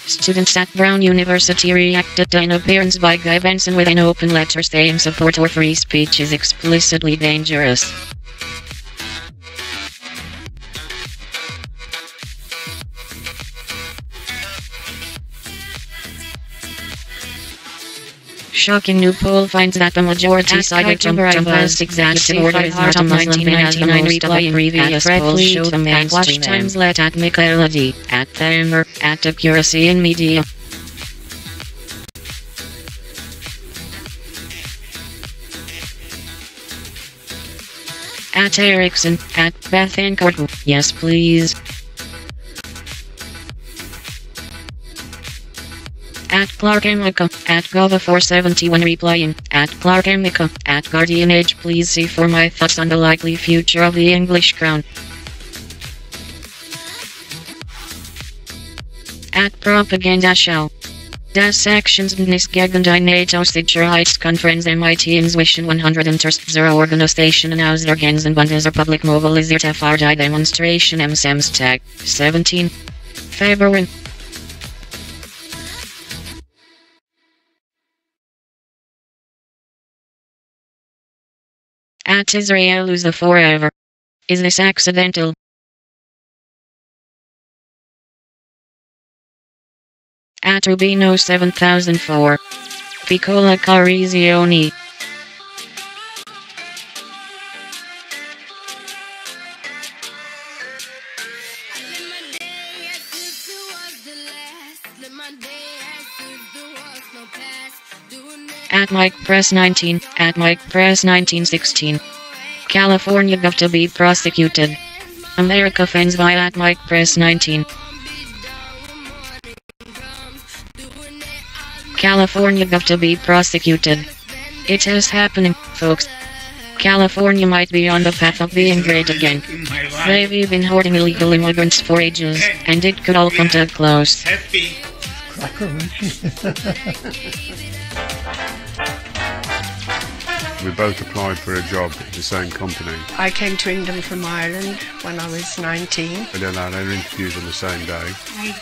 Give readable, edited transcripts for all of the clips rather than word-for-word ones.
Students at Brown University reacted to an appearance by Guy Benson with an open letter saying support for free speech is explicitly dangerous. Shocking new poll finds that the majority sided Trump as executive order is not a Muslim ban as the most replying previous polls show the mainstream. At Times Let at Michaela D. At Thamer. At Accuracy in Media. At Erickson. At Bethancourt. Yes please. At Clark Emica, at Gova471 replying, at Clark Emica, at Guardian Age please see for my thoughts on the likely future of the English crown. At Propaganda Show. Das Actionsbündnis gegen die NATO-Sicherheitskonferenz MIT zwischen 100 Organisationen aus der ganzen Bundesrepublik mobilisiert für die Demonstration am Samstag, 17. February. At Israel is the forever. Is this accidental? At Rubino 7004. Piccola Carizioni. At Mike Press 19, at Mike Press 1916. California got to be prosecuted. America fans by at Mike Press 19. California got to be prosecuted. It is happening, folks. California might be on the path of being great again. They've been hoarding illegal immigrants for ages, and it could all come to a close. We both applied for a job at the same company. I came to England from Ireland when I was 19. We then had our interviews on the same day. I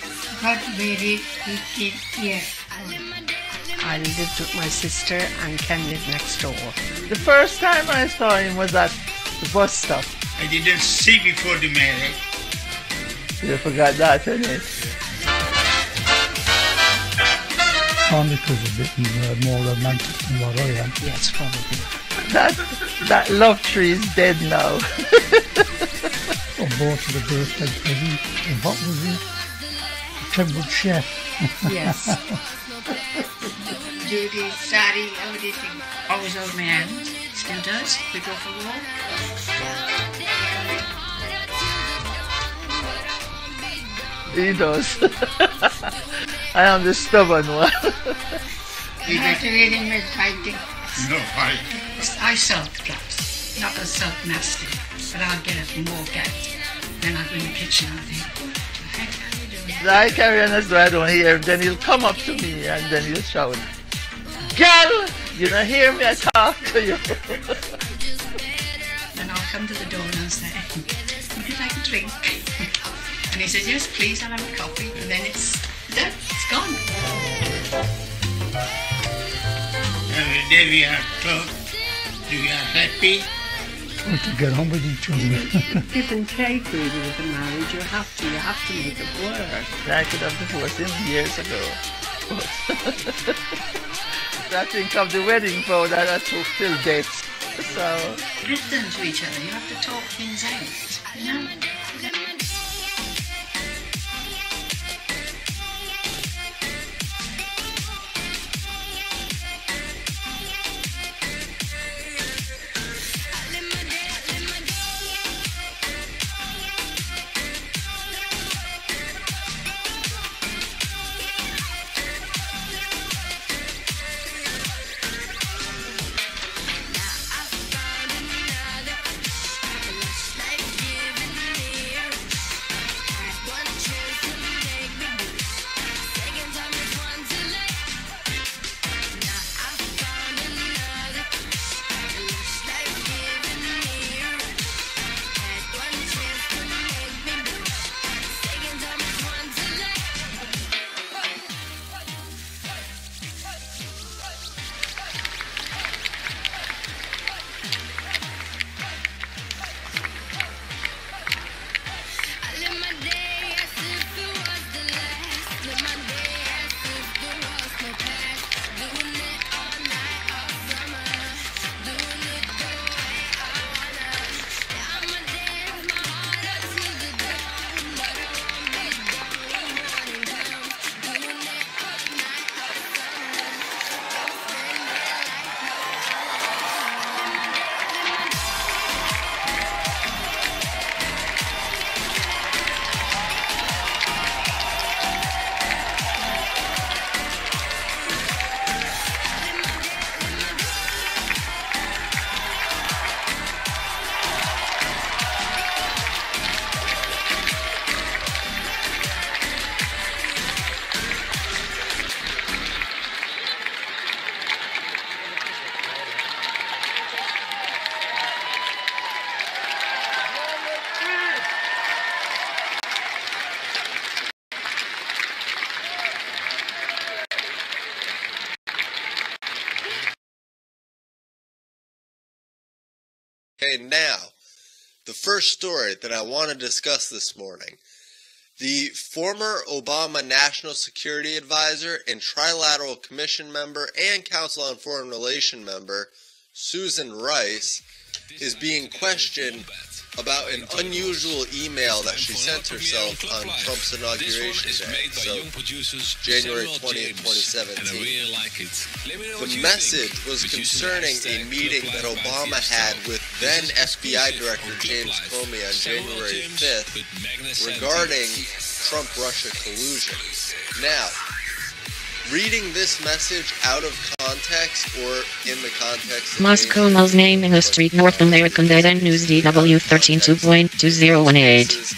got married 15 years. I lived with my sister and Ken lived next door. The first time I saw him was at the bus stop. I didn't see before the marriage. You forgot that, innit? Only because it's a bit more romantic than what I am. Yes, probably. That love tree is dead now. I bought her the birthday present. And what was it? A Kenwood chef. Yes. Judy, Sari, everything. Always hold my hand. Still does. We go for a walk. He does. I am the stubborn one. You got to read him with fighting. No fight. I salt gaps. Not a salt nasty. But I'll get it and walk out. Then I'll go in the kitchen and I think, what the heck are you doing? I carry on as though I don't hear him. Then he'll come up to me and then he'll shout, "Girl, you don't hear me, I talk to you." Then I'll come to the door and I'll say, "Would you like a drink?" And he says, "Yes, please, I'll have a coffee." And then it's done. It's gone. Every day we are talk. We are happy. We can get on with each other. Give and take really with the marriage. You have to make it work. I could have divorced him years ago. But I think of the wedding vow that I took till death. So Listen to each other. You have to talk things out. You know? Okay, now, the first story that I want to discuss this morning. The former Obama National Security Advisor and Trilateral Commission member and Council on Foreign Relations member, Susan Rice, is being questioned about an unusual email that she sent herself on Trump's inauguration day, so January 20th, 2017. The message was concerning a meeting that Obama had with then FBI Director James Comey on January 5th regarding Trump-Russia collusion. Now, reading this message out of context or in the context of Moscow was naming a street North American Dead End News DW 13.2.2018.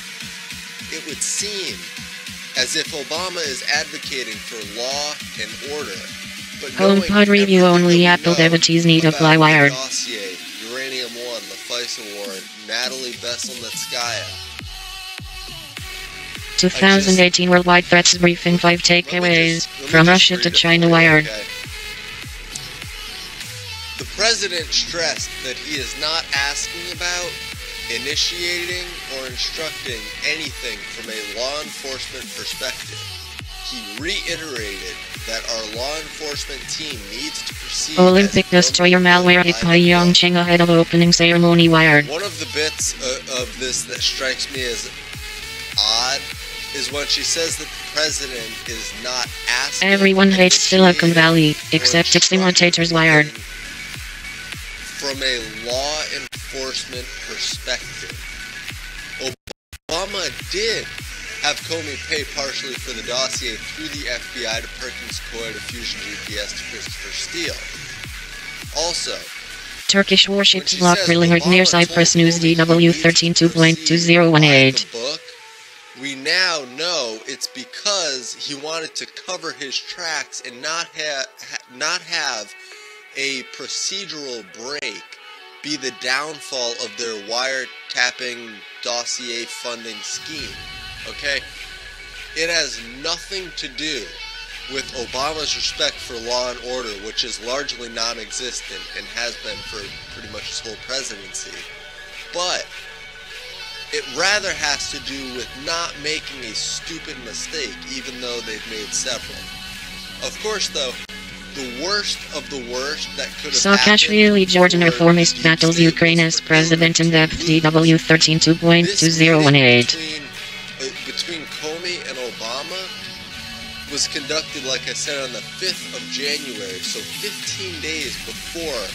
It would seem as if Obama is advocating for law and order, but HomePod review only Apple devotees need apply wired. Dossier, Uranium One, the FISA warrant, Natalie Veselnitskaya. 2018 Worldwide Threats Briefing 5 Takeaways from Russia to China Wired. Okay. The president stressed that he is not asking about, initiating, or instructing anything from a law enforcement perspective. He reiterated that our law enforcement team needs to proceed. Olympic destroyer malware hit Pyeongchang ahead of opening ceremony Wired. One of the bits of this that strikes me as odd is when she says that the president is not asking. Everyone hates Silicon Valley, except its imitators Wired. From a law enforcement perspective, Obama did have Comey pay partially for the dossier through the FBI to Perkins Coie to Fusion GPS to Christopher Steele. Also, Turkish warships block drilling near Cyprus News DW 13.2.2018. We now know it's because he wanted to cover his tracks and not have a procedural break be the downfall of their wiretapping dossier funding scheme. Okay? It has nothing to do with Obama's respect for law and order, which is largely non-existent and has been for pretty much his whole presidency. But it rather has to do with not making a stupid mistake, even though they've made several. Of course, though, the worst of the worst that could have Saakashvili Georgian reformist battles Ukraine's president in depth DW 13.2.2018. Between Comey and Obama was conducted, like I said, on the 5th of January, so 15 days before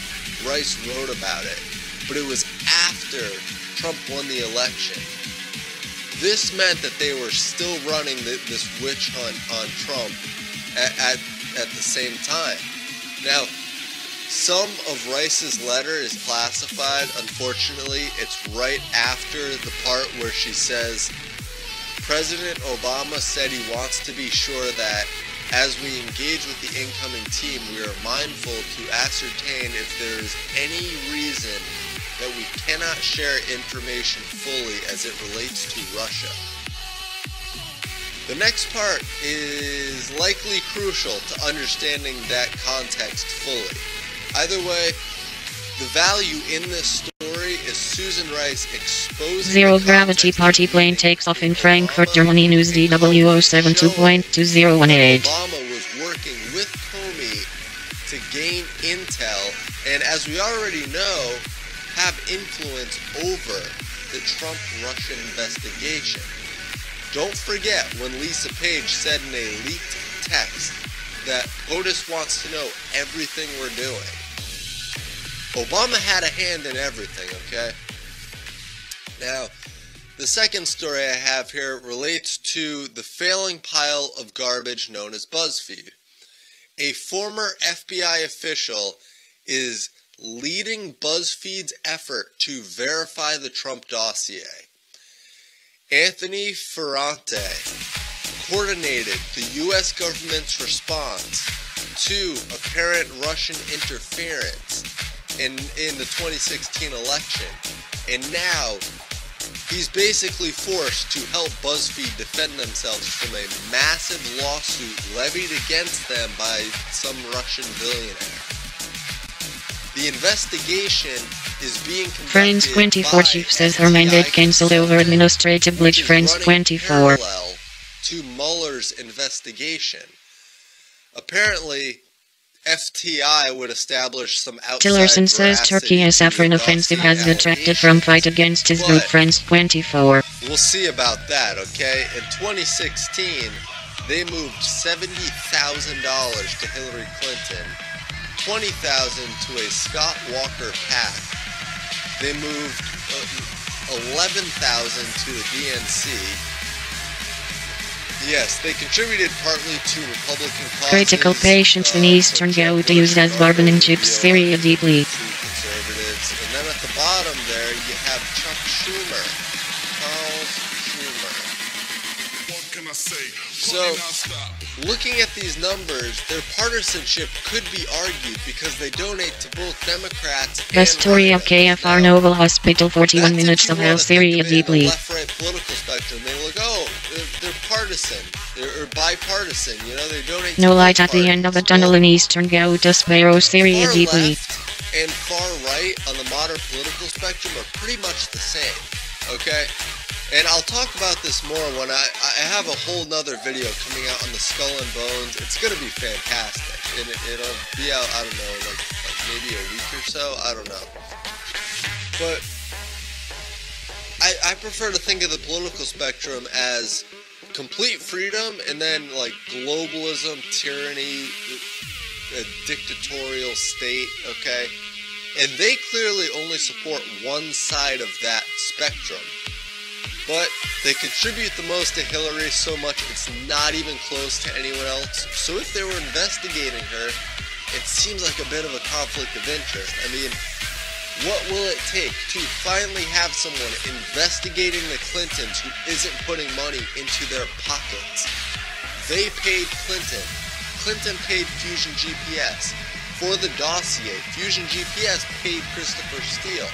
Rice wrote about it. But it was after Trump won the election. This meant that they were still running this witch hunt on Trump at the same time. Now, some of Rice's letter is classified. Unfortunately, it's right after the part where she says, President Obama said he wants to be sure that as we engage with the incoming team, we are mindful to ascertain if there is any reason that we cannot share information fully as it relates to Russia. The next part is likely crucial to understanding that context fully. Either way, the value in this story is Susan Rice exposing Zero Gravity Party plane takes off in Frankfurt, Germany News DW 072.2018. Obama was working with Comey to gain intel, and as we already know, have influence over the Trump-Russia investigation. Don't forget when Lisa Page said in a leaked text that POTUS wants to know everything we're doing. Obama had a hand in everything, okay? Now, the second story I have here relates to the failing pile of garbage known as BuzzFeed. A former FBI official is leading BuzzFeed's effort to verify the Trump dossier. Anthony Ferrante coordinated the U.S. government's response to apparent Russian interference in the 2016 election, and now he's basically forced to help BuzzFeed defend themselves from a massive lawsuit levied against them by some Russian billionaire. The investigation is being conducted France 24 by chief says her mandate cancelled over administrative glitch. France 24. Parallel to Mueller's investigation. Apparently, FTI would establish some outside Tillerson says Turkey's Afrin offensive has detracted from fight against his group. France 24. We'll see about that, okay? In 2016, they moved $70,000 to Hillary Clinton, $20,000 to a Scott Walker PAC. They moved $11,000 to the DNC. Yes, they contributed partly to Republican causes. Critical patients in Eastern Ghouta used as bargaining chips. Syria deeply. Conservatives. And then at the bottom there, you have Chuck Schumer. Charles Schumer. What can I say? So, looking at these numbers, their partisanship could be argued because they donate to both Democrats and The story of KFR Noble Hospital, 41 That's minutes if you of wanna hell. think Syria of it in the deeply. left-right political spectrum. They look, oh, they're partisan. They're bipartisan. You know, they donate No to light both at the end of the parties. tunnel in Eastern Ghouta. Sparrow. Syria Far deeply. left and far right on the modern political spectrum are pretty much the same, okay? And I'll talk about this more when I have a whole nother video coming out on the Skull and Bones. It's going to be fantastic. And it'll be out, I don't know, like maybe a week or so. I don't know. But I prefer to think of the political spectrum as complete freedom and then like globalism, tyranny, a dictatorial state, okay? And they clearly only support one side of that spectrum. But they contribute the most to Hillary so much it's not even close to anyone else. So if they were investigating her, it seems like a bit of a conflict of interest. I mean, what will it take to finally have someone investigating the Clintons who isn't putting money into their pockets? They paid Clinton. Clinton paid Fusion GPS. For the dossier, Fusion GPS paid Christopher Steele.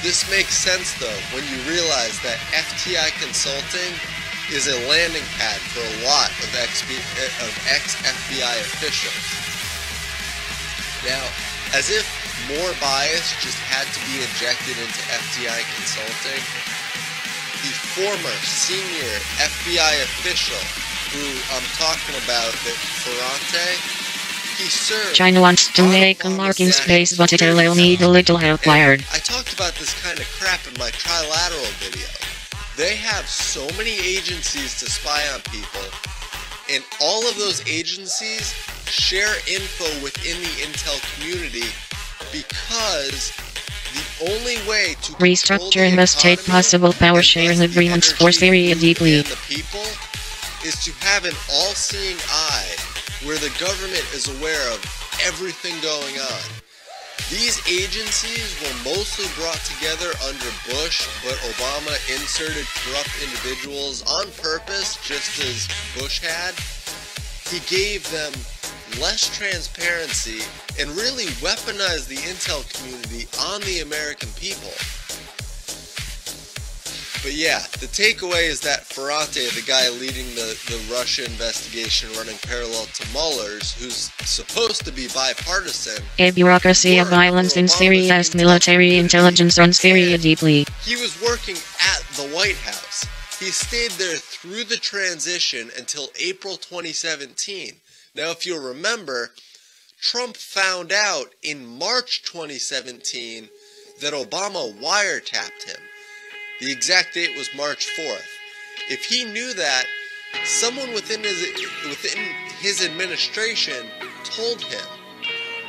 This makes sense though when you realize that FTI Consulting is a landing pad for a lot of ex-FBI officials. Now, as if more bias just had to be injected into FTI Consulting, the former senior FBI official who I'm talking about, that Ferrante, he served China wants to on make a Obama's mark in national space, but it'll security need a side. little help wired. I talked about this kind of crap in my trilateral video. They have so many agencies to spy on people, and all of those agencies share info within the intel community because the only way to Restructure control the must take economy possible power and sharing thus the agreements for energy, Syria food, deeply. and the people is to have an all-seeing eye where the government is aware of everything going on. These agencies were mostly brought together under Bush, but Obama inserted corrupt individuals on purpose, just as Bush had. He gave them less transparency and really weaponized the intel community on the American people. But yeah, the takeaway is that Ferrante, the guy leading the Russia investigation running parallel to Mueller's, who's supposed to be bipartisan, A bureaucracy of violence in Syria as military intelligence on Syria deeply. he was working at the White House. He stayed there through the transition until April 2017. Now, if you'll remember, Trump found out in March 2017 that Obama wiretapped him. The exact date was March 4th. If he knew that, someone within his administration told him.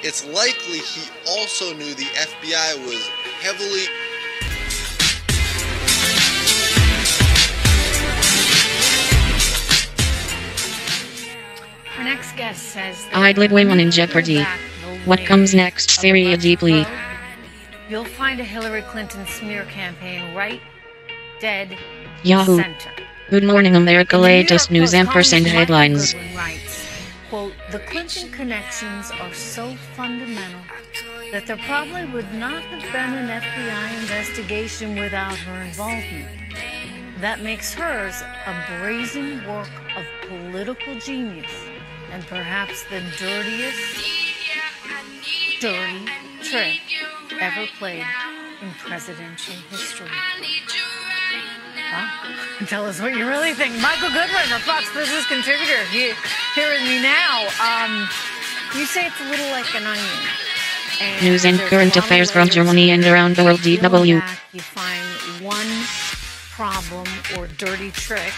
It's likely he also knew the FBI was heavily... Our next guest says that Idled women in jeopardy. What comes next? Syria deeply. You'll find a Hillary Clinton smear campaign right, dead, Yahoo. center. Good morning, America. The New Latest York news Post ampersand columnist Michael headlines. Goodwin writes, quote, the Clinton connections are so fundamental that there probably would not have been an FBI investigation without her involvement. That makes hers a brazen work of political genius and perhaps the dirtiest dirty trick ever played in presidential history? Huh? Tell us what you really think. Michael Goodwin, a Fox Business contributor, here with me now. You say it's a little like an onion. And news and current affairs from Germany and around the world. DW. You find one problem or dirty trick.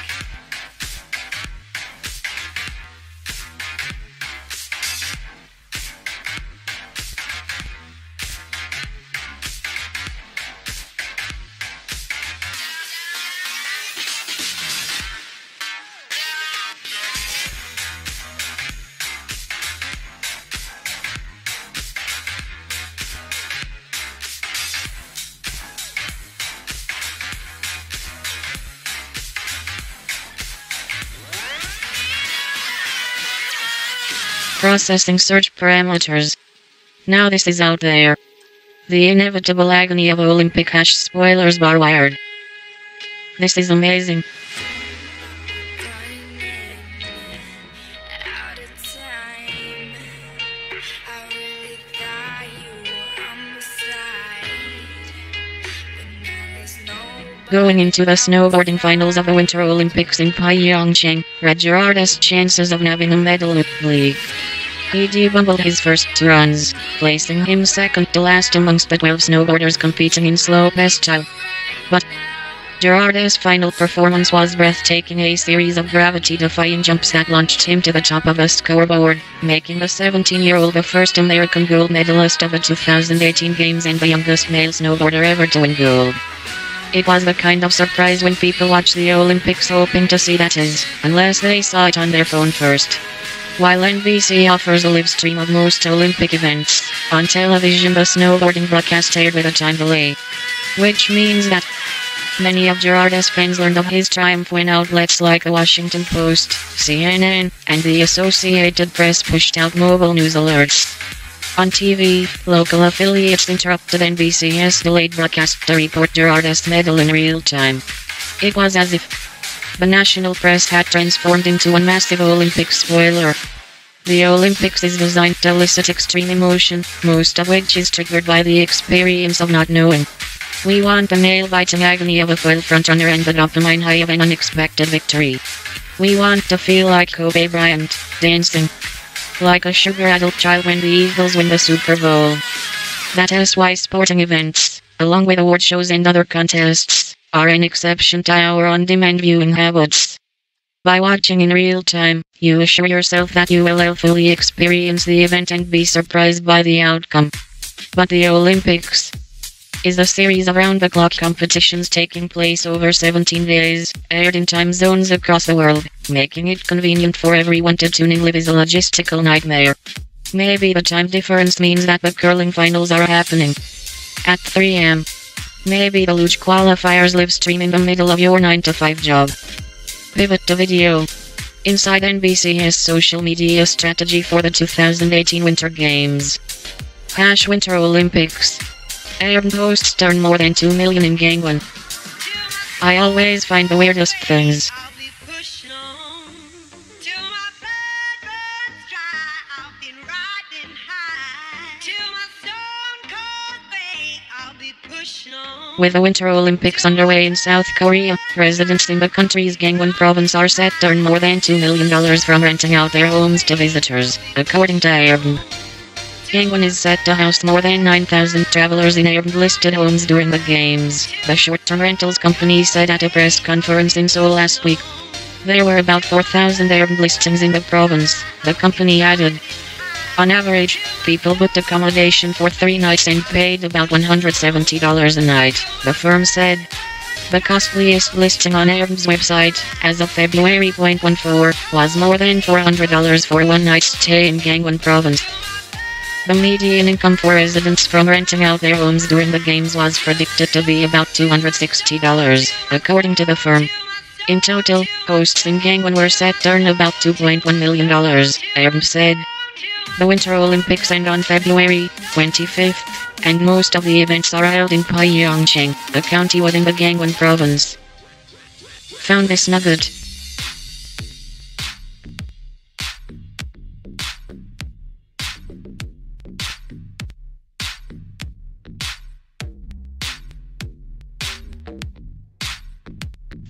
Processing search parameters. Now this is out there. The inevitable agony of Olympic hash spoilers bar wired. This is amazing. Going into the snowboarding finals of the Winter Olympics in Pyeongchang, Red Gerard's chances of nabbing a medal looked bleak. He debumbled his first two runs, placing him second to last amongst the 12 snowboarders competing in slope style. But Gerard's final performance was breathtaking, a series of gravity-defying jumps that launched him to the top of the scoreboard, making the 17-year-old the first American gold medalist of the 2018 Games and the youngest male snowboarder ever to win gold. It was the kind of surprise when people watch the Olympics hoping to see that is, unless they saw it on their phone first. While NBC offers a live stream of most Olympic events, on television the snowboarding broadcast aired with a time delay. Which means that many of Gerard's fans learned of his triumph when outlets like the Washington Post, CNN, and the Associated Press pushed out mobile news alerts. On TV, local affiliates interrupted NBC's delayed broadcast to report Gerard's medal in real time. It was as if the national press had transformed into one massive Olympic spoiler. The Olympics is designed to elicit extreme emotion, most of which is triggered by the experience of not knowing. We want the nail-biting agony of a foil frontrunner and the dopamine high of an unexpected victory. We want to feel like Kobe Bryant, dancing like a sugar-addled child when the Eagles win the Super Bowl. That is why sporting events, along with award shows and other contests, are an exception to our on-demand viewing habits. By watching in real time, you assure yourself that you will fully experience the event and be surprised by the outcome. But the Olympics is a series of round-the-clock competitions taking place over 17 days, aired in time zones across the world, making it convenient for everyone to tune in live is a logistical nightmare. Maybe the time difference means that the curling finals are happening at 3 am. Maybe the luge qualifiers live stream in the middle of your 9-to-5 job. Pivot to video. Inside NBC's social media strategy for the 2018 Winter Games. Winter Olympics. Aired posts earn more than 2 million in Gangwon. I always find the weirdest things. With the Winter Olympics underway in South Korea, residents in the country's Gangwon province are set to earn more than $2 million from renting out their homes to visitors, according to Airbnb. Gangwon is set to house more than 9,000 travelers in Airbnb-listed homes during the Games, the short-term rentals company said at a press conference in Seoul last week. There were about 4,000 Airbnb listings in the province, the company added. On average, people booked accommodation for 3 nights and paid about $170 a night, the firm said. The costliest listing on Airbnb's website, as of February 14, was more than $400 for one night's stay in Gangwon province. The median income for residents from renting out their homes during the Games was predicted to be about $260, according to the firm. In total, hosts in Gangwon were set to earn about $2.1 million, Airbnb said. The Winter Olympics end on February 25th, and most of the events are held in Pyeongchang, a county within the Gangwon province. Found this nugget.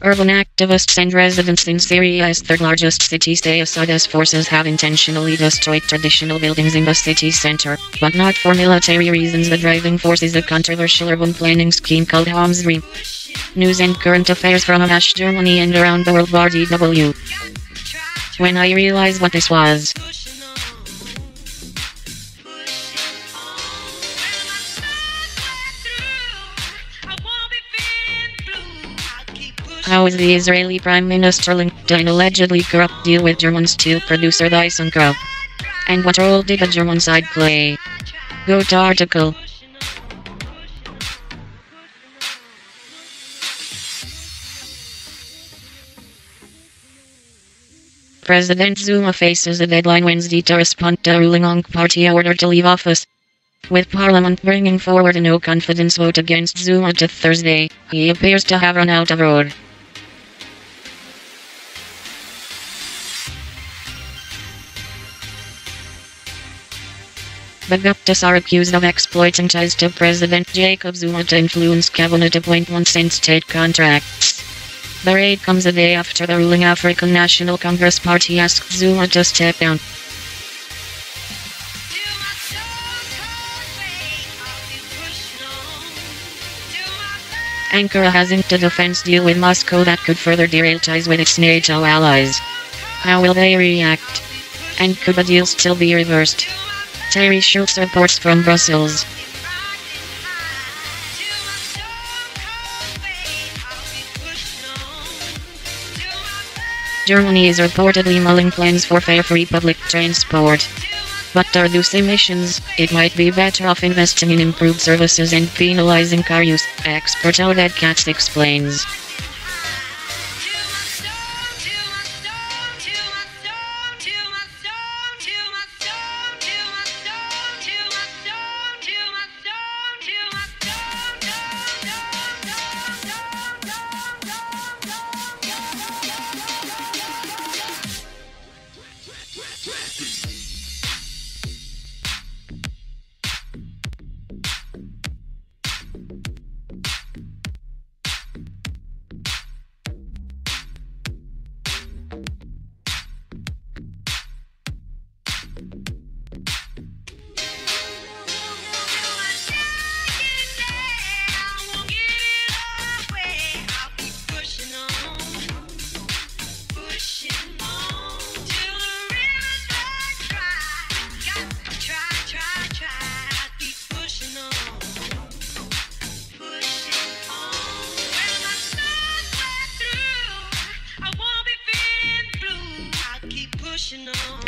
Urban activists and residents in Syria's third-largest city say Assad's forces have intentionally destroyed traditional buildings in the city center, but not for military reasons. The driving force is a controversial urban planning scheme called Homsream. News and current affairs from Amash, Germany and around the world. RDW. When I realized what this was. How is the Israeli Prime Minister linked to an allegedly corrupt deal with German steel producer ThyssenKrupp? And what role did the German side play? Go to article. President Zuma faces a deadline Wednesday to respond to a ruling on party order to leave office. With Parliament bringing forward a no-confidence vote against Zuma to Thursday, he appears to have run out of road. The Guptas are accused of exploiting ties to President Jacob Zuma to influence cabinet appointments and state contracts. The raid comes a day after the ruling African National Congress Party asked Zuma to step down. Ankara has inked a defense deal with Moscow that could further derail ties with its NATO allies. How will they react? And could the deal still be reversed? Terry Schultz reports from Brussels. Germany is reportedly mulling plans for fare-free public transport. But to reduce emissions, it might be better off investing in improved services and penalizing car use, expert Oded Katz explains.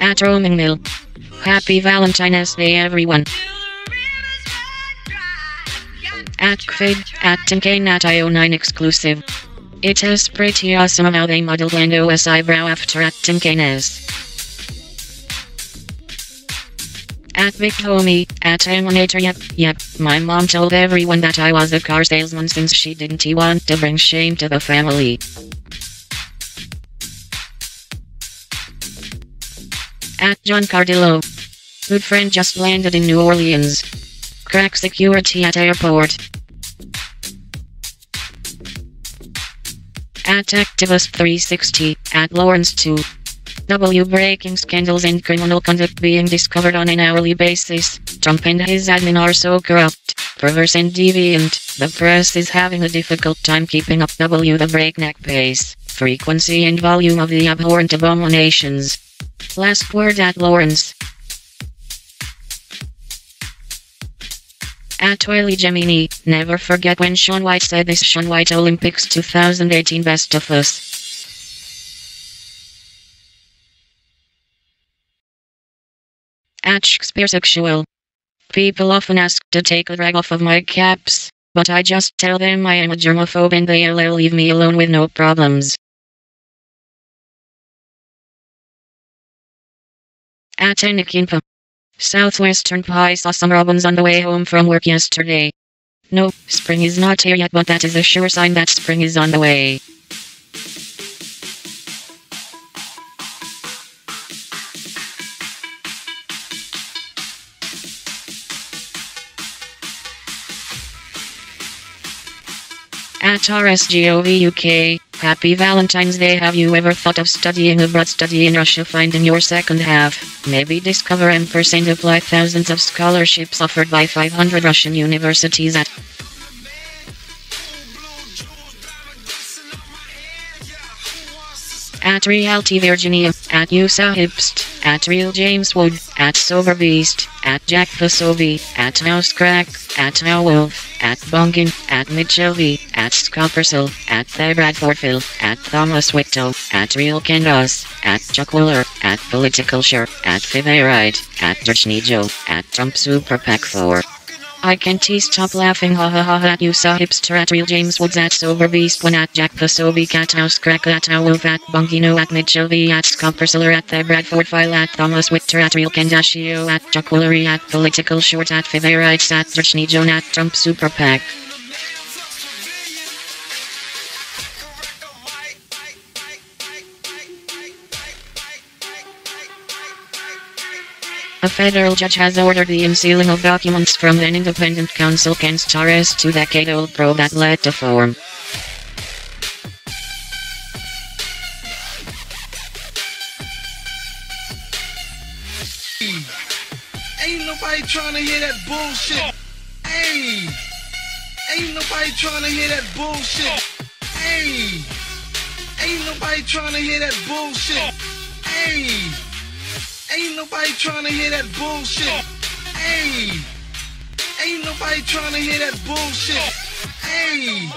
At Roaming Mill. Happy Valentines Day everyone. At Kvid, at Tinkane@IO9 exclusive. It is pretty awesome how they modeled Lando's eyebrow after at Tinkane's. At Vic Homie, at Emanator. Yep, my mom told everyone that I was a car salesman since she didn't want to bring shame to the family. At John Cardillo. Good friend just landed in New Orleans. Crack security at airport. At Activist360, at Lawrence2. W breaking scandals and criminal conduct being discovered on an hourly basis. Trump and his admin are so corrupt, perverse and deviant, the press is having a difficult time keeping up W the breakneck pace, frequency and volume of the abhorrent abominations. Last word at Lawrence. At Oily Gemini, never forget when Shaun White said this. Shaun White Olympics 2018 best of us. At Shakespeare Sexual. People often ask to take a rag off of my caps, but I just tell them I am a germaphobe and they'll leave me alone with no problems. At Enikinpa. Southwestern Pie saw some robins on the way home from work yesterday. No, spring is not here yet, but that is a sure sign that spring is on the way. At RSGOV UK, Happy Valentine's Day. Have you ever thought of studying abroad? Study in Russia, finding your second half. Maybe discover and apply thousands of scholarships offered by 500 Russian universities at Realty Virginia, at USA Hipst, at Real James Wood, at Sober Beast, at Jack Pasovi, at House Crack, at How Wolf, at Bungin, at Mitchelby, at Scoppersel, at The Bradfordville, at Thomas Wicto, at Real Kendos, at Chuck Wooler, at Political Sure, at Fiveride, at Drishny Joe, at Trump Super PAC 4. I can't stop laughing, ha ha ha, at USA Hipster, at Real James Woods, at Sober Beast, one at Jack Pasovic, at House Crack, at Wolf, at Bungino, at Mitchell V, at Scoppersler, at The Bradford File, at Thomas Wichter, at Real Kendashio, at Chuck Woolery, at Political Short, at Fiverites, at Drishny Joan, at Trump Super PAC. A federal judge has ordered the unsealing of documents from an independent counsel against Torres' 2-decade-old probe that led to form. Ain't nobody trying to hear that bullshit. Hey, ain't nobody trying to hear that bullshit. Hey, ain't nobody trying to hear that bullshit. Hey. Ain't nobody trying to hear that bullshit. Hey, ain't nobody trying to hear that bullshit. Hey,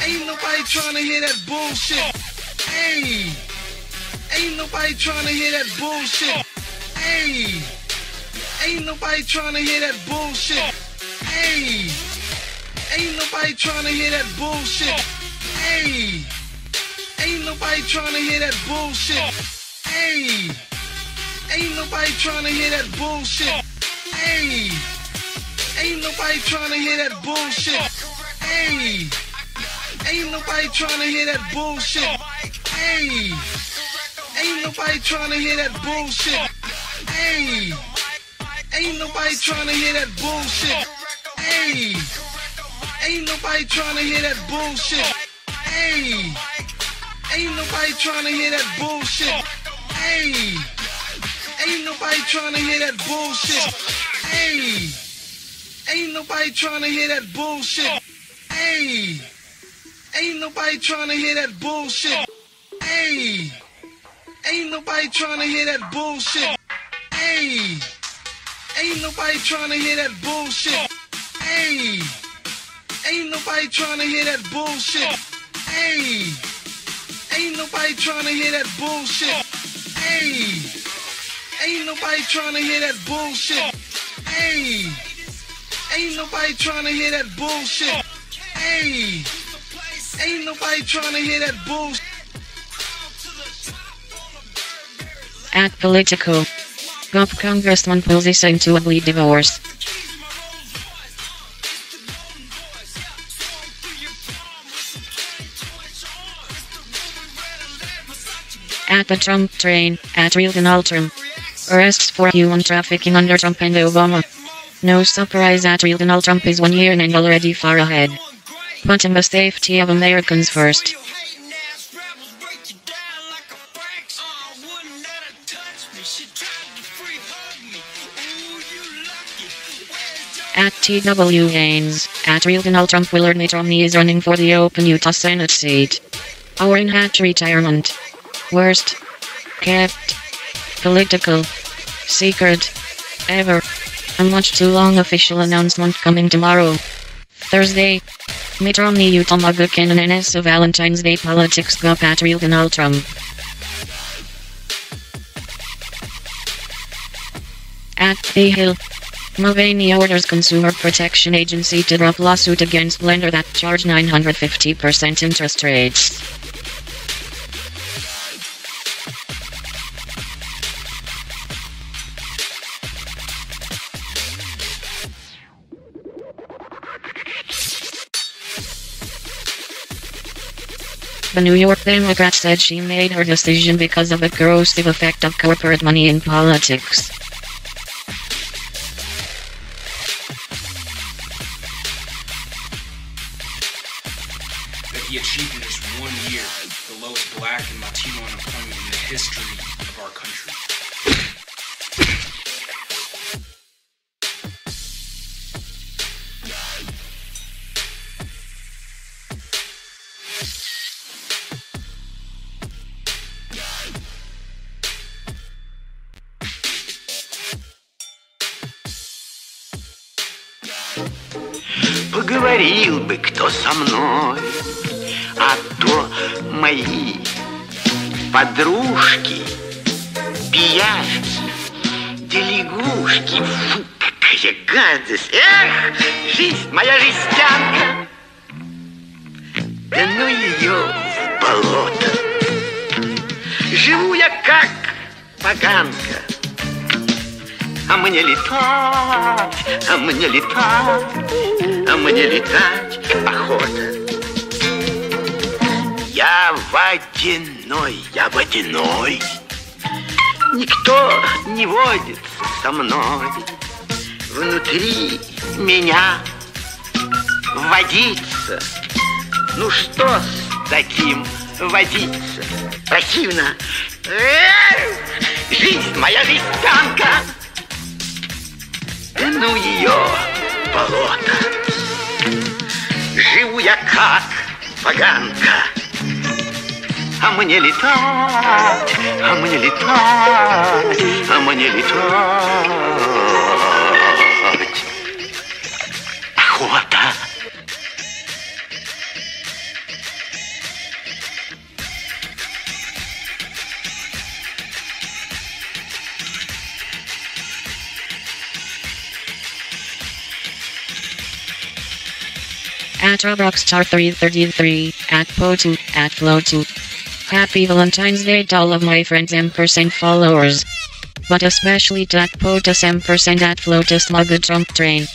ain't nobody trying to hear that bullshit. Hey, ain't nobody trying to hear that bullshit. Hey, ain't nobody trying to hear that bullshit. Hey, ain't nobody trying to hear that bullshit. Hey, ain't nobody trying to hear that bullshit. Hey. Ain't nobody trying to hear that bullshit. Hey, ain't nobody trying to hear that bullshit. Hey, ain't nobody trying to hear that bullshit. Hey, ain't nobody trying to hear that bullshit. Hey, ain't nobody trying to hear that bullshit. Hey, ain't nobody trying to hear that bullshit. Hey, ain't nobody trying to hear that bullshit. Hey. Ain't nobody trying to hear that bullshit. Hey, ain't nobody trying to hear that bullshit. Hey, ain't nobody trying to hear that bullshit. Hey, ain't nobody trying to hear that bullshit. Hey, ain't nobody trying to hear that bullshit. Hey, ain't nobody trying to hear that bullshit. Hey, ain't nobody trying to hear that bullshit. Hey. Ain't nobody trying to hear that bullshit. Hey, ain't nobody trying to hear that bullshit. Hey, ain't nobody trying to hear that bullshit. At Politico, Gulf Congressman position to avoid divorce. At the Trump train, at Real Donald Trump. Arrests for human trafficking under Trump and Obama. No surprise at Real Donald Trump is 1 year and already far ahead. Putting the safety of Americans first. At T.W. Haynes, at Real Donald Trump Willard Mitt Romney is running for the open Utah Senate seat. Orrin Hatch retirement. Worst kept political secret ever. A much too long official announcement coming tomorrow. Thursday. Mitt Romney Utah MAGA Canon NS Valentine's Day politics go at Real Donald Trump. At The Hill. Mulvaney orders Consumer Protection Agency to drop lawsuit against lender that charged 950% interest rates. The New York Democrat said she made her decision because of the corrosive effect of corporate money in politics. That he achieved in this 1 year. history of our country. Поговорил бы кто со мной, а то мои подружки, пияжки, да лягушки. Фу, какая гадость! Эх, жизнь моя жестянка! Да ну ее в болото! Живу я как поганка, а мне летать, а мне летать, а мне летать охота. Я водяной, никто не водится со мной. Внутри меня водиться. Ну что с таким водиться? Противно. Жизнь моя жестянка. Да ну ее болото. Живу я как поганка, а мне летать, а мне летать, а мне летать охота. At Rockstar 333, at Po2, at Flow2. Happy Valentine's Day to all of my friends and followers. But especially to at POTUS & at Flotus my good Trump train.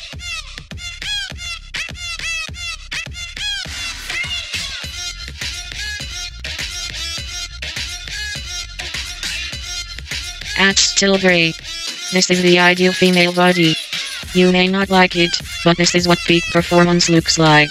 At Still Grey. This is the ideal female body. You may not like it, but this is what peak performance looks like.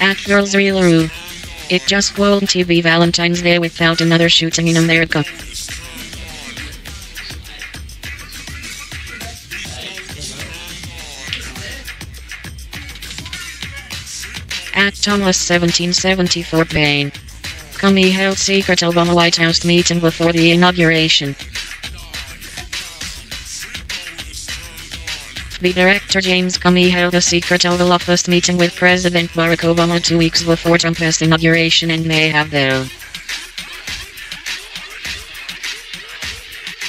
At Girls Real. It just won't be Valentine's Day without another shooting in America. At Thomas 1774 Payne. Comey held secret Obama White House meeting before the inauguration. The director James Comey held a secret Oval Office meeting with President Barack Obama 2 weeks before Trump's inauguration and may have there.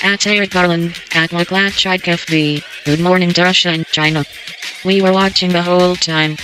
At Eric Garland, at McLatchide FB, good morning to Russia and China. We were watching the whole time.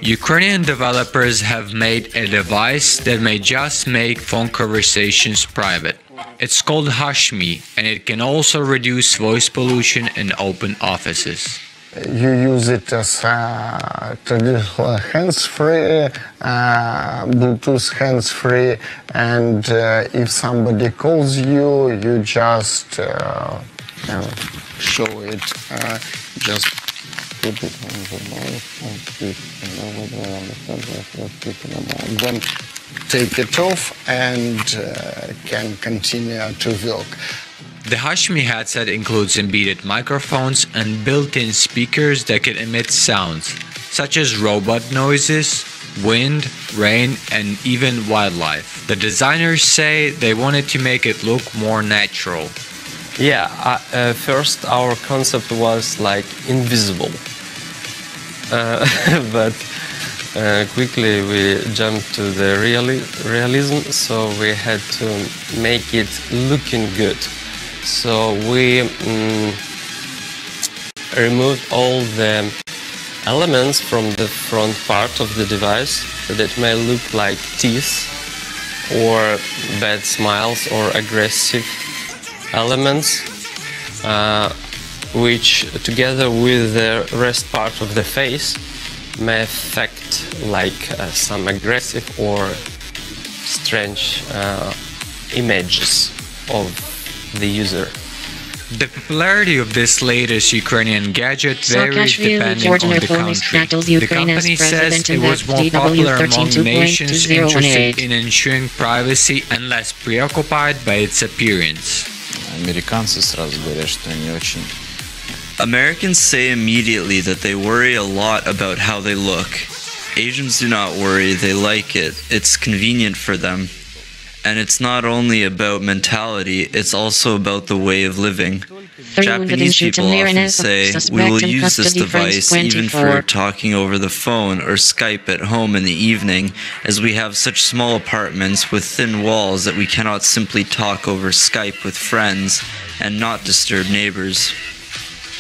Ukrainian developers have made a device that may just make phone conversations private. It's called Hashmi, and it can also reduce voice pollution in open offices. You use it as traditional hands-free, Bluetooth hands-free, and if somebody calls you, you just show it. Just put it on the mouth, then take it off and can continue to work. The Hashmi headset includes embedded microphones and built-in speakers that can emit sounds, such as robot noises, wind, rain, and even wildlife. The designers say they wanted to make it look more natural. Yeah, first our concept was like invisible, but quickly we jumped to the realism, so we had to make it looking good. So we removed all the elements from the front part of the device that may look like teeth or bad smiles or aggressive elements, which together with the rest part of the face may affect like some aggressive or strange images of the user. The popularity of this latest Ukrainian gadget varies depending on the country. The company says it was more popular among nations interested in ensuring privacy and less preoccupied by its appearance. Americans say immediately that they worry a lot about how they look. Asians do not worry, they like it. It's convenient for them. And it's not only about mentality, it's also about the way of living. Japanese people often say, we will use this device even for talking over the phone or Skype at home in the evening, as we have such small apartments with thin walls that we cannot simply talk over Skype with friends and not disturb neighbors.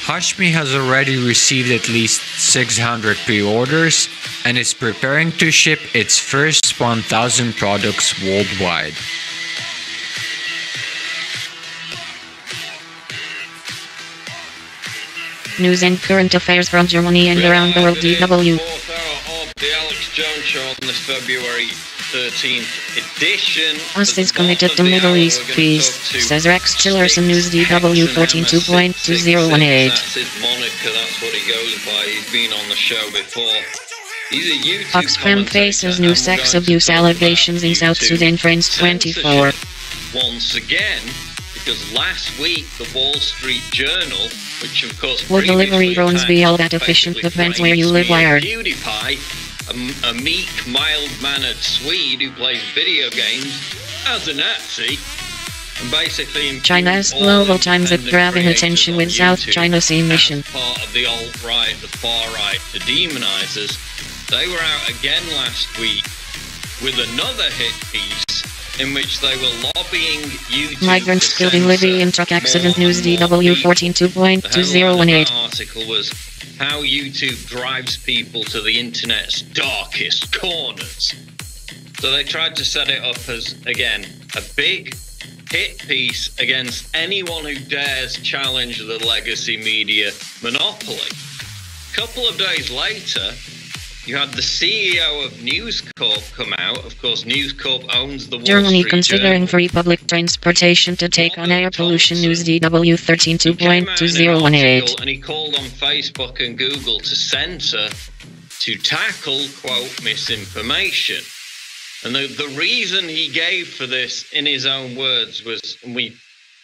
Hashmi has already received at least 600 pre-orders and is preparing to ship its first 1,000 products worldwide. News and current affairs from Germany and around the world. DW. The Alex Jones Show on this February 13th edition. Us is committed to Middle East peace, says Rex Tillerson. News DW 14.2.2018. That's his moniker, that's what he goes by. He's been on the show before. He's a YouTube Oxfam faces new sex abuse allegations in South Sudan. Friends 24. Once again, because last week the Wall Street Journal, which of course will delivery drones be all that efficient? Depends where you live. Wired. PewDiePie, a meek, mild-mannered Swede who plays video games as a Nazi, and basically China's Global Times is grabbing attention with South China Sea mission. Part of the alt-right, the far-right, the demonizers. They were out again last week with another hit piece in which they were lobbying YouTube. Migrants killed in Libyan truck accident. News DW 14.2.2018. The article was how YouTube drives people to the internet's darkest corners. So they tried to set it up as, again, a big hit piece against anyone who dares challenge the legacy media monopoly. A couple of days later, you had the CEO of News Corp come out. Of course, News Corp owns the Wall Germany Street considering Journal. free public transportation to take on air pollution. News DW 13.2.2018. And he called on Facebook and Google to censor, to tackle, quote, misinformation. And the reason he gave for this, in his own words, was, and we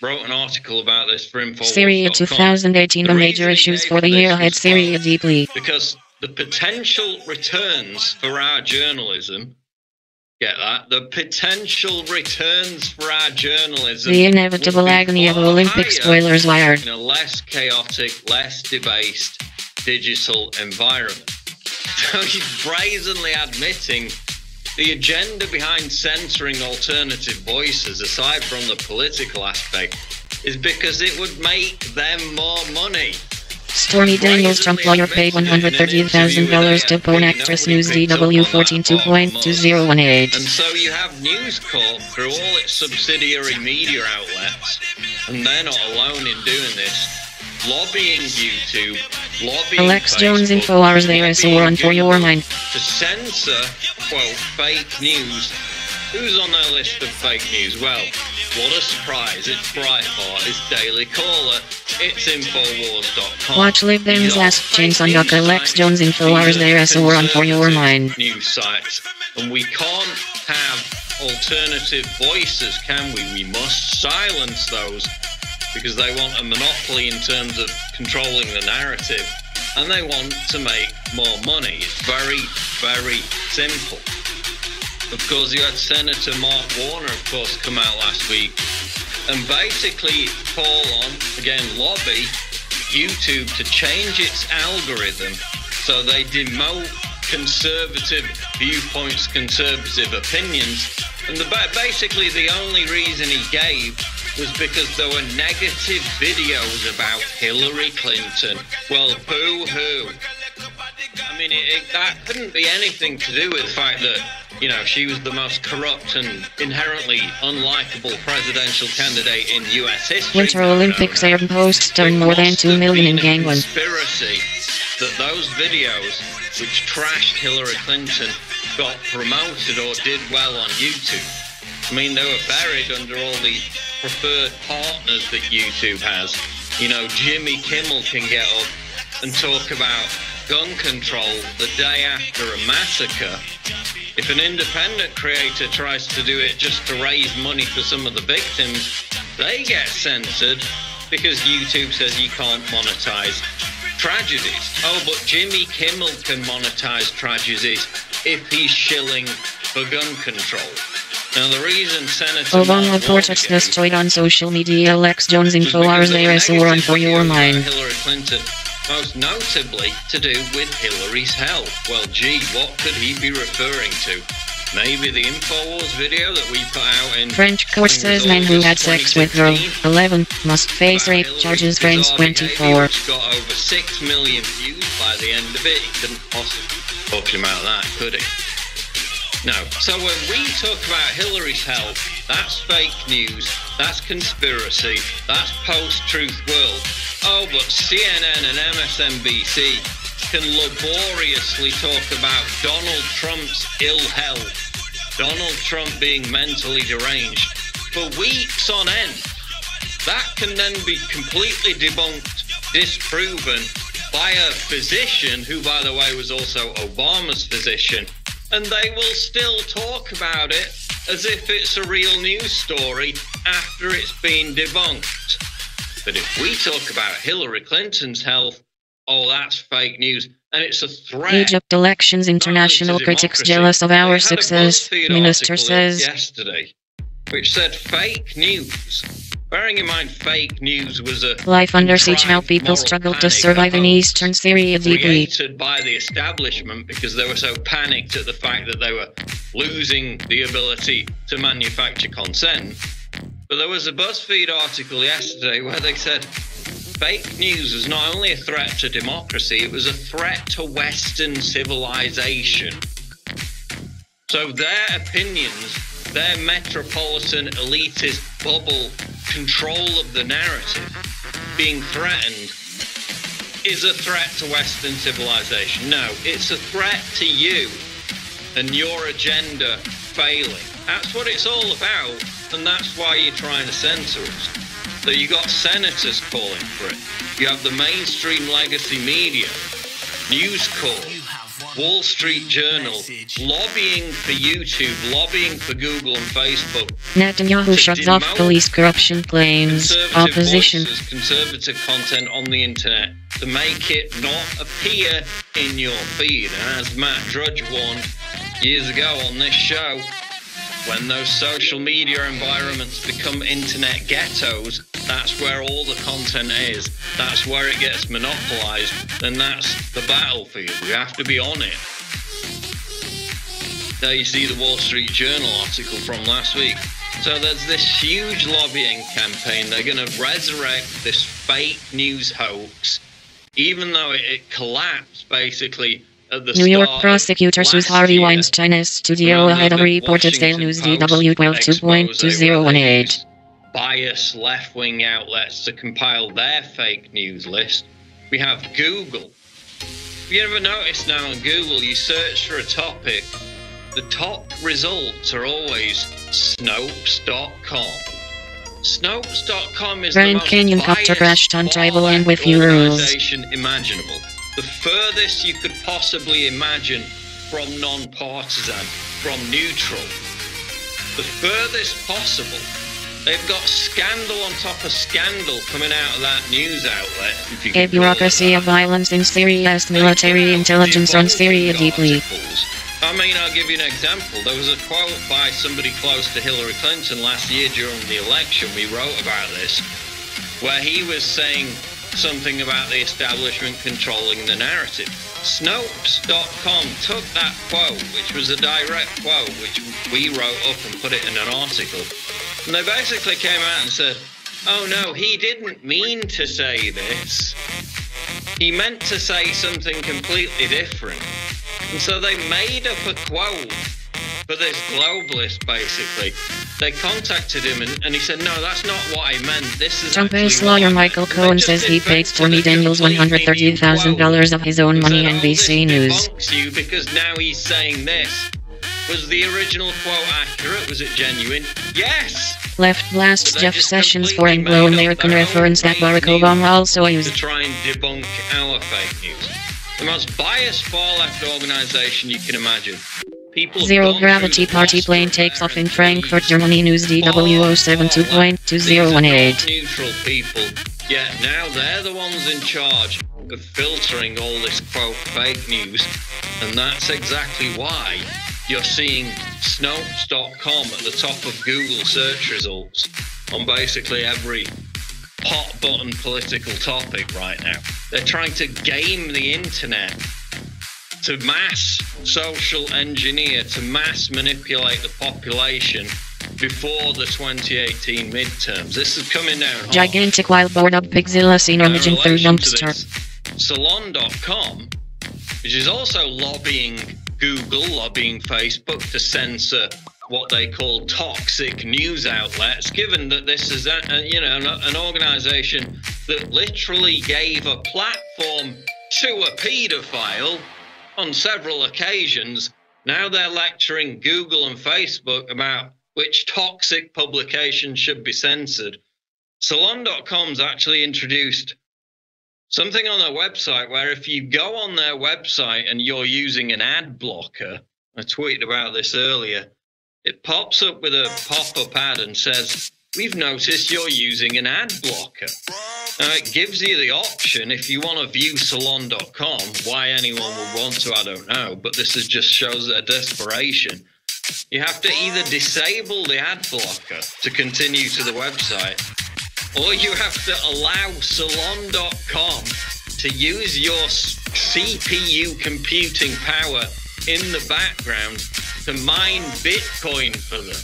wrote an article about this for InfoWars.com. Syria 2018, the major issues for the year ahead. Syria deeply. Because the potential returns for our journalism, get that? The potential returns for our journalism. The inevitable agony of Olympic spoilers. Wired. In a less chaotic, less debased digital environment. So he's brazenly admitting the agenda behind censoring alternative voices, aside from the political aspect, is because it would make them more money. Stormy Daniels' Trump lawyer paid $130,000 to porn actress. News DW 14.2.2018. And so you have News Corp through all its subsidiary media outlets, and they're not alone in doing this, lobbying YouTube, lobbying Alex Facebook, Jones InfoWars. There is a war on for your mind. to censor, quote, fake news Who's on their list of fake news? Well, what a surprise. It's Breitbart, it's Daily Caller, it's Infowars.com. Watch Lib Dem's Last Chance on Dr. Lex Jones InfoWars there so we're on for your mind. News sites. And we can't have alternative voices, can we? We must silence those because they want a monopoly in terms of controlling the narrative and they want to make more money. It's very, very simple. Of course, you had Senator Mark Warner, of course, come out last week and basically call on, again, lobby YouTube to change its algorithm so they demote conservative viewpoints, conservative opinions. And basically the only reason he gave was because there were negative videos about Hillary Clinton. Well, boo-hoo. I mean, that couldn't be anything to do with the fact that, you know, she was the most corrupt and inherently unlikable presidential candidate in US history. Winter Olympics aired posts done more than 2 million in Gangland. Conspiracy that those videos which trashed Hillary Clinton got promoted or did well on YouTube. I mean, they were buried under all the preferred partners that YouTube has. You know, Jimmy Kimmel can get up and talk about gun control the day after a massacre. If an independent creator tries to do it just to raise money for some of the victims, they get censored because YouTube says you can't monetize tragedies. Oh, but Jimmy Kimmel can monetize tragedies if he's shilling for gun control. Now, the reason Senator Obama reports destroyed on social media. Lex Jones InfoWars there so we're on for your mind. Hillary Clinton, most notably to do with Hillary's health. Well, gee, what could he be referring to? Maybe the Infowars video that we put out in... French court says man who had sex with girl 11 must face rape charges. France 24. Got over 6 million views by the end of it. He couldn't possibly talk about that, could he? No. So when we talk about Hillary's health, that's fake news, that's conspiracy, that's post-truth world. Oh, but CNN and MSNBC can laboriously talk about Donald Trump's ill health, Donald Trump being mentally deranged, for weeks on end. That can then be completely debunked, disproven by a physician who, by the way, was also Obama's physician, and they will still talk about it as if it's a real news story after it's been debunked. But if we talk about Hillary Clinton's health, oh, that's fake news, and it's a threat. Egypt elections, international critics jealous of our success, minister says. Yesterday, which said fake news. Bearing in mind, fake news was a life under siege, how people struggle to survive in eastern Syria. Created by the establishment because they were so panicked at the fact that they were losing the ability to manufacture consent. But there was a BuzzFeed article yesterday where they said fake news was not only a threat to democracy, it was a threat to Western civilization. So their opinions, their metropolitan elitist bubble control of the narrative being threatened is a threat to Western civilization. No, it's a threat to you and your agenda failing. That's what it's all about, and that's why you're trying to censor us. So you got senators calling for it. You have the mainstream legacy media, News Corp, Wall Street Journal, lobbying for YouTube, lobbying for Google and Facebook. Netanyahu shuts off police corruption claims. Opposition. Voices, conservative content on the internet to make it not appear in your feed. And as Matt Drudge warned years ago on this show, when those social media environments become internet ghettos, that's where all the content is. That's where it gets monopolized, and that's the battlefield. We have to be on it. There you see the Wall Street Journal article from last week. So there's this huge lobbying campaign. They're going to resurrect this fake news hoax, even though it collapsed basically at the New York start prosecutors use Harvey Weinstein's studio ahead of reported Sale News DW 12.2018. Bias left-wing outlets to compile their fake news list. We have Google. Have you ever noticed now on Google, you search for a topic, the top results are always Snopes.com. Snopes.com is Grand the most Canyon copter crashed on tribal land with few rules. organization imaginable. The furthest you could possibly imagine from non-partisan, from neutral. The furthest possible. They've got scandal on top of scandal coming out of that news outlet. A bureaucracy of violence in Syria's military intelligence runs Syria deeply. I mean, I'll give you an example. There was a quote by somebody close to Hillary Clinton last year during the election. We wrote about this, where he was saying something about the establishment controlling the narrative. Snopes.com took that quote, which was a direct quote, which we wrote up and put it in an article. And they basically came out and said, oh no, he didn't mean to say this. He meant to say something completely different. And so they made up a quote for this globalist, basically. They contacted him and he said, no, that's not what I meant. This is Trump-based lawyer Michael Cohen says he paid Stormy Daniels $130,000 of his own money, NBC News. You because now he's saying this. Was the original quote accurate? Was it genuine? Yes! Left blasts Jeff Sessions for Anglo-American reference that Barack Obama also used. To try and debunk our fake news. The most biased far-left organisation you can imagine. People Zero Gravity Party plane takes off in Frankfurt, Germany. News DW072.2018. Neutral people, yet now they're the ones in charge of filtering all this quote fake news, and that's exactly why you're seeing Snopes.com at the top of Google search results on basically every hot button political topic right now. They're trying to game the internet, to mass social engineer, to mass manipulate the population before the 2018 midterms. This is coming down hard. Gigantic wild board up Pigzilla seen rummaging through dumpster. Salon.com, which is also lobbying Google, lobbying Facebook to censor what they call toxic news outlets, given that this is an organization that literally gave a platform to a paedophile on several occasions. Now they're lecturing Google and Facebook about which toxic publications should be censored. Salon.com's actually introduced something on their website where if you go on their website and you're using an ad blocker, I tweeted about this earlier, it pops up with a pop-up ad and says, we've noticed you're using an ad blocker. Now it gives you the option, if you want to view salon.com, why anyone would want to, I don't know, but this just shows their desperation. You have to either disable the ad blocker to continue to the website, or you have to allow salon.com to use your CPU computing power in the background to mine Bitcoin for them.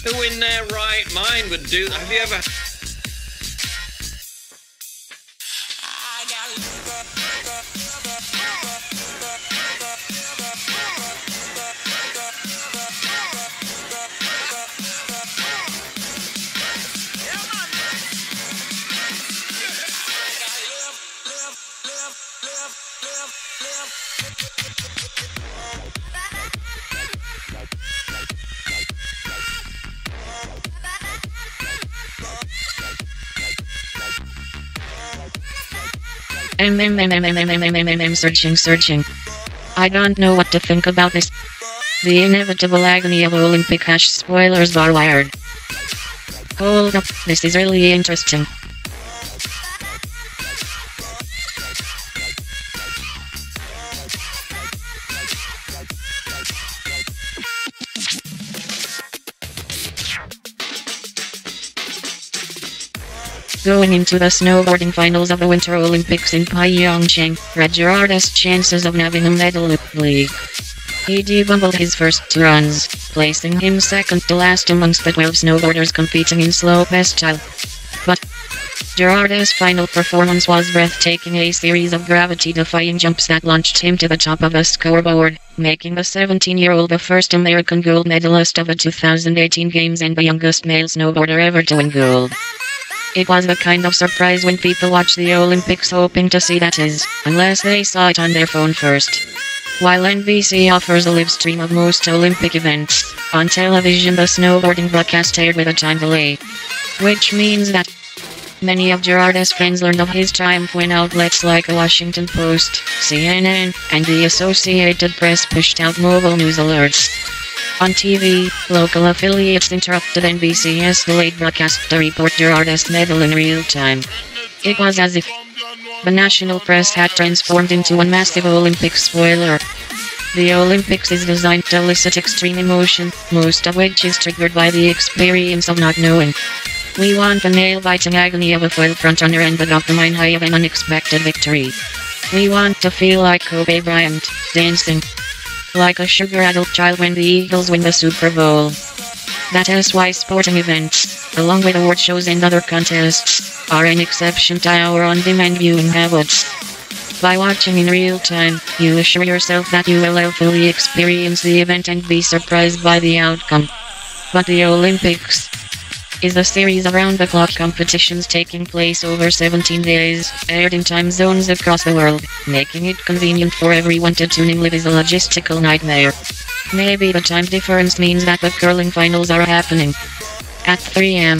Who in their right mind would do that? Have you ever... Searching. I don't know what to think about this. The inevitable agony of Olympic hash spoilers bar wired. Hold up, this is really interesting. Going into the snowboarding finals of the Winter Olympics in Pyeongchang, Red Gerard's chances of nabbing a medal looked bleak. He debumbled his first 2 runs, placing him second to last amongst the 12 snowboarders competing in slope style. But Gerard's final performance was breathtaking, a series of gravity-defying jumps that launched him to the top of the scoreboard, making the 17-year-old the first American gold medalist of the 2018 Games and the youngest male snowboarder ever to win gold. It was the kind of surprise when people watch the Olympics hoping to see that is, unless they saw it on their phone first. While NBC offers a live stream of most Olympic events, on television the snowboarding broadcast aired with a time delay. Which means that many of Gerard's friends learned of his triumph when outlets like the Washington Post, CNN, and the Associated Press pushed out mobile news alerts. On TV, local affiliates interrupted NBC's delayed broadcast to report Gerard's medal in real time. It was as if the national press had transformed into one massive Olympic spoiler. The Olympics is designed to elicit extreme emotion, most of which is triggered by the experience of not knowing. We want the nail-biting agony of a foiled frontrunner and the dopamine high of an unexpected victory. We want to feel like Kobe Bryant, dancing like a sugar-addled child when the Eagles win the Super Bowl. That is why sporting events, along with award shows and other contests, are an exception to our on-demand viewing habits. By watching in real time, you assure yourself that you will fully experience the event and be surprised by the outcome. But the Olympics is a series of round-the-clock competitions taking place over 17 days, aired in time zones across the world. Making it convenient for everyone to tune in live is a logistical nightmare. Maybe the time difference means that the curling finals are happening at 3 am.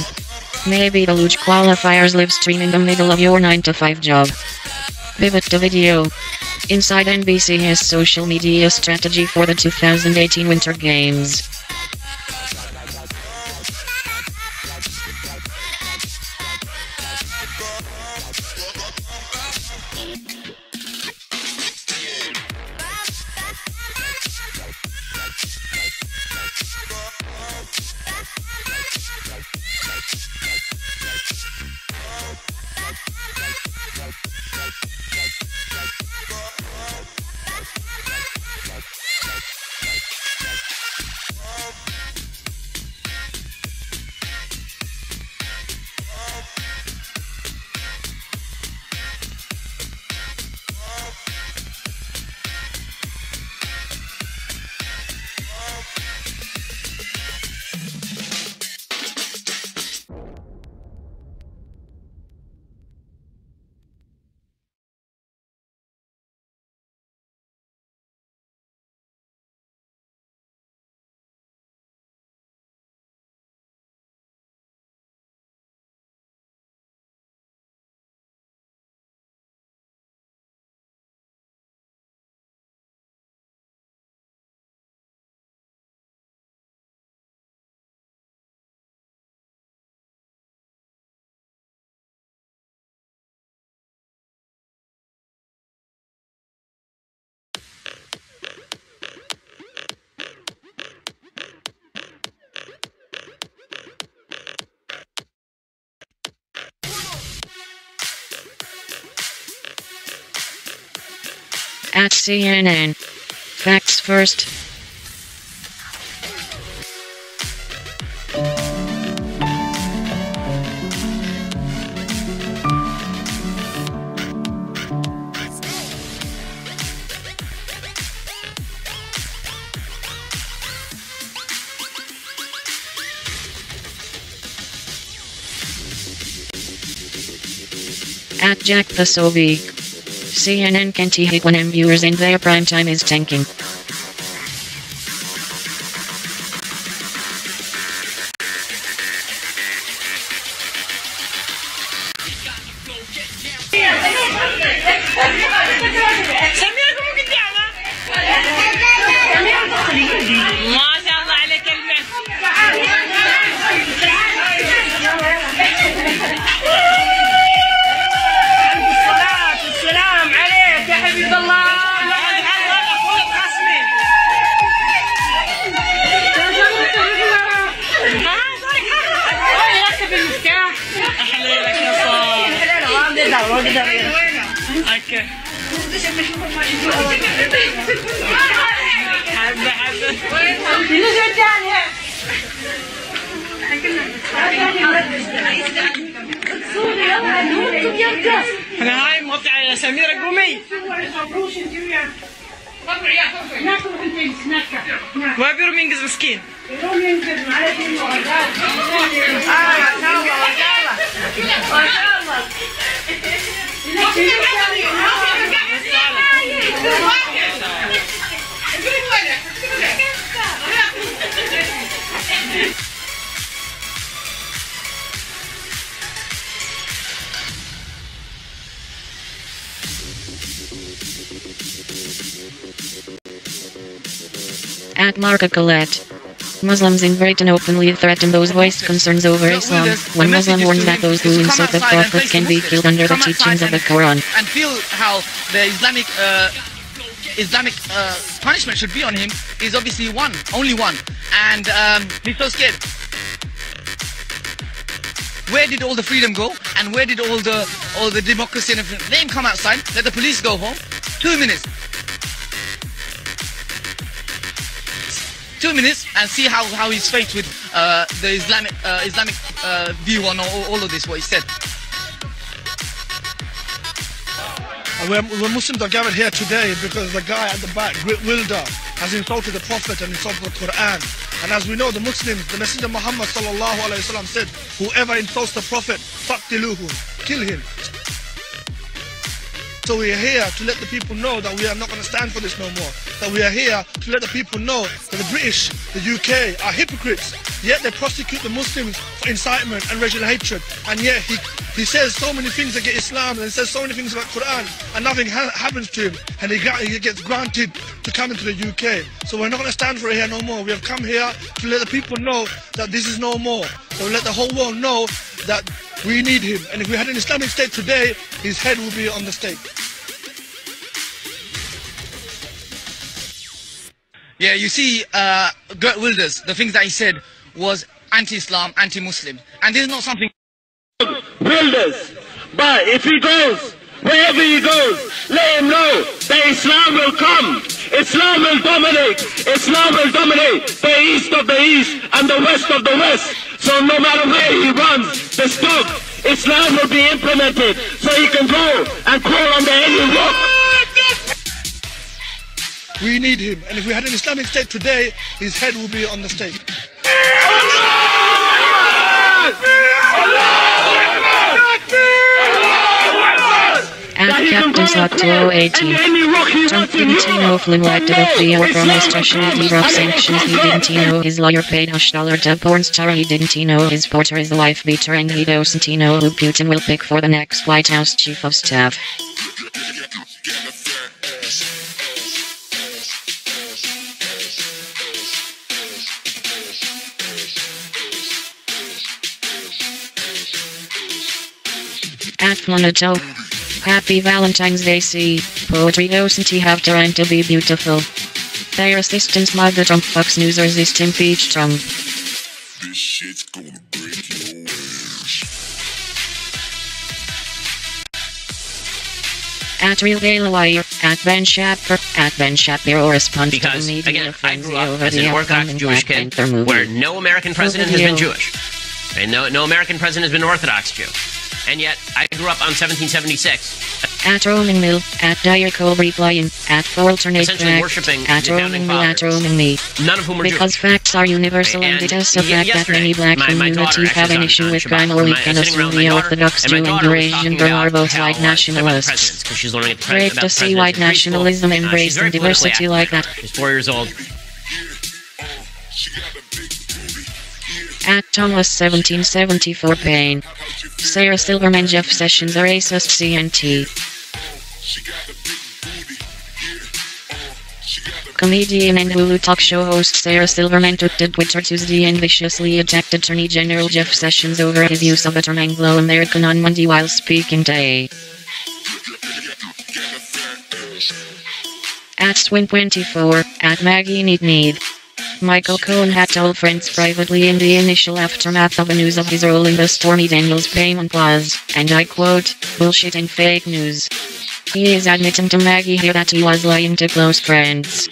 Maybe the luge qualifiers live stream in the middle of your 9-to-5 job. Pivot to video. Inside NBC's social media strategy for the 2018 Winter Games. At CNN. Facts first. At Jack Pasovi. CNN can't hate when viewers and their prime time is tanking. انا هاي مقطع سميرة قومي ما بيرو ينقز مسكين At Marca Colette. Muslims invite and openly threaten those voiced concerns over Islam, when Muslim warns that those who insult the Prophet can be killed under the teachings of the Quran. And feel how the Islamic punishment should be on him is obviously one, only one. And he's so scared. Where did all the freedom go? And where did all the democracy and everything? Let him come outside, let the police go home. 2 minutes. 2 minutes and see how he's faced with the Islamic view on all of this, what he said. We're Muslims are gathered here today because the guy at the back, Wilder, has insulted the Prophet and insulted the Quran. And as we know, the Muslims, the Messenger Muhammad sallallahu alaihi wasallam said, whoever insults the Prophet, faqtiluhu, kill him. So we are here to let the people know that we are not going to stand for this no more. That we are here to let the people know that the British, the UK are hypocrites. Yet they prosecute the Muslims for incitement and racial hatred. And yet he says so many things against Islam and he says so many things about Quran and nothing happens to him. And he gets granted to come into the UK. So we're not going to stand for it here no more. We have come here to let the people know that this is no more. So let the whole world know that we need him. And if we had an Islamic state today, his head will be on the stake. Yeah, you see, Gert Wilders, the things that he said was anti-Islam, anti-Muslim. And this is not something... Wilders, but if he goes, wherever he goes, let him know that Islam will come. Islam will dominate. Islam will dominate the east of the east and the west of the west. So no matter where he runs, the stop, Islam will be implemented. So he can go and crawl under any rock. We need him, and if we had an Islamic state today, his head will be on the stake. At Captain's Hot 2018, Trump didn't know Flynn elected a fee or promised he broke sanctions. He didn't know his lawyer paid $1 to porn star. He didn't know his porter is a wife beater, and he doesn't know who Putin will pick for the next White House Chief of Staff. At Flanato. Happy Valentine's Day. See, poetry doesn't have time to be beautiful. Their assistants mod the Trump Fox News resist impeach Trump. This shit's gonna break your At Real Daily Wire, at Ben Shapiro responds to the media again, I grew up as an Orthodox Jewish kid where no American president has been Jewish. And no American president has been Orthodox Jew. And yet, I grew up on 1776. At Roman Mill, at Dyer Cole replying, at alternate essentially fact, worshiping at the Roman Mill, at Roman Me. None of whom are because Jewish. Facts are universal and it is a fact that many black communities have an issue with crime, or we can assume the Orthodox Jew and the Eurasian Girl are both white nationalists. Great to see white nationalism embraced in diversity like that. She's 4 years old. At Thomas 1774 Payne. Sarah Silverman, Jeff Sessions are racist CNT. Comedian and Hulu talk show host Sarah Silverman took to Twitter Tuesday and viciously attacked Attorney General Jeff Sessions over his use of the term Anglo-American on Monday while speaking day. At Swin24, at Maggie Need. Michael Cohen had told friends privately in the initial aftermath of the news of his role in the Stormy Daniels payment was, and I quote, bullshit and fake news. He is admitting to Maggie here that he was lying to close friends.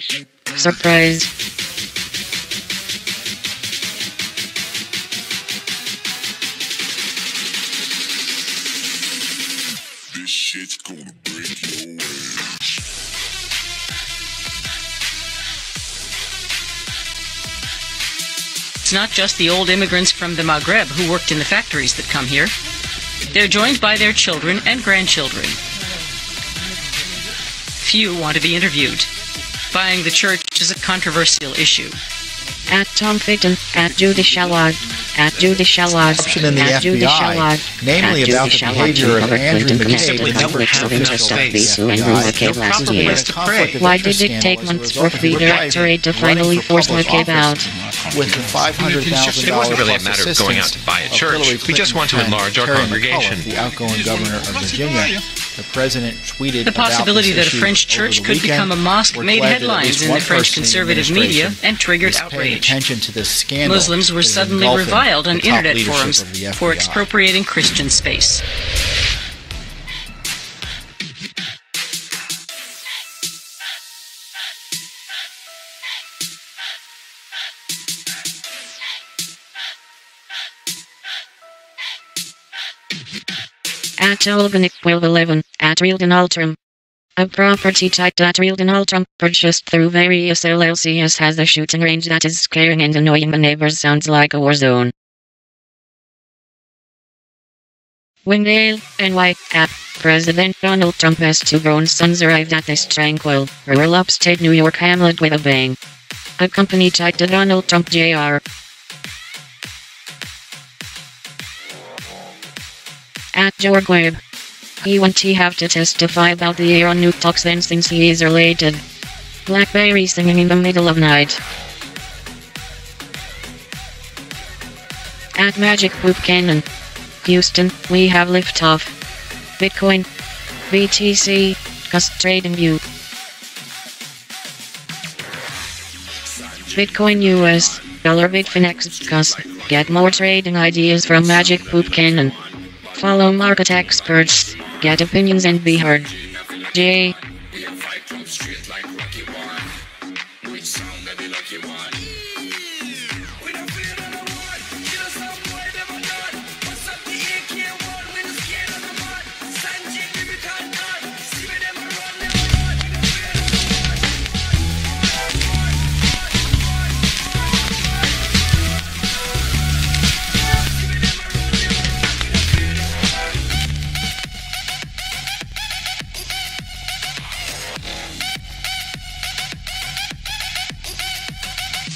Surprise. This shit's gonna break your ass. It's not just the old immigrants from the Maghreb who worked in the factories that come here. They're joined by their children and grandchildren. Few want to be interviewed. Buying the church is a controversial issue. At Tom Fitton, at Judy Shalwad, At Judicial Watch. Corruption in the At Judicial FBI, Watch. namely At about the Judicial behavior Watch of uncovered Andrew Clinton McCabe, connected the conflicts of interest of FBI, Bisu and Rule McCabe last year. Why did it take months for the Directorate to finally force McCabe out? with the $500,000 It wasn't really a plus matter of going out to buy a assistance of Hillary church. We just want to Clinton enlarge our Terry congregation. McAuliffe, the outgoing governor of Virginia. The president tweeted The possibility about this that a issue French over church the could weekend. become a mosque We're made glad that at headlines least in the one French person in the conservative media administration and triggered is paying outrage. attention to this scandal Muslims were that is suddenly engulfing reviled on the top internet leadership forums of the for FBI. expropriating Christian space. At Organic 1211, at Rielden Altram. A property type at Rielden Altram, purchased through various LLCs, has a shooting range that is scaring and annoying the neighbors. Sounds like a war zone. Wingdale, NY, at President Donald Trump has two grown sons arrived at this tranquil, rural upstate New York hamlet with a bang. A company tied to Donald Trump Jr. At George Webb. He won't have to testify about the Iran nuke talks then since he is related. Blackberry singing in the middle of night. At Magic Poop Cannon. Houston, we have liftoff. Bitcoin. BTC, Cust Trading View. Bitcoin US, dollar Bitfinex, Cust. Get more trading ideas from Magic Poop Cannon. Follow market experts, get opinions and be heard. J.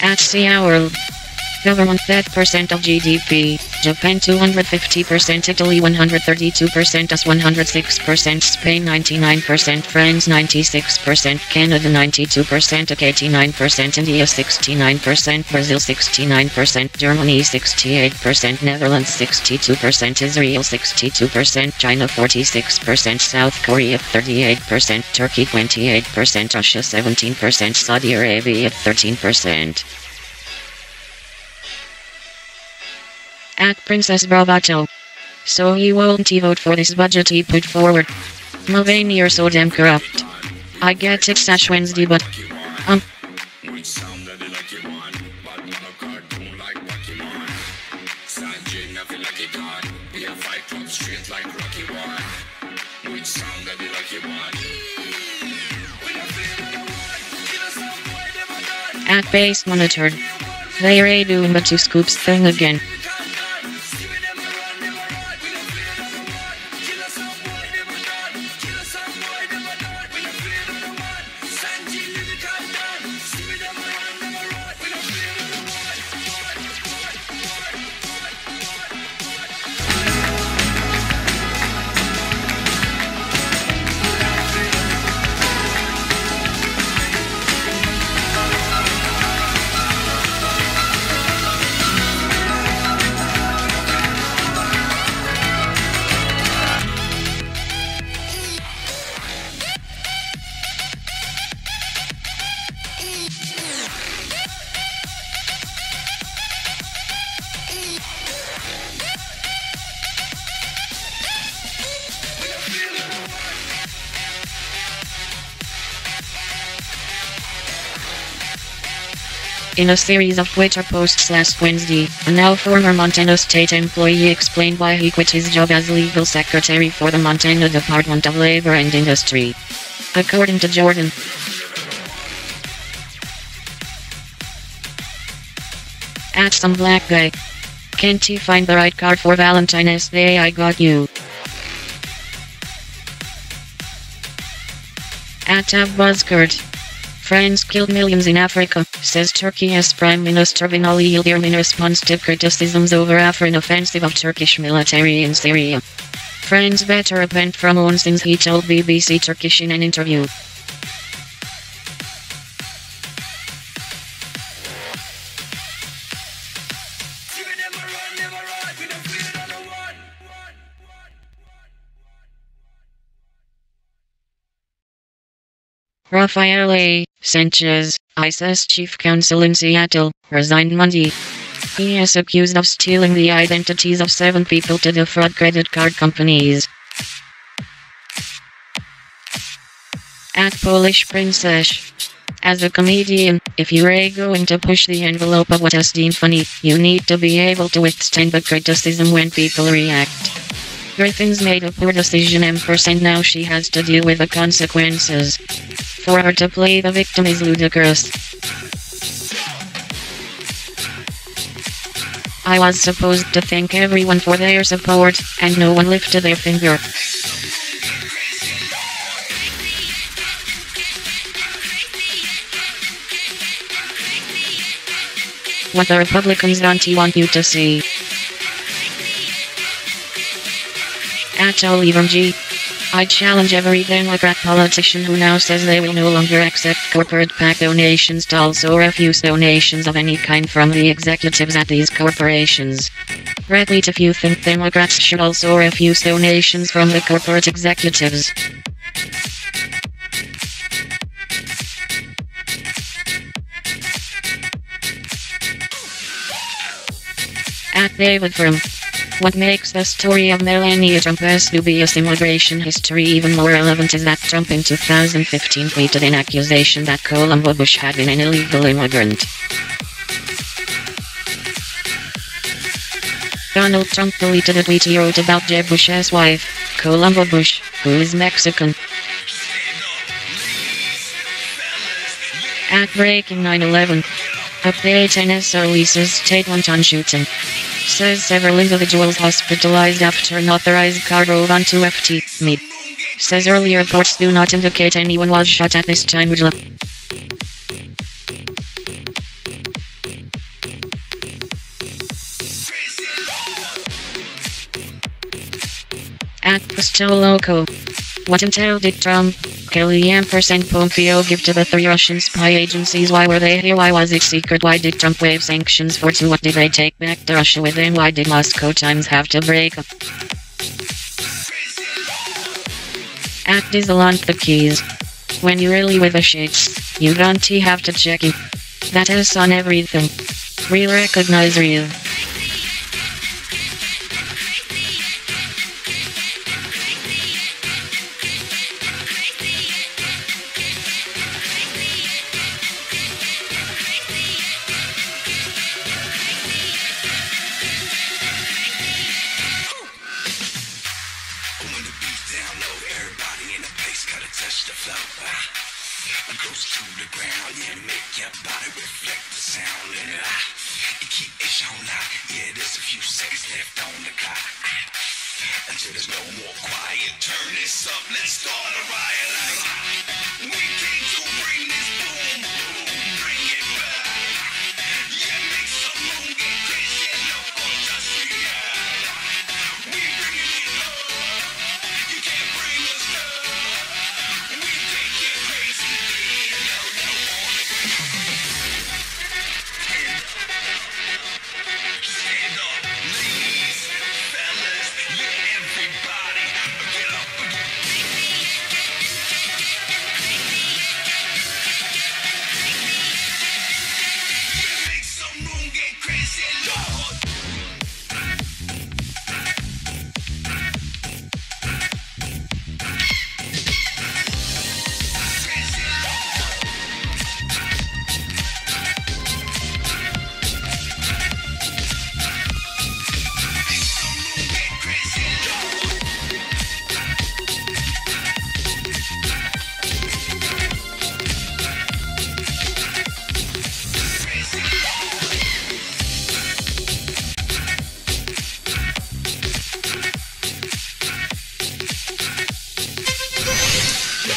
At Sea World. Government debt percent of GDP. Japan 250%, Italy 132%, US 106%, Spain 99%, France 96%, Canada 92%, UK 89%, India 69%, Brazil 69%, Germany 68%, Netherlands 62%, Israel 62%, China 46%, South Korea 38%, Turkey 28%, Russia 17%, Saudi Arabia 13%. At Princess Bravato. So you won't vote for this budget he put forward. Mulvaney, you're so damn corrupt. I get it's Ash Wednesday, but At Base Monitored. They're doing the two scoops thing again. In a series of Twitter posts last Wednesday, a now former Montana state employee explained why he quit his job as legal secretary for the Montana Department of Labor and Industry. According to Jordan, at some black guy. Can't you find the right card for Valentines Day? I got you. At Tab Buzzcord. France killed millions in Africa, says Turkey's Prime Minister Binali Yildirim in response to criticisms over Afrin offensive of Turkish military in Syria. France better repent from own sins, he told BBC Turkish in an interview. Rafael A. Sanchez, ISIS chief counsel in Seattle, resigned Monday. He is accused of stealing the identities of 7 people to defraud credit card companies. At Polish Princess. As a comedian, if you're going to push the envelope of what is deemed funny, you need to be able to withstand the criticism when people react. Griffin's made a poor decision and now she has to deal with the consequences. For her to play the victim is ludicrous. I was supposed to thank everyone for their support, and no one lifted their finger. What the Republicans don't want you to see. At Oliver G. I challenge every Democrat politician who now says they will no longer accept corporate PAC donations to also refuse donations of any kind from the executives at these corporations. Repeat if you think Democrats should also refuse donations from the corporate executives. At David Firm. What makes the story of Melania Trump's dubious immigration history even more relevant is that Trump in 2015 tweeted an accusation that Colombo Bush had been an illegal immigrant. Donald Trump deleted a tweet he wrote about Jeb Bush's wife, Colombo Bush, who is Mexican. At Breaking 9/11. Update NSO releases statement on shooting. Says several individuals hospitalized after an authorized car drove onto FT. MEET. Says early reports do not indicate anyone was shot at this time. At Costello Loco. What intel did Trump, Kelly and Pompeo give to the 3 Russian spy agencies? Why were they here? Why was it secret? Why did Trump waive sanctions for 2? What did they take back to Russia with them? Why did Moscow Times have to break up? At Disneyland the keys. When you're really with the shits, you don't have to check it. That is on everything. Real recognize real.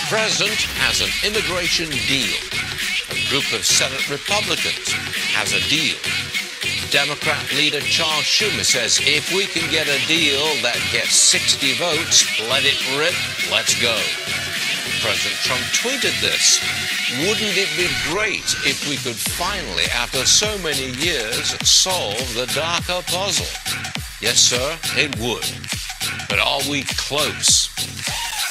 President has an immigration deal. A group of Senate Republicans has a deal. Democrat leader Charles Schumer says, if we can get a deal that gets 60 votes, let it rip, let's go. President Trump tweeted this. Wouldn't it be great if we could finally, after so many years, solve the DACA puzzle? Yes, sir, it would. But are we close?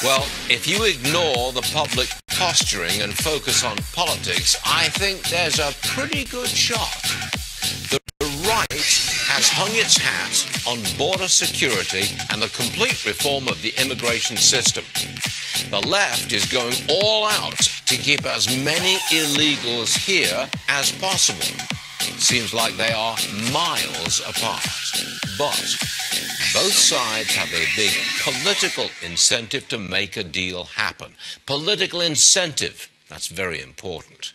Well, if you ignore the public posturing and focus on politics, I think there's a pretty good shot. The right has hung its hat on border security and the complete reform of the immigration system. The left is going all out to keep as many illegals here as possible. Seems like they are miles apart. But both sides have a big political incentive to make a deal happen. Political incentive, that's very important.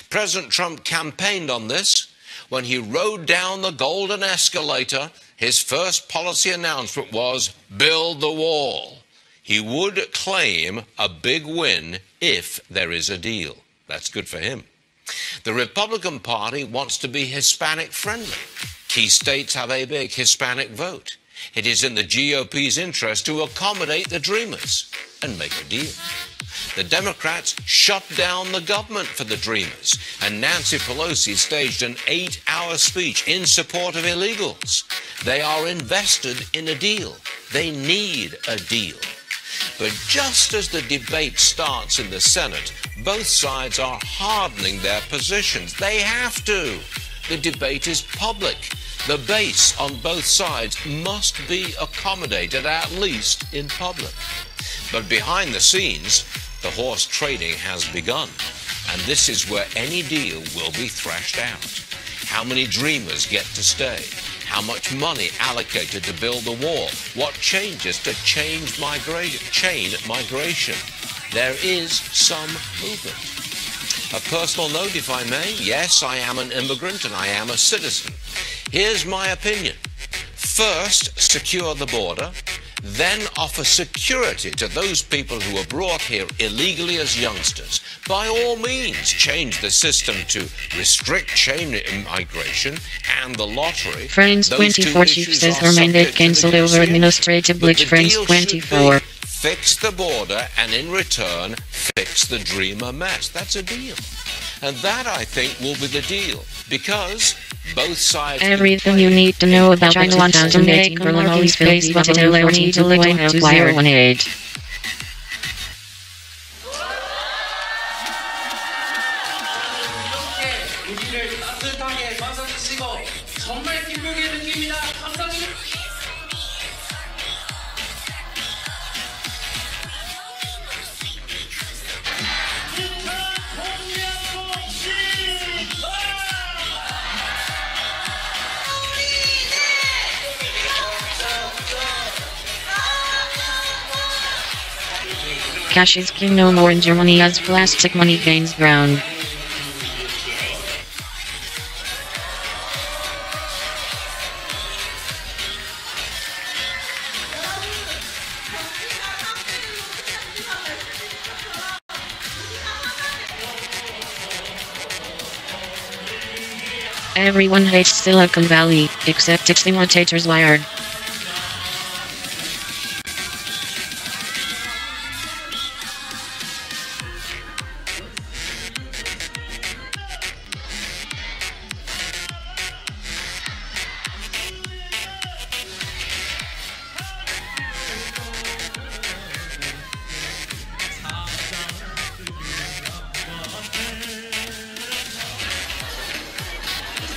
President Trump campaigned on this. When he rode down the golden escalator, his first policy announcement was, build the wall. He would claim a big win if there is a deal. That's good for him. The Republican Party wants to be Hispanic friendly. Key states have a big Hispanic vote. It is in the GOP's interest to accommodate the Dreamers and make a deal. The Democrats shut down the government for the Dreamers, and Nancy Pelosi staged an 8-hour speech in support of illegals. They are invested in a deal. They need a deal. But just as the debate starts in the Senate, both sides are hardening their positions. They have to. The debate is public. The base on both sides must be accommodated, at least in public. But behind the scenes, the horse trading has begun, and this is where any deal will be thrashed out. How many Dreamers get to stay? How much money allocated to build the wall? What changes to chain migration? There is some movement. A personal note, if I may. Yes, I am an immigrant and I am a citizen. Here's my opinion. First, secure the border. Then offer security to those people who were brought here illegally as youngsters. By all means, change the system to restrict chain migration and the lottery. France 24 chief says her mandate cancelled over administrative glitch. France 24. Fix the border and in return, fix the Dreamer mess. That's a deal. And that, I think, will be the deal. Because both sides... Everything you need to know about the 2018 Berlin Space Budget LRT to 2018. Cash is king no more in Germany as plastic money gains ground. Everyone hates Silicon Valley, except its imitators Wired.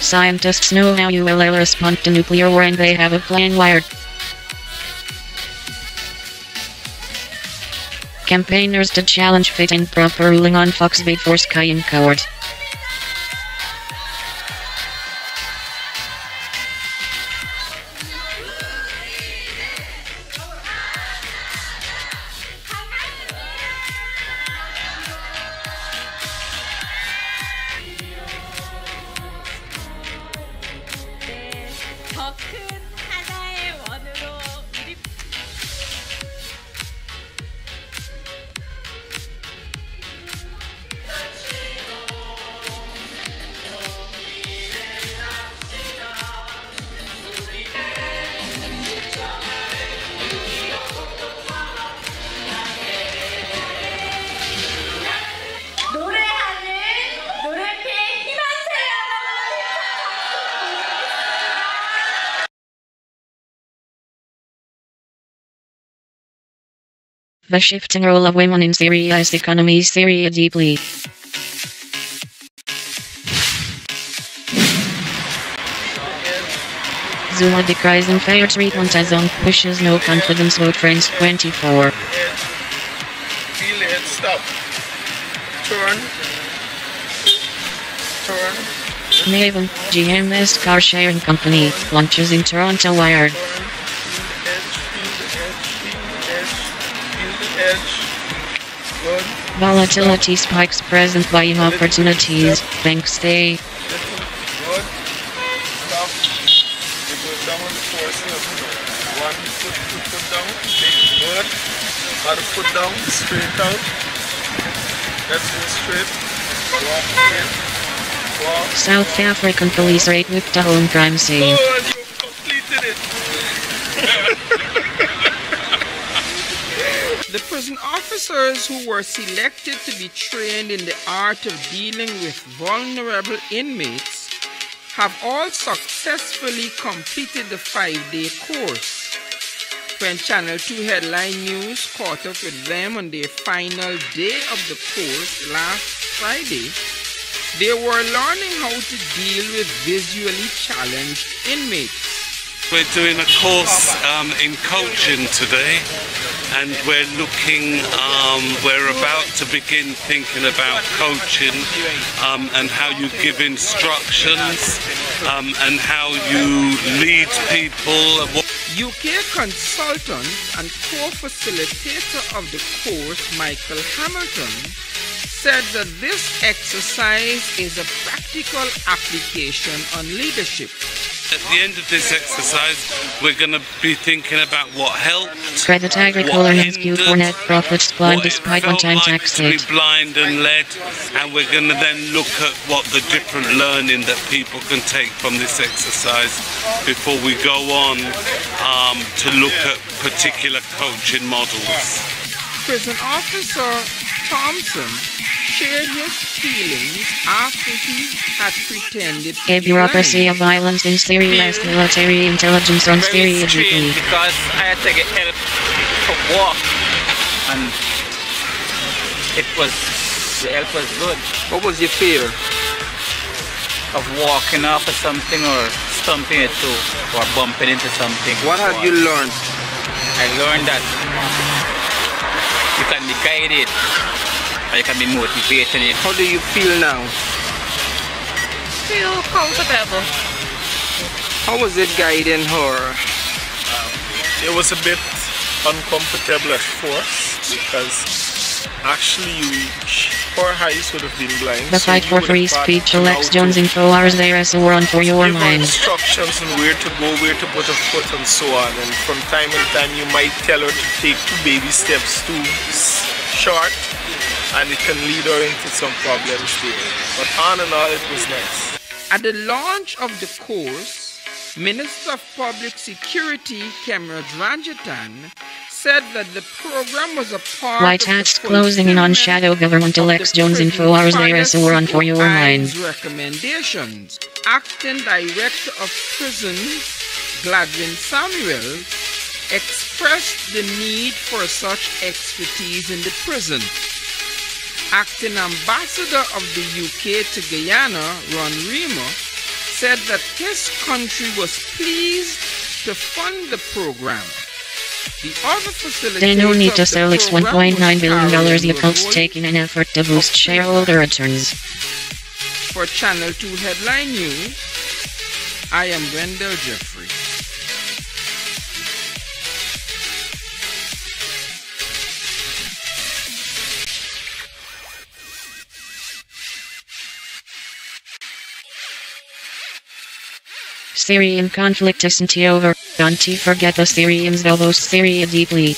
Scientists know how you will respond to nuclear war and they have a plan. Wired. Campaigners to challenge fit and proper ruling on Fox before Sky in court. The shifting role of women in Syria's economy. Syria deeply. Zuma decries unfair treatment as pushes no confidence vote. France 24. Feel it, stop. Turn. Maven, GMS car sharing company, launches in Toronto. Wired. Volatility spikes present buying opportunities. Banks stay. Put down, straight out. Let's go straight. Walk in. Walk. South African police raid whipped a home crime scene. Oh, you completed it. The prison officers who were selected to be trained in the art of dealing with vulnerable inmates have all successfully completed the 5-day course. When Channel 2 Headline News caught up with them on their final day of the course last Friday, they were learning how to deal with visually challenged inmates. We're doing a course in coaching today, and we're about to begin thinking about coaching and how you give instructions and how you lead people. UK consultant and co-facilitator of the course, Michael Hamilton, said that this exercise is a practical application on leadership. At the end of this exercise, we're going to be thinking about what helped, Credit Agricole earnings queue for net profits blind despite one-time tax to be blind and led, and we're going to then look at what the different learning that people can take from this exercise before we go on to look at particular coaching models. Prison officer Thompson shared his feelings after he had pretended A bureaucracy of violence in Syria's military intelligence on Syria deeply. Because I had to get help to walk, and the help was good. What was your fear? Of walking off of something or stumping it too, or bumping into something. What have you learned? I learned that you can be guided, or you can be motivated. How do you feel now? Feel comfortable. How was it guiding her? It was a bit uncomfortable at first because actually her eyes would have been blind. The fight for free speech. Alex Jones info hours there as a war on for your mind. Instructions on where to go, where to put a foot, and so on. And from time to time, you might tell her to take 2 baby steps too short, and it can lead her into some problems too. But on and all, it was nice. At the launch of the course, Minister of Public Security Cameron Ranjatan said that the program was a part White hats closing in on shadow government. Alex Jones info hours there as a war on for your mind. Recommendations. Acting Director of Prisons, Gladwin Samuel, expressed the need for such expertise in the prison. Acting Ambassador of the UK to Guyana, Ron Remo, said that his country was pleased to fund the program. The other facilitator They no need to sell its $1.9 billion accounts taking an effort to boost shareholder returns. For Channel 2 Headline News, I am Wendell Jeffrey. Syrian conflict isn't over. Don't forget the Syrians though boast Syria deeply.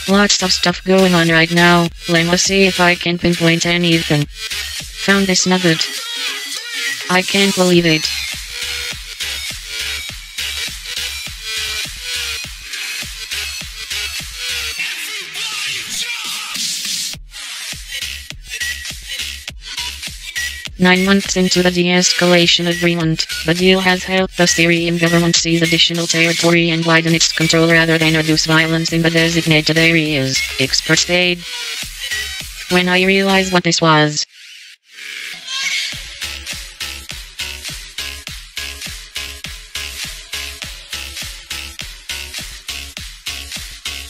Lots of stuff going on right now. Let me see if I can pinpoint anything. Found this nugget. I can't believe it. Nine months into the de-escalation agreement, the deal has helped the Syrian government seize additional territory and widen its control rather than reduce violence in the designated areas, experts said. When I realized what this was,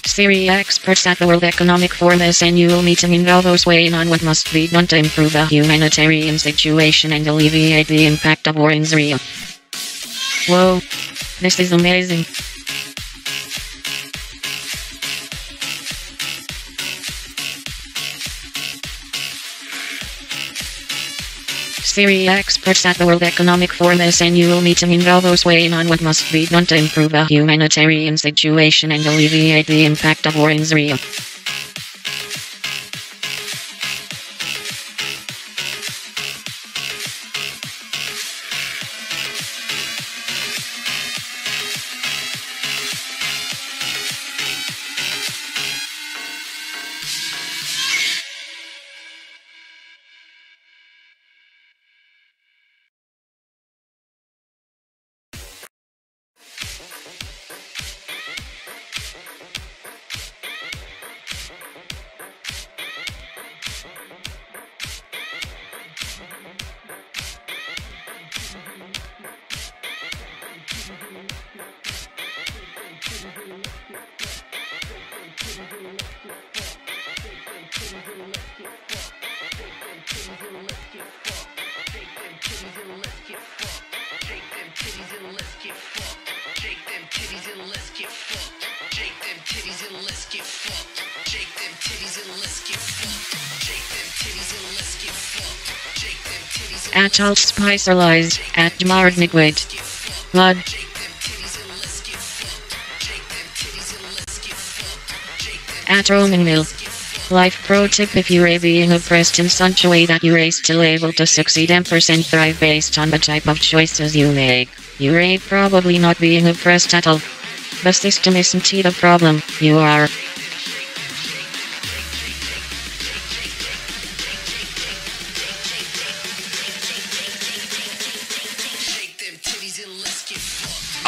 Syria experts at the World Economic Forum's annual meeting in Davos weighing on what must be done to improve the humanitarian situation and alleviate the impact of war in Syria. Whoa, this is amazing. Syria experts at the World Economic Forum's annual meeting in Davos weighing on what must be done to improve the humanitarian situation and alleviate the impact of war in Syria. At Alt Spicer Lies, at Jamard Nigwid. Blood. At Roman Mill. Life pro tip: if you're being oppressed in such a way that you're still able to succeed and thrive based on the type of choices you make, you're probably not being oppressed at all. The system isn't the problem, you are.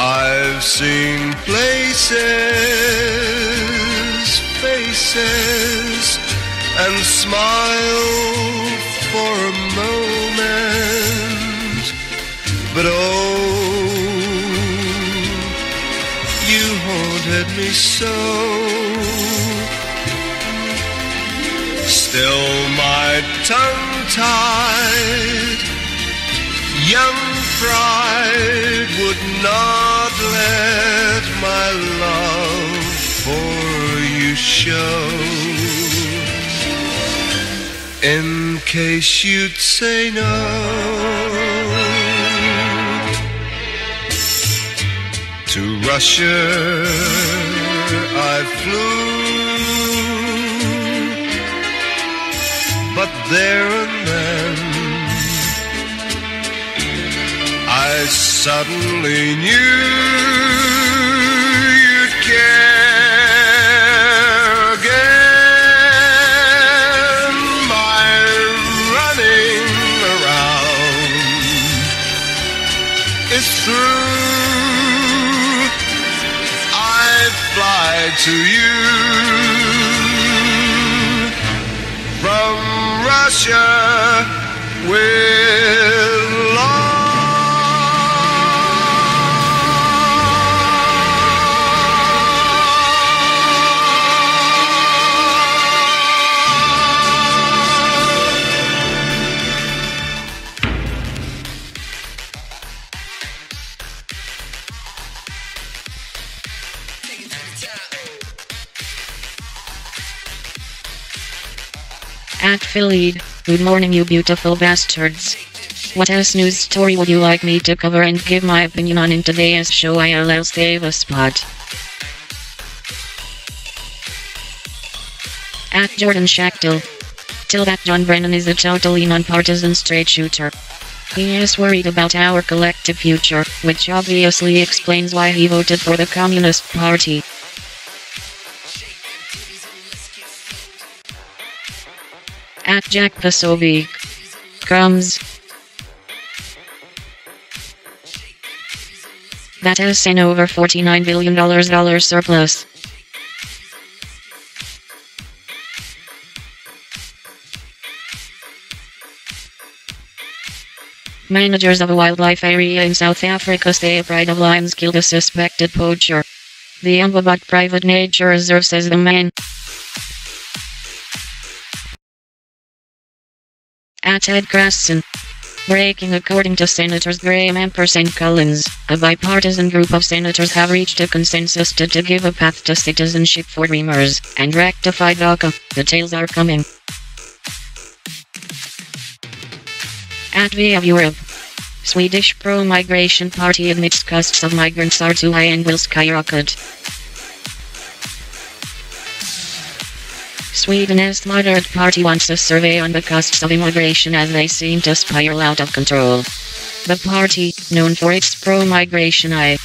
I've seen places, faces, and smiled for a moment, but oh, you haunted me so. Still my tongue-tied young pride would not let my love for you show, in case you'd say no. To Russia I flew, but there and then I suddenly knew you'd care again. My running around is through. I fly to you from Russia with love. At Phillied, good morning you beautiful bastards. What else news story would you like me to cover and give my opinion on in today's show? I'll save a spot. At Jordan Schachtel. Till that John Brennan is a totally non-partisan straight shooter. He is worried about our collective future, which obviously explains why he voted for the Communist Party. At Jack Pasovic. Crumbs. That has an over $49 billion surplus. Managers of a wildlife area in South Africa say a pride of lions killed a suspected poacher. The Umbabat Private Nature Reserve says the man. At Ed Crasson. Breaking according to Senators Graham and Collins, a bipartisan group of senators have reached a consensus to give a path to citizenship for Dreamers, and rectify DACA. Details are coming. At Via Europe. Swedish pro-migration party admits costs of migrants are too high and will skyrocket. Sweden's moderate party wants a survey on the costs of immigration as they seem to spiral out of control. The party, known for its pro-migration eye.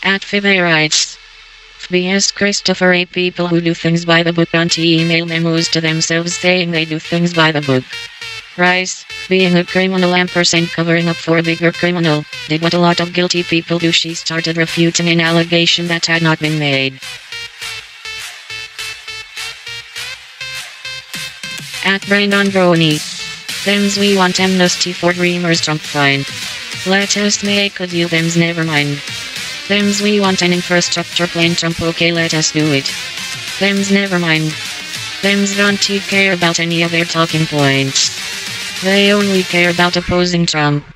At Fibe writes. FBS Christopher A. People who do things by the book anti-email memos to themselves saying they do things by the book. Rice, being a criminal & covering up for a bigger criminal, did what a lot of guilty people do. She started refuting an allegation that had not been made. At Brandon Brony. Thems we want amnesty for Dreamers Trump fine. Let us make a deal thems never mind. Thems we want an infrastructure plan Trump okay let us do it. Thems never mind. Thems don't care about any of their talking points. They only care about opposing Trump.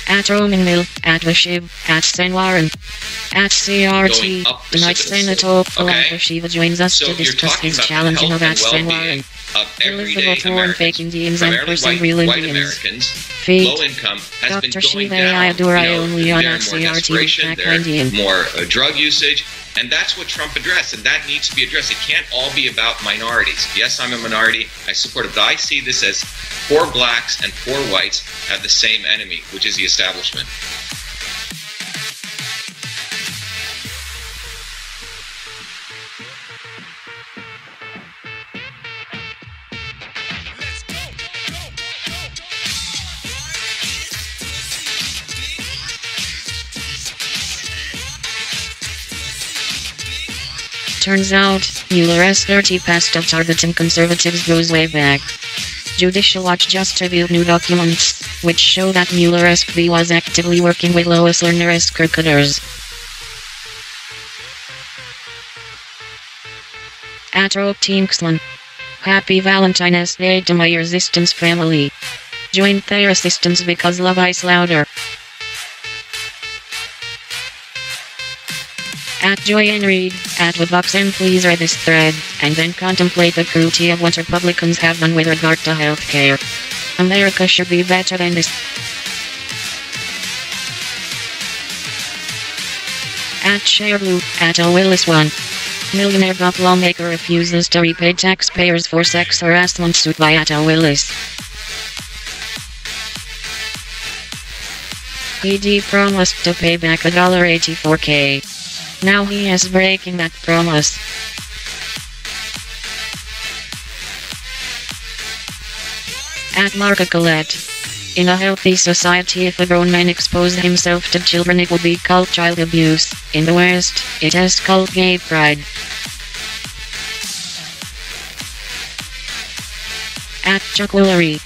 At Roman Mill, at Vashib, at San Warren, at CRT, tonight Senator Palaka Shiva joins us to discuss his challenging of at San Warren. Elizabeth Warren fake Indians and person real Indians. Feet. Low income has been Dr. going Shiva down. I adore I only on There at more CRT desperation, back there Indian. more drug usage, and that's what Trump addressed, and that needs to be addressed. It can't all be about minorities. Yes, I'm a minority. I support it, but I see this as poor blacks and poor whites have the same enemy, which is the establishment. Turns out, Mueller's 30 past of targeting conservatives goes way back. Judicial Watch just revealed new documents, which show that Mueller's FB was actively working with Lois Lerner's cricketers. At Rope Tinksman. Happy Valentines Day to my resistance family. Join their resistance because love is louder. At Joyanne Reed, at Vox please read this thread, and then contemplate the cruelty of what Republicans have done with regard to health care. America should be better than this. At Shareblue, at O Willis 1. Millionaire Bob lawmaker refuses to repay taxpayers for sex harassment suit by at O Willis. PD promised to pay back $84K. Now he is breaking that promise. At Marca Collette. In a healthy society, if a grown man exposed himself to children, it would be called child abuse. In the West, it is called gay pride. At Chuckwillery.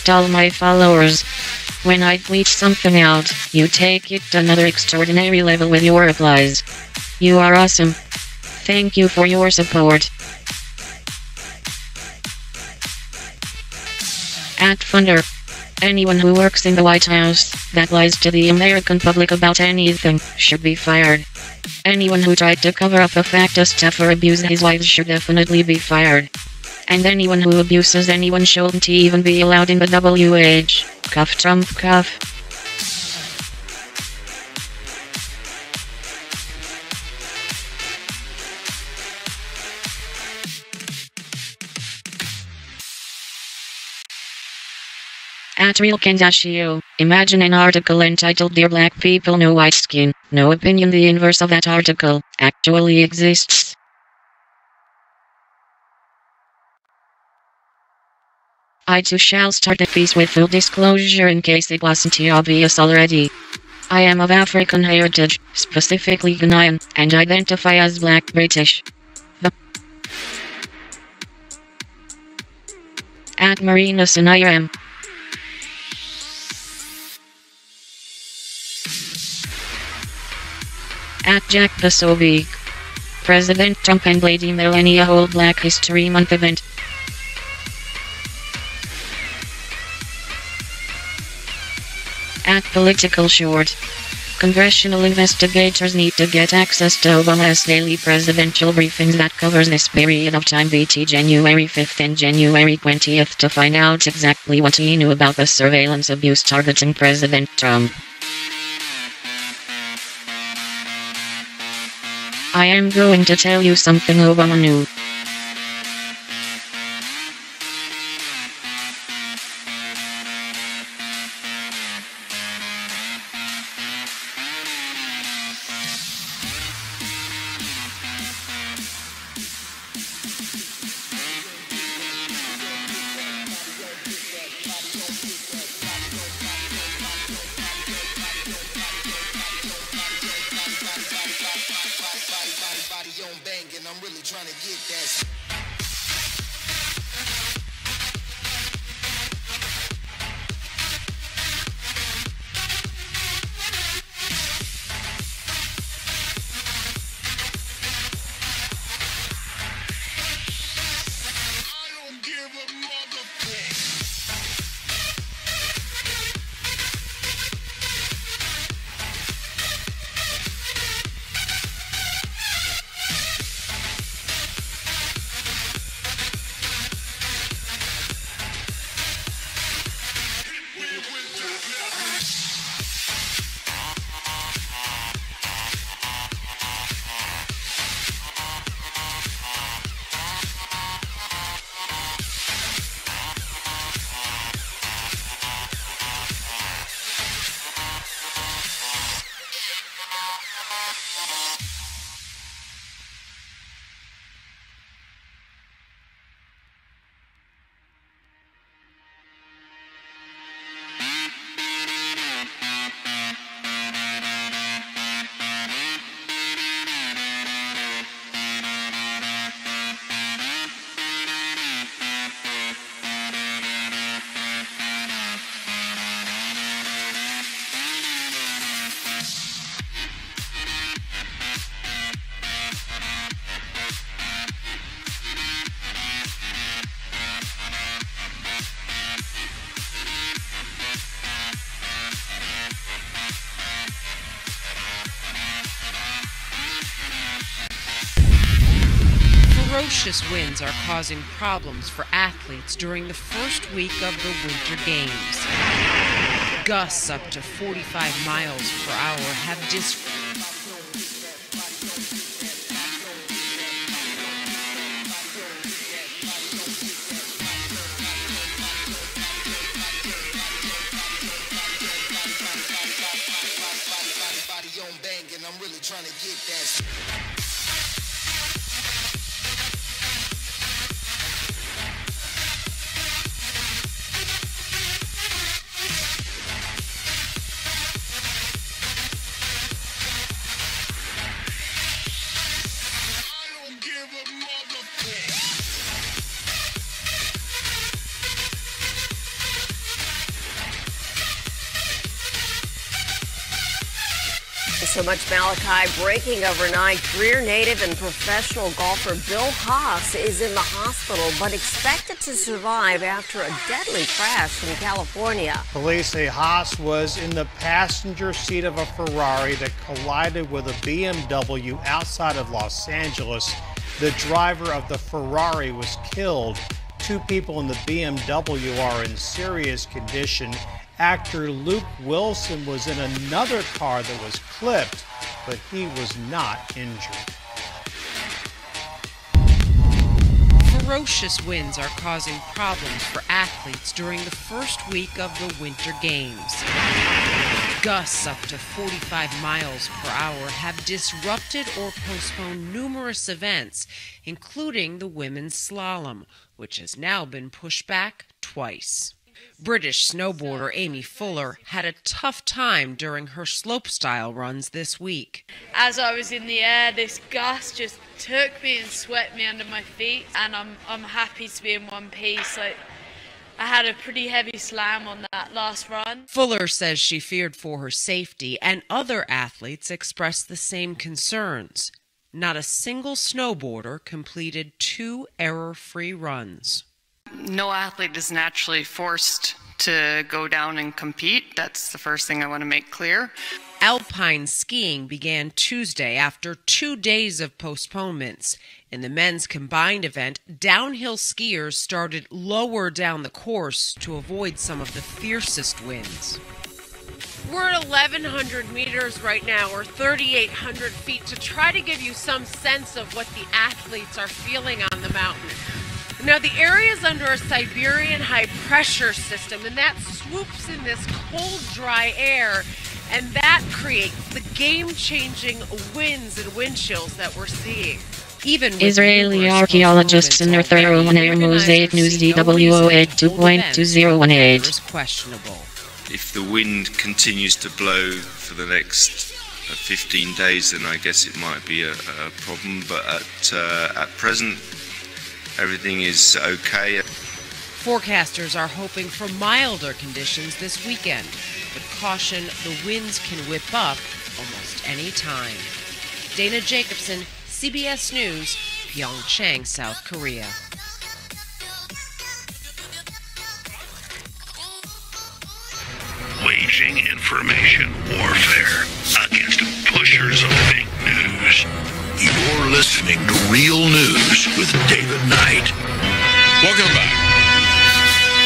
To all my followers. When I tweet something out, you take it to another extraordinary level with your replies. You are awesome. Thank you for your support. At Funder. Anyone who works in the White House that lies to the American public about anything should be fired. Anyone who tried to cover up a fact a staffer abused his wives should definitely be fired. And anyone who abuses anyone shouldn't even be allowed in the WH. Cuff Trump cuff. At Real Kardashian, imagine an article entitled Dear Black People No White Skin. No opinion. The inverse of that article actually exists. I too shall start a piece with full disclosure in case it wasn't obvious already. I am of African heritage, specifically Ghanaian, and identify as Black British. At Marina Sinayam. At Jack Pasovic. President Trump and Lady Melania hold Black History Month event. At Political Short. Congressional investigators need to get access to Obama's daily presidential briefings that covers this period of time BT January 5th and January 20th to find out exactly what he knew about the surveillance abuse targeting President Trump. I am going to tell you something Obama knew. Ferocious winds are causing problems for athletes during the first week of the Winter Games. Gusts up to 45 miles per hour have So much Malachi breaking overnight. Greer native and professional golfer Bill Haas is in the hospital but expected to survive after a deadly crash in California. Police say Haas was in the passenger seat of a Ferrari that collided with a BMW outside of Los Angeles. The driver of the Ferrari was killed. 2 people in the BMW are in serious condition. Actor Luke Wilson was in another car that was clipped, but he was not injured. Atrocious winds are causing problems for athletes during the first week of the Winter Games. Gusts up to 45 miles per hour have disrupted or postponed numerous events, including the women's slalom, which has now been pushed back twice. British snowboarder Amy Fuller had a tough time during her slopestyle runs this week. As I was in the air, this gust just took me and swept me under my feet, and I'm happy to be in one piece. I had a pretty heavy slam on that last run. Fuller says she feared for her safety, and other athletes expressed the same concerns. Not a single snowboarder completed 2 error-free runs. No athlete is naturally forced to go down and compete. That's the first thing I want to make clear. Alpine skiing began Tuesday after 2 days of postponements. In the men's combined event, downhill skiers started lower down the course to avoid some of the fiercest winds. We're at 1,100 meters right now, or 3,800 feet, to try to give you some sense of what the athletes are feeling on the mountain. Now, the area is under a Siberian high-pressure system, and that swoops in this cold, dry air, and that creates the game-changing winds and wind chills that we're seeing. Even Israeli archaeologists in their thorough on-air Mosaic News DWO 82.2018. Questionable. If the wind continues to blow for the next 15 days, then I guess it might be a problem. But at present, everything is okay. Forecasters are hoping for milder conditions this weekend, but caution the winds can whip up almost any time. Dana Jacobson, CBS News, Pyeongchang, South Korea. Waging information warfare against pushers of fake news. You're listening to Real News with David Knight. Welcome back.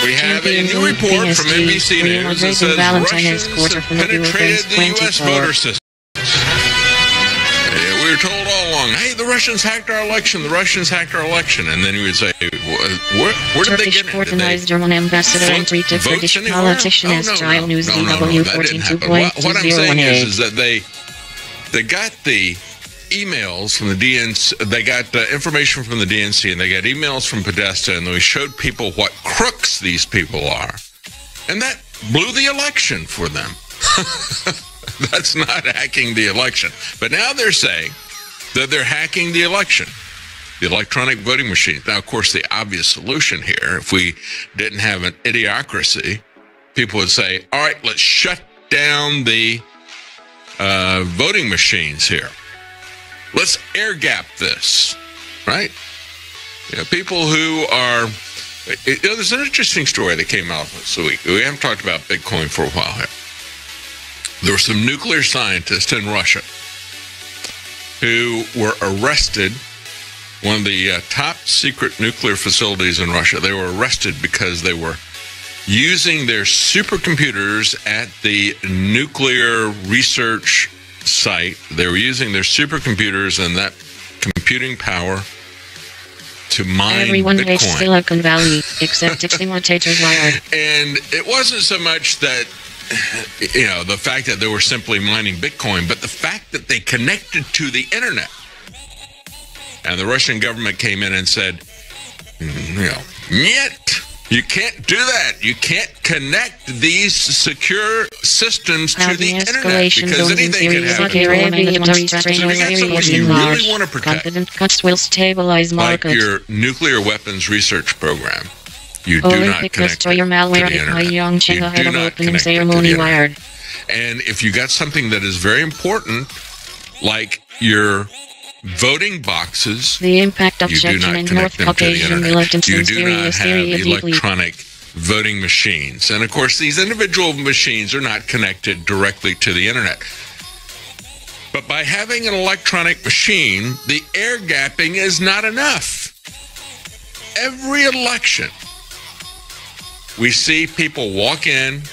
We have a new report from NBC News that says Russians have penetrated the U.S. voter system. We were told all along, hey, the Russians hacked our election, the Russians hacked our election. And then we would say, where did they get it? Turkish German ambassador and treated Kurdish politician as Child News DW 14.2018. What I'm saying is that they got the emails from the DNC, they got information from the DNC, and they got emails from Podesta, and they showed people what crooks these people are. And that blew the election for them. That's not hacking the election. But now they're saying that they're hacking the election, the electronic voting machine. Now, of course, the obvious solution here, if we didn't have an idiocracy, people would say, all right, let's shut down the voting machines here. Let's air gap this, right? You know, people who are, there's an interesting story that came out this week. We haven't talked about Bitcoin for a while here. There were some nuclear scientists in Russia who were arrested, one of the top secret nuclear facilities in Russia. They were arrested because they were using their supercomputers at the nuclear research site. They were using their supercomputers and that computing power to mine Everyone Bitcoin. hates Silicon Valley, except its imitators wired. And it wasn't so much that, you know, the fact that they were simply mining Bitcoin, but the fact that they connected to the internet. And the Russian government came in and said, you know, "Niet, you can't do that. You can't connect these secure systems to the internet because anything can happen." If you really want to protect, confident cuts will stabilize like markets. your nuclear weapons research program, you do not Olympic connect destroyer it malware to the at internet. Pyeongchang You ahead do of not opening connect it to the ceremony internet. wired. And if you got something that is very important, like your voting boxes, The impact of you do Chechen not and connect North them to the Caucasian internet. militants You in do not Syria have deeply. electronic voting machines. And of course, these individual machines are not connected directly to the internet. But by having an electronic machine, the air gapping is not enough. Every election, we see people walk in,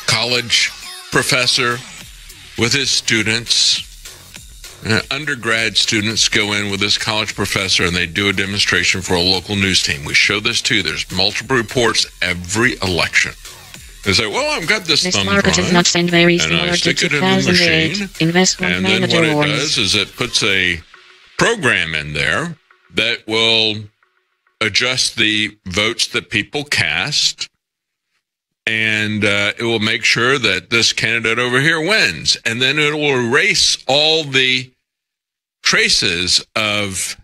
college professor with his students, undergrad students go in with this college professor and they do a demonstration for a local news team. We show this too. There's multiple reports every election. They say, well, I've got this thumb drive, and I stick it in the machine, and then what it does is it puts a program in there that will adjust the votes that people cast, and it will make sure that this candidate over here wins. And then it will erase all the traces of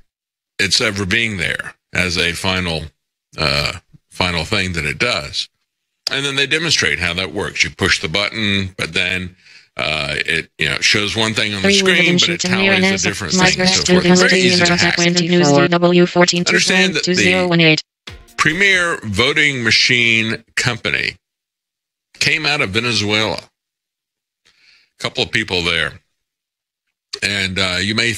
its ever being there as a final thing that it does. And then they demonstrate how that works. You push the button, but then it shows one thing on the screen, but it tallies the different things and so forth. Very easy to hack. Understand that the premier voting machine company came out of Venezuela. A couple of people there. And you may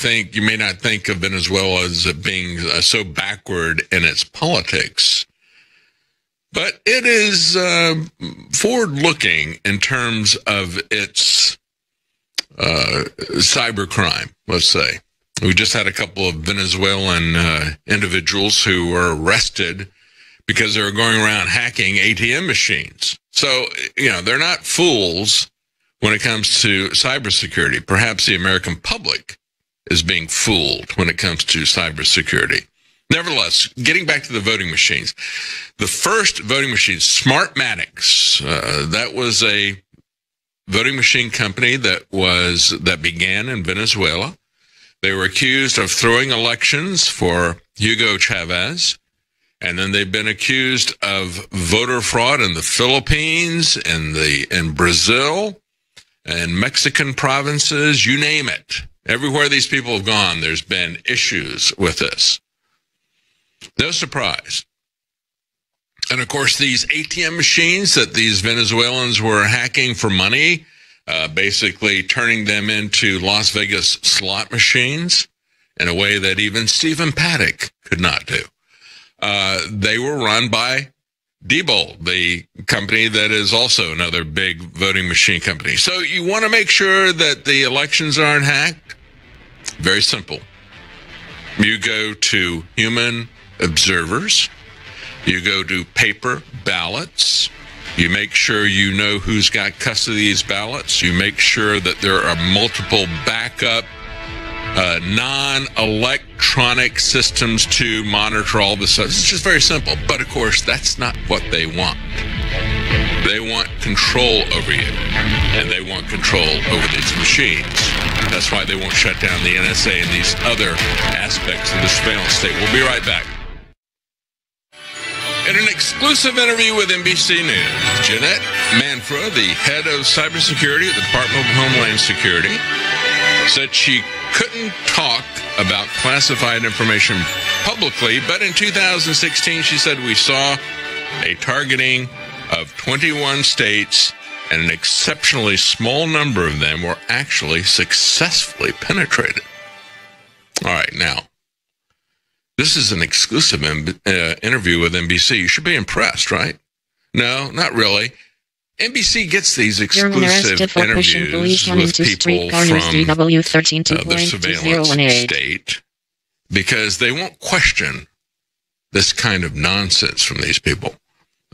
not think of Venezuela as being so backward in its politics. But it is forward-looking in terms of its cybercrime, let's say. We just had a couple of Venezuelan individuals who were arrested because they were going around hacking ATM machines. So, they're not fools when it comes to cybersecurity. Perhaps the American public is being fooled when it comes to cybersecurity. Nevertheless, getting back to the voting machines, the first voting machine, Smartmatics, that was a voting machine company that began in Venezuela. They were accused of throwing elections for Hugo Chavez, and then they've been accused of voter fraud in the Philippines, in Brazil, and Mexican provinces, you name it. Everywhere these people have gone, there's been issues with this. No surprise. And of course, these ATM machines that these Venezuelans were hacking for money, basically turning them into Las Vegas slot machines in a way that even Stephen Paddock could not do. They were run by Diebold, the company that is also another big voting machine company. So you want to make sure that the elections aren't hacked? Very simple. You go to human observers, you go to paper ballots, you make sure you know who's got custody of these ballots, you make sure that there are multiple backup non-electronic systems to monitor all this stuff. It's just very simple. But of course, that's not what they want. They want control over you, and they want control over these machines. That's why they won't shut down the NSA and these other aspects of the surveillance state. We'll be right back. In an exclusive interview with NBC News, Jeanette Manfra, the head of cybersecurity at the Department of Homeland Security, said she couldn't talk about classified information publicly, but in 2016, she said we saw a targeting of 21 states, and an exceptionally small number of them were actually successfully penetrated. All right, now, this is an exclusive interview with NBC. You should be impressed, right? No, not really. NBC gets these exclusive interviews with people from the surveillance state because they won't question this kind of nonsense from these people.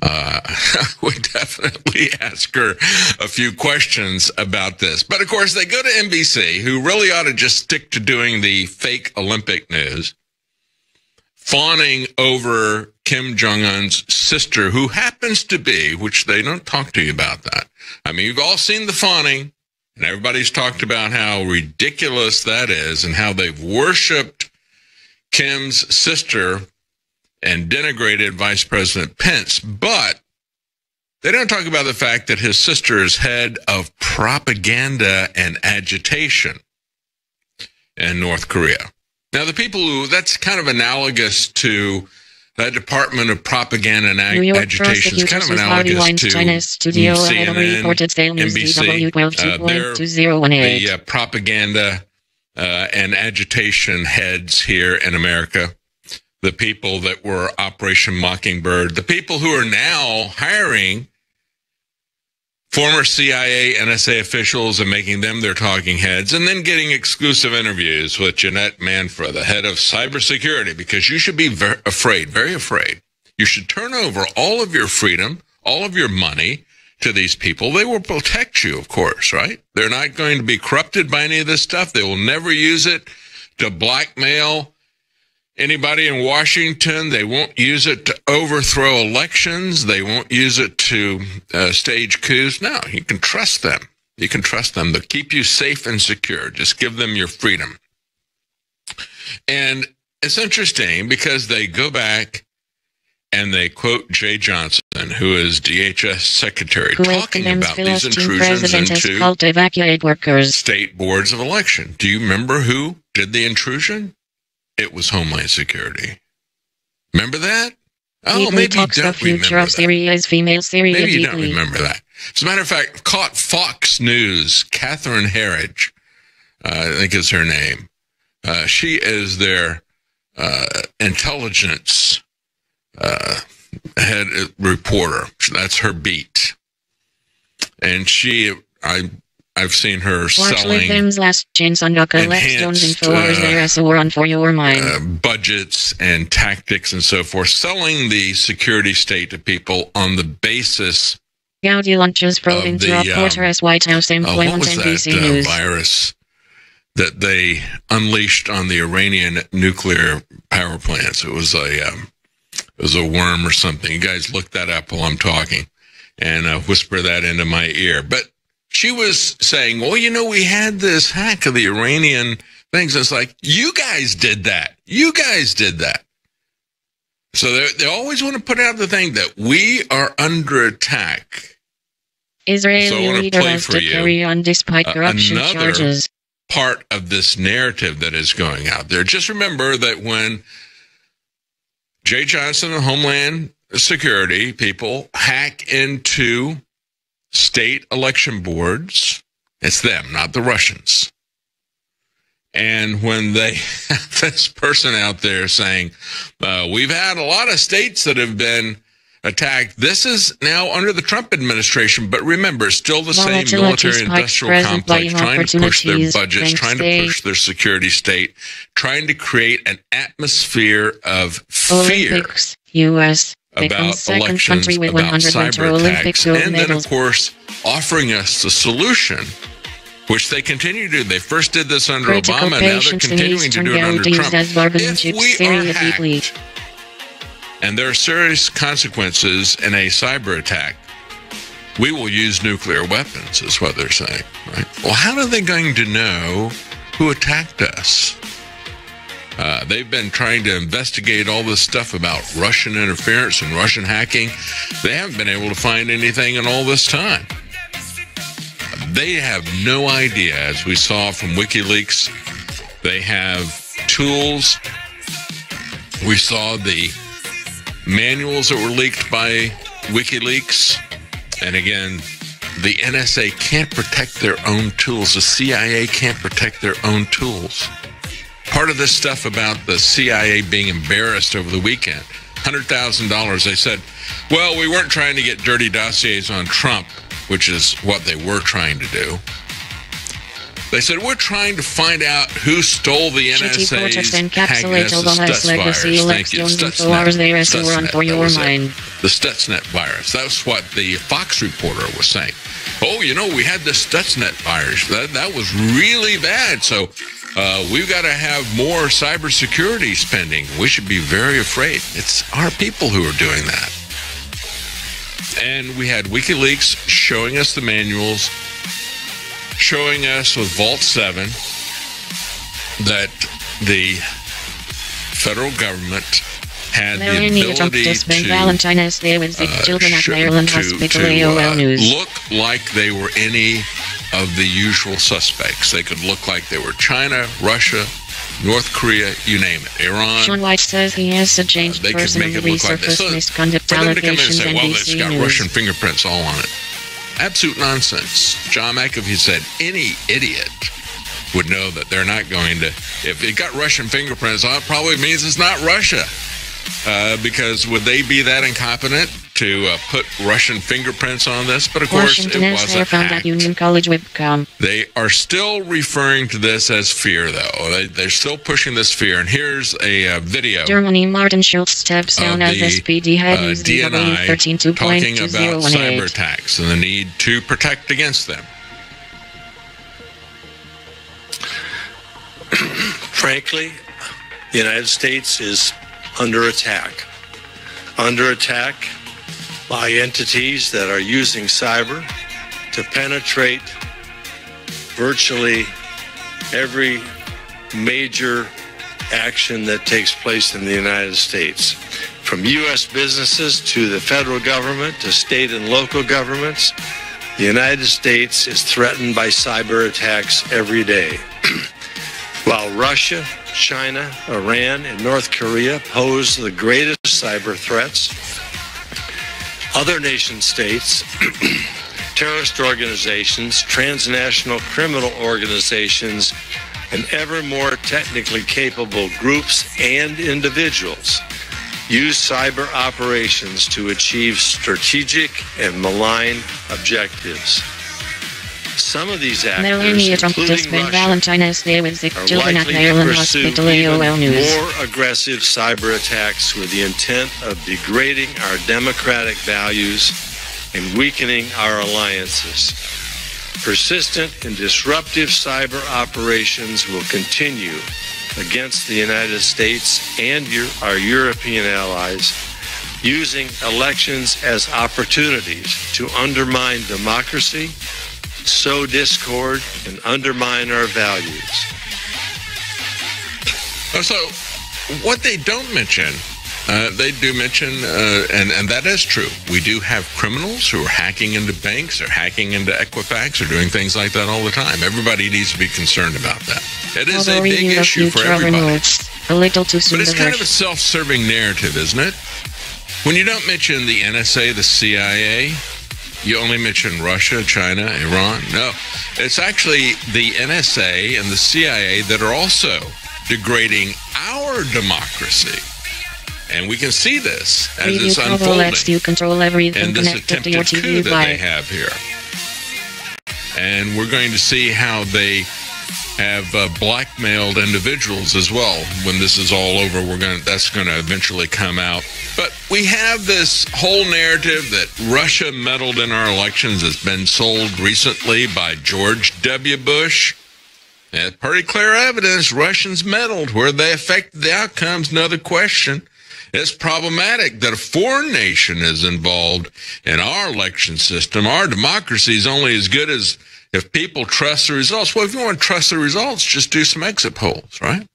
I would definitely ask her a few questions about this. But, of course, they go to NBC, who really ought to just stick to doing the fake Olympic news, fawning over Kim Jong-un's sister, who happens to be, which they don't talk to you about that. I mean, you've all seen the fawning, and everybody's talked about how ridiculous that is and how they've worshipped Kim's sister and denigrated Vice President Pence. But they don't talk about the fact that his sister is head of propaganda and agitation in North Korea. Now, the people who, that's kind of analogous to that Department of Propaganda and Agitation. It's kind of analogous to CNN, NBC. They're the propaganda and agitation heads here in America. The people that were Operation Mockingbird. The people who are now hiring former CIA, NSA officials and making them their talking heads, and then getting exclusive interviews with Jeanette Manfra, the head of cybersecurity, because you should be very afraid. You should turn over all of your freedom, all of your money to these people. They will protect you, of course, right? They're not going to be corrupted by any of this stuff. They will never use it to blackmail anybody in Washington. They won't use it to overthrow elections. They won't use it to stage coups. No, you can trust them. You can trust them. They'll keep you safe and secure. Just give them your freedom. And it's interesting because they go back and they quote Jay Johnson, who is DHS secretary, talking about these intrusions into called to evacuate workers. State boards of election. Do you remember who did the intrusion? It was Homeland Security. Remember that? Oh, maybe you don't remember that. Maybe you don't remember that. As a matter of fact, caught Fox News, Catherine Herridge, I think is her name. She is their intelligence head reporter. That's her beat. And I've seen her selling last chance on for your mind. Budgets and tactics and so forth, selling the security state to people on the basis Gaudi launches probe into reporters White House employment NBC News. Virus that they unleashed on the Iranian nuclear power plants. It was a worm or something. You guys look that up while I'm talking and whisper that into my ear. But she was saying, well, we had this hack of the Iranian things. It's like, you guys did that. You guys did that. So they always want to put out the thing that we are under attack. Israeli leader has to carry on despite corruption charges. Part of this narrative that is going out there. Just remember that when Jay Johnson and Homeland Security people hack into state election boards, it's them, not the Russians. And when they have this person out there saying, we've had a lot of states that have been attacked. This is now under the Trump administration, but remember, it's still the same military-industrial complex trying to push their budgets, trying to push their security state, trying to create an atmosphere of fear U.S. about elections, about cyber attacks, and then, of course, offering us the solution, which they continue to do. They first did this under Obama, now they're continuing to do it under Trump. If we are hacked, and there are serious consequences in a cyber attack, we will use nuclear weapons, is what they're saying. Right? Well, how are they going to know who attacked us? They've been trying to investigate all this stuff about Russian interference and Russian hacking. They haven't been able to find anything in all this time. They have no idea, as we saw from WikiLeaks. They have tools. We saw the manuals that were leaked by WikiLeaks. And again, the NSA can't protect their own tools. The CIA can't protect their own tools. Part of this stuff about the CIA being embarrassed over the weekend, $100,000, they said, well, we weren't trying to get dirty dossiers on Trump, which is what they were trying to do. They said, we're trying to find out who stole the NSA's Stutznet virus. Thank you. The Stutznet virus. That's what the Fox reporter was saying. Oh, we had the Stutznet virus. That was really bad. So we've got to have more cybersecurity spending. We should be very afraid. It's our people who are doing that. And we had WikiLeaks showing us the manuals, showing us with Vault 7 that the federal government had the ability to Valentines Day with the children at Maryland Hospital. Look like they were any of the usual suspects. They could look like they were China, Russia, North Korea, you name it, Iran. Sean White says he has a changed person in the resurfaced misconduct allegations and well, it's got Russian fingerprints all on it. Absolute nonsense. John McAfee said any idiot would know that they're not going to, if it got Russian fingerprints on it, probably means it's not Russia. Because would they be that incompetent to put Russian fingerprints on this, but of course it wasn't found hacked. at Union College webcam. They are still referring to this as fear, though. They're still pushing this fear. And here's a video. Germany, Martin Schulz steps down as SPD head used DNI 13.2018. talking about cyber attacks and the need to protect against them. Frankly, the United States is under attack by entities that are using cyber to penetrate virtually every major action that takes place in the United States. From U.S. businesses to the federal government to state and local governments, the United States is threatened by cyber attacks every day. While Russia, China, Iran, and North Korea pose the greatest cyber threats, other nation states, terrorist organizations, transnational criminal organizations, and ever more technically capable groups and individuals use cyber operations to achieve strategic and malign objectives. Some of these actors, including Russia, Valentines Day with are children at likely to Maryland pursue Hospital. even AOL News. more aggressive cyber attacks with the intent of degrading our democratic values and weakening our alliances. Persistent and disruptive cyber operations will continue against the United States and our European allies, using elections as opportunities to undermine democracy, sow discord, and undermine our values. So, what they don't mention, they do mention, and that is true, we do have criminals who are hacking into banks or hacking into Equifax or doing things like that all the time. Everybody needs to be concerned about that. It is a big issue for everybody. A little too soon. But it's kind of a self-serving narrative, isn't it? When you don't mention the NSA, the CIA, you only mention Russia, China, Iran. No, it's actually the NSA and the CIA that are also degrading our democracy. And we can see this as it's unfolding. You control everything and this connected to your attempted TV coup that they have here. And we're going to see how they have blackmailed individuals as well. When this is all over, that's going to eventually come out. But we have this whole narrative that Russia meddled in our elections has been sold recently by George W. Bush. And pretty clear evidence Russians meddled. Where they affected the outcomes, another question. It's problematic that a foreign nation is involved in our election system. Our democracy is only as good as if people trust the results. Well, if you want to trust the results, just do some exit polls, right?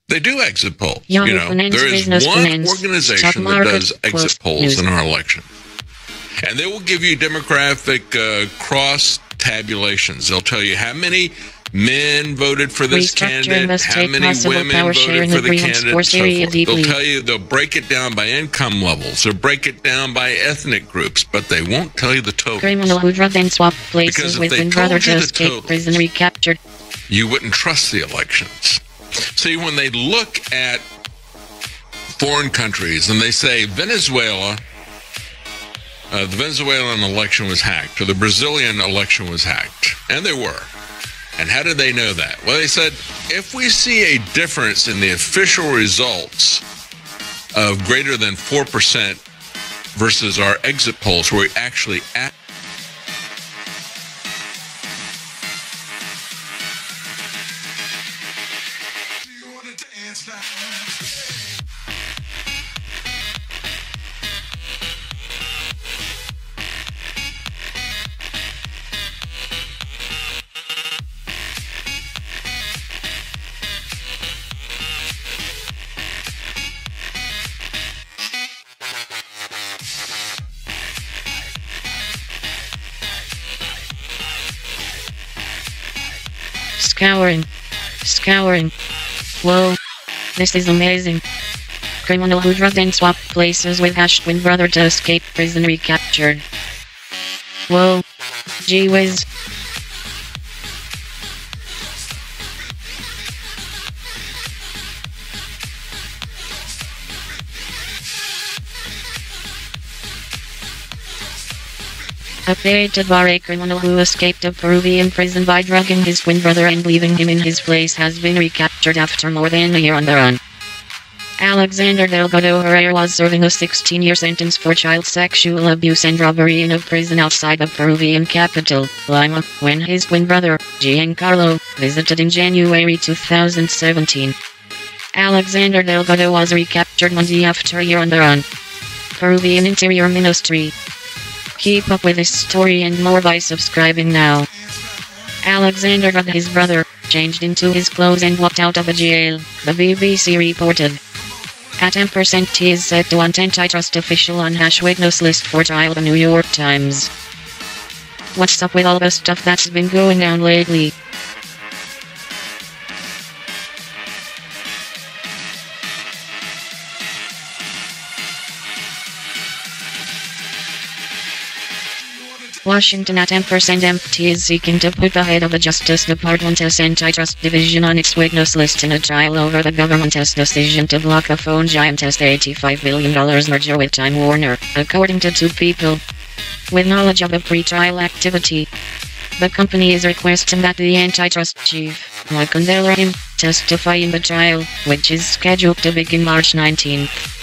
They do exit polls. There is one organization that does exit polls in our election. And they will give you demographic cross tabulations. They'll tell you how many men voted for this candidate, how many women voted for the candidate, and so forth. They'll tell you, they'll break it down by income levels, they'll break it down by ethnic groups, but they won't tell you the totals. Criminal who then swap places with they brother told you to escape prison recaptured. You wouldn't trust the elections. See, when they look at foreign countries and they say Venezuela, the Venezuelan election was hacked, or the Brazilian election was hacked, and they were. And how did they know that? Well, they said, if we see a difference in the official results of greater than 4% versus our exit polls, where we actually Scouring. Whoa. This is amazing. Criminal who then swap places with Hashmi brother to escape prison recaptured. Whoa. Gee whiz. A paid bar criminal who escaped a Peruvian prison by drugging his twin brother and leaving him in his place has been recaptured after more than a year on the run. Alexander Delgado Herrera was serving a 16-year sentence for child sexual abuse and robbery in a prison outside the Peruvian capital, Lima, when his twin brother, Giancarlo, visited in January 2017. Alexander Delgado was recaptured Monday after a year on the run. Peruvian Interior Ministry. Keep up with this story and more by subscribing now. Alexander drugged his brother, changed into his clothes and walked out of the jail, the BBC reported. At ampersand he is said to want antitrust official on hash witness list for trial, the New York Times. What's up with all the stuff that's been going on lately? Washington at ampersand empty is seeking to put the head of the Justice Department's Antitrust Division on its witness list in a trial over the government's decision to block the phone giant's $85 billion merger with Time Warner, according to two people with knowledge of the pre-trial activity. The company is requesting that the antitrust chief, Michael Delrahim, testify in the trial, which is scheduled to begin March 19th.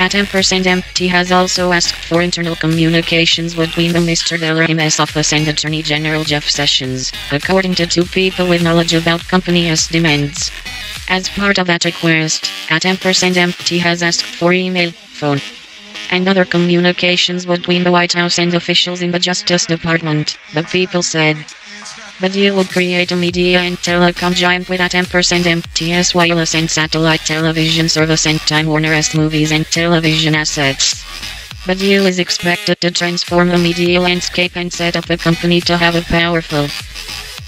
At ampersand empty has also asked for internal communications between the Mr. Delrahim's office and Attorney General Jeff Sessions, according to two people with knowledge about company's demands. As part of that request, at ampersand empty has asked for email, phone, and other communications between the White House and officials in the Justice Department, the people said. The deal would create a media and telecom giant with at ampersand empty's wireless and satellite television service and Time Warner's movies and television assets. The deal is expected to transform the media landscape and set up the company to have a powerful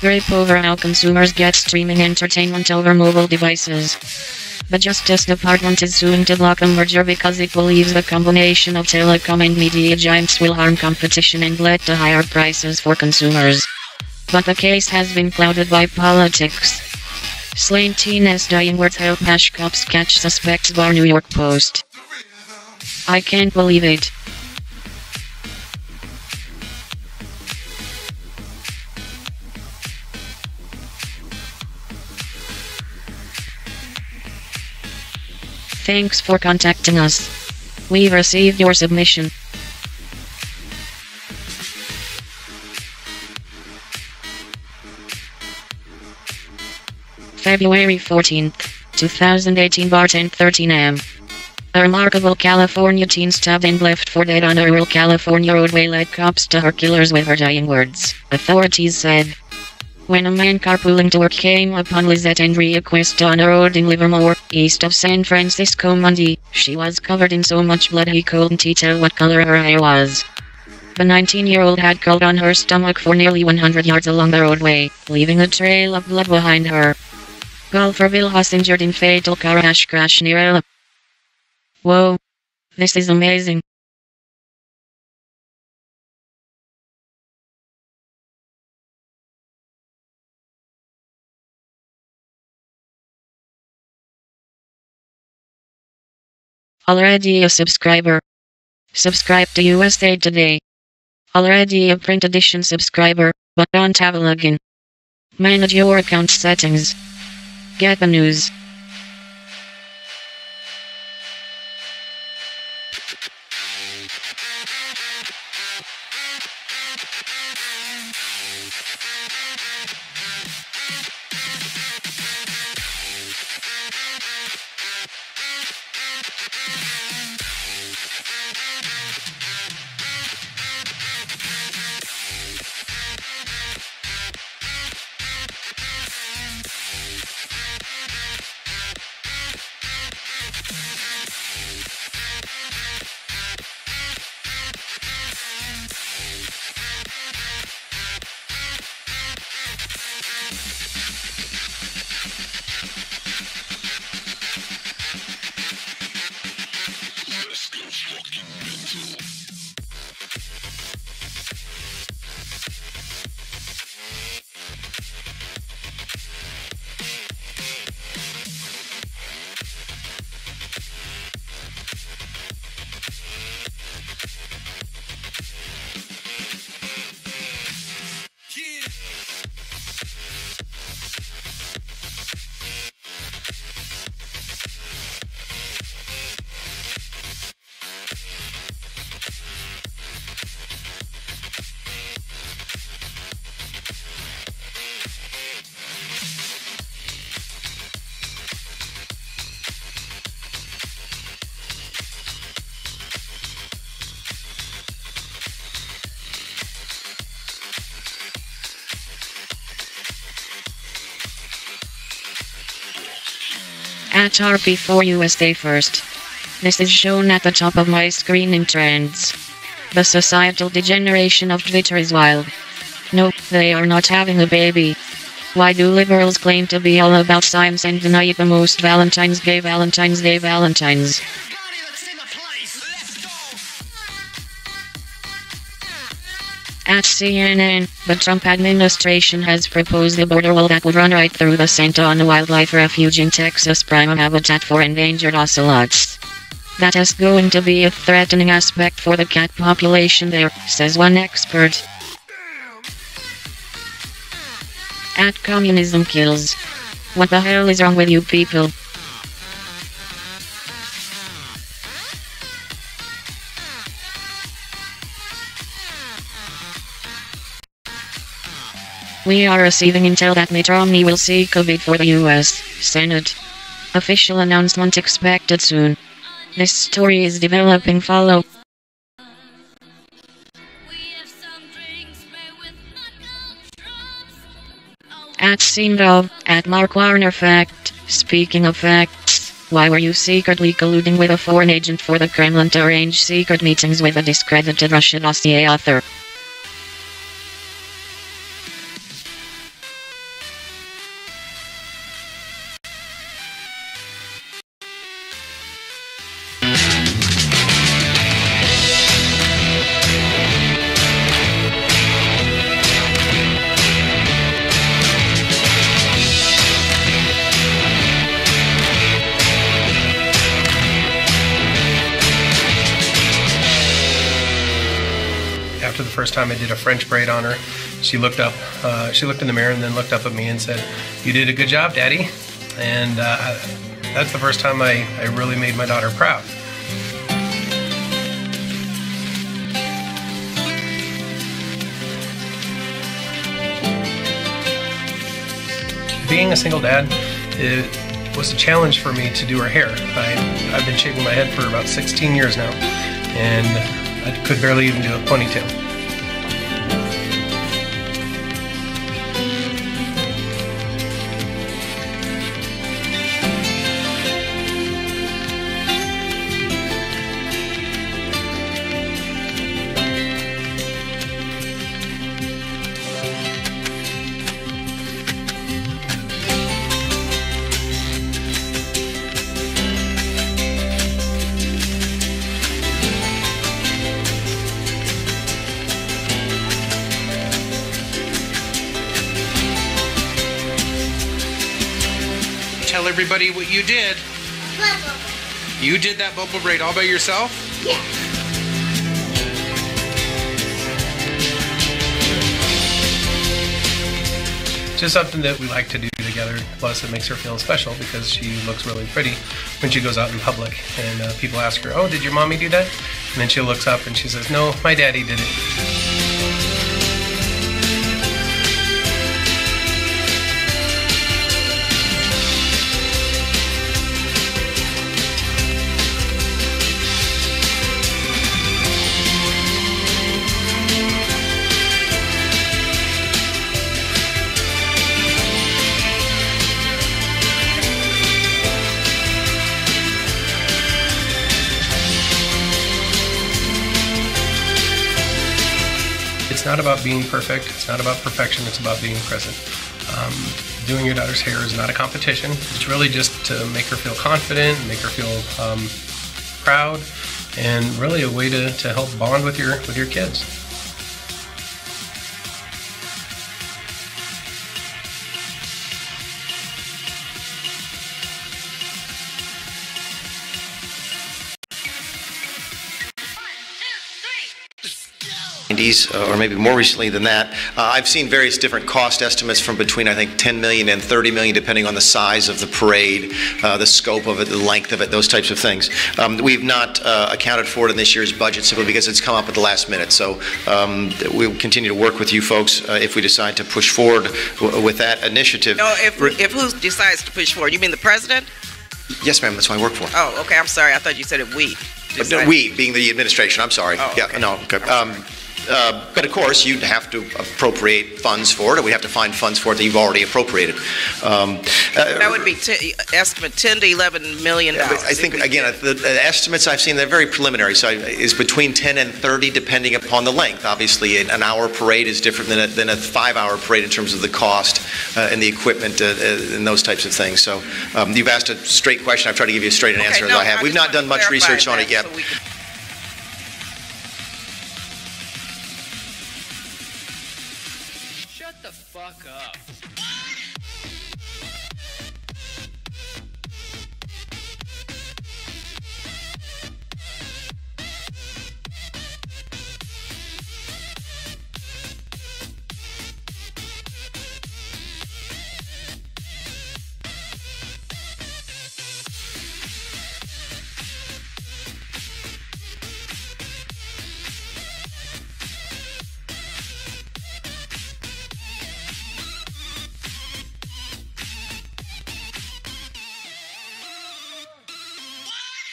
grip over how consumers get streaming entertainment over mobile devices. The Justice Department is suing to block the merger because it believes the combination of telecom and media giants will harm competition and lead to higher prices for consumers. But the case has been clouded by politics. Slain teen's dying words help hash cops catch suspects, bar New York Post. I can't believe it. Thanks for contacting us. We've received your submission. February 14th, 2018 bar 10:13 am. A remarkable California teen stabbed and left for dead on a rural California roadway led cops to her killers with her dying words, authorities said. When a man carpooling to work came upon Lizette Andrea Quest on a road in Livermore, east of San Francisco Monday, she was covered in so much blood he couldn't tell what color her hair was. The 19-year-old had crawled on her stomach for nearly 100 yards along the roadway, leaving a trail of blood behind her. Golfer Bill Haas injured in fatal car crash near Ella. Whoa. This is amazing. Already a subscriber? Subscribe to USA Today. Already a print edition subscriber, but don't have a login. Manage your account settings. Get the news. At RP4USA first. This is shown at the top of my screen in trends. The societal degeneration of Twitter is wild. No, they are not having a baby. Why do liberals claim to be all about science and deny the most Valentines Day Valentines Day Valentines? At CNN, the Trump administration has proposed a border wall that would run right through the center on a wildlife refuge in Texas, prime habitat for endangered ocelots. That is going to be a threatening aspect for the cat population there, says one expert. At communism kills. What the hell is wrong with you people? We are receiving intel that Mitt Romney will seek a bid for the U.S. Senate. Official announcement expected soon. This story is developing. Follow. At SceneGov, at Mark Warner Fact. Speaking of facts, why were you secretly colluding with a foreign agent for the Kremlin to arrange secret meetings with a discredited Russian dossier author? After the first time I did a French braid on her, she looked up, she looked in the mirror and then looked up at me and said, "You did a good job, Daddy." And that's the first time I really made my daughter proud. Being a single dad, it was a challenge for me to do her hair. I've been shaving my head for about 16 years now, and I could barely even do a ponytail. Tell everybody what you did. Bubble. You did that bubble braid all by yourself? Yeah. Just something that we like to do together. Plus, it makes her feel special because she looks really pretty when she goes out in public. And people ask her, "Oh, did your mommy do that?" And then she looks up and she says, "No, my daddy did it." It's not about being perfect, it's not about perfection, it's about being present. Doing your daughter's hair is not a competition. It's really just to make her feel confident, make her feel proud, and really a way to help bond with your kids. Or maybe more recently than that. I've seen various different cost estimates from between, I think, 10 million and 30 million, depending on the size of the parade, the scope of it, the length of it, those types of things. We've not accounted for it in this year's budget simply because it's come up at the last minute. So we'll continue to work with you folks if we decide to push forward with that initiative. No, if who decides to push forward? You mean the president? Yes, ma'am, that's who I work for. Oh, okay, I'm sorry. I thought you said it we. No, we, being the administration, I'm sorry. Oh, yeah, okay. no, okay. But of course, you'd have to appropriate funds for it, or we'd have to find funds for it that you've already appropriated. That would be estimate $10 to $11 million. I think, again, the estimates I've seen, they're very preliminary, so is between 10 and 30 depending upon the length. Obviously, an hour parade is different than a 5-hour parade in terms of the cost and the equipment and those types of things. So you've asked a straight question. I've tried to give you as straight an answer as I have. We've not done much research on it yet. Shut the fuck up.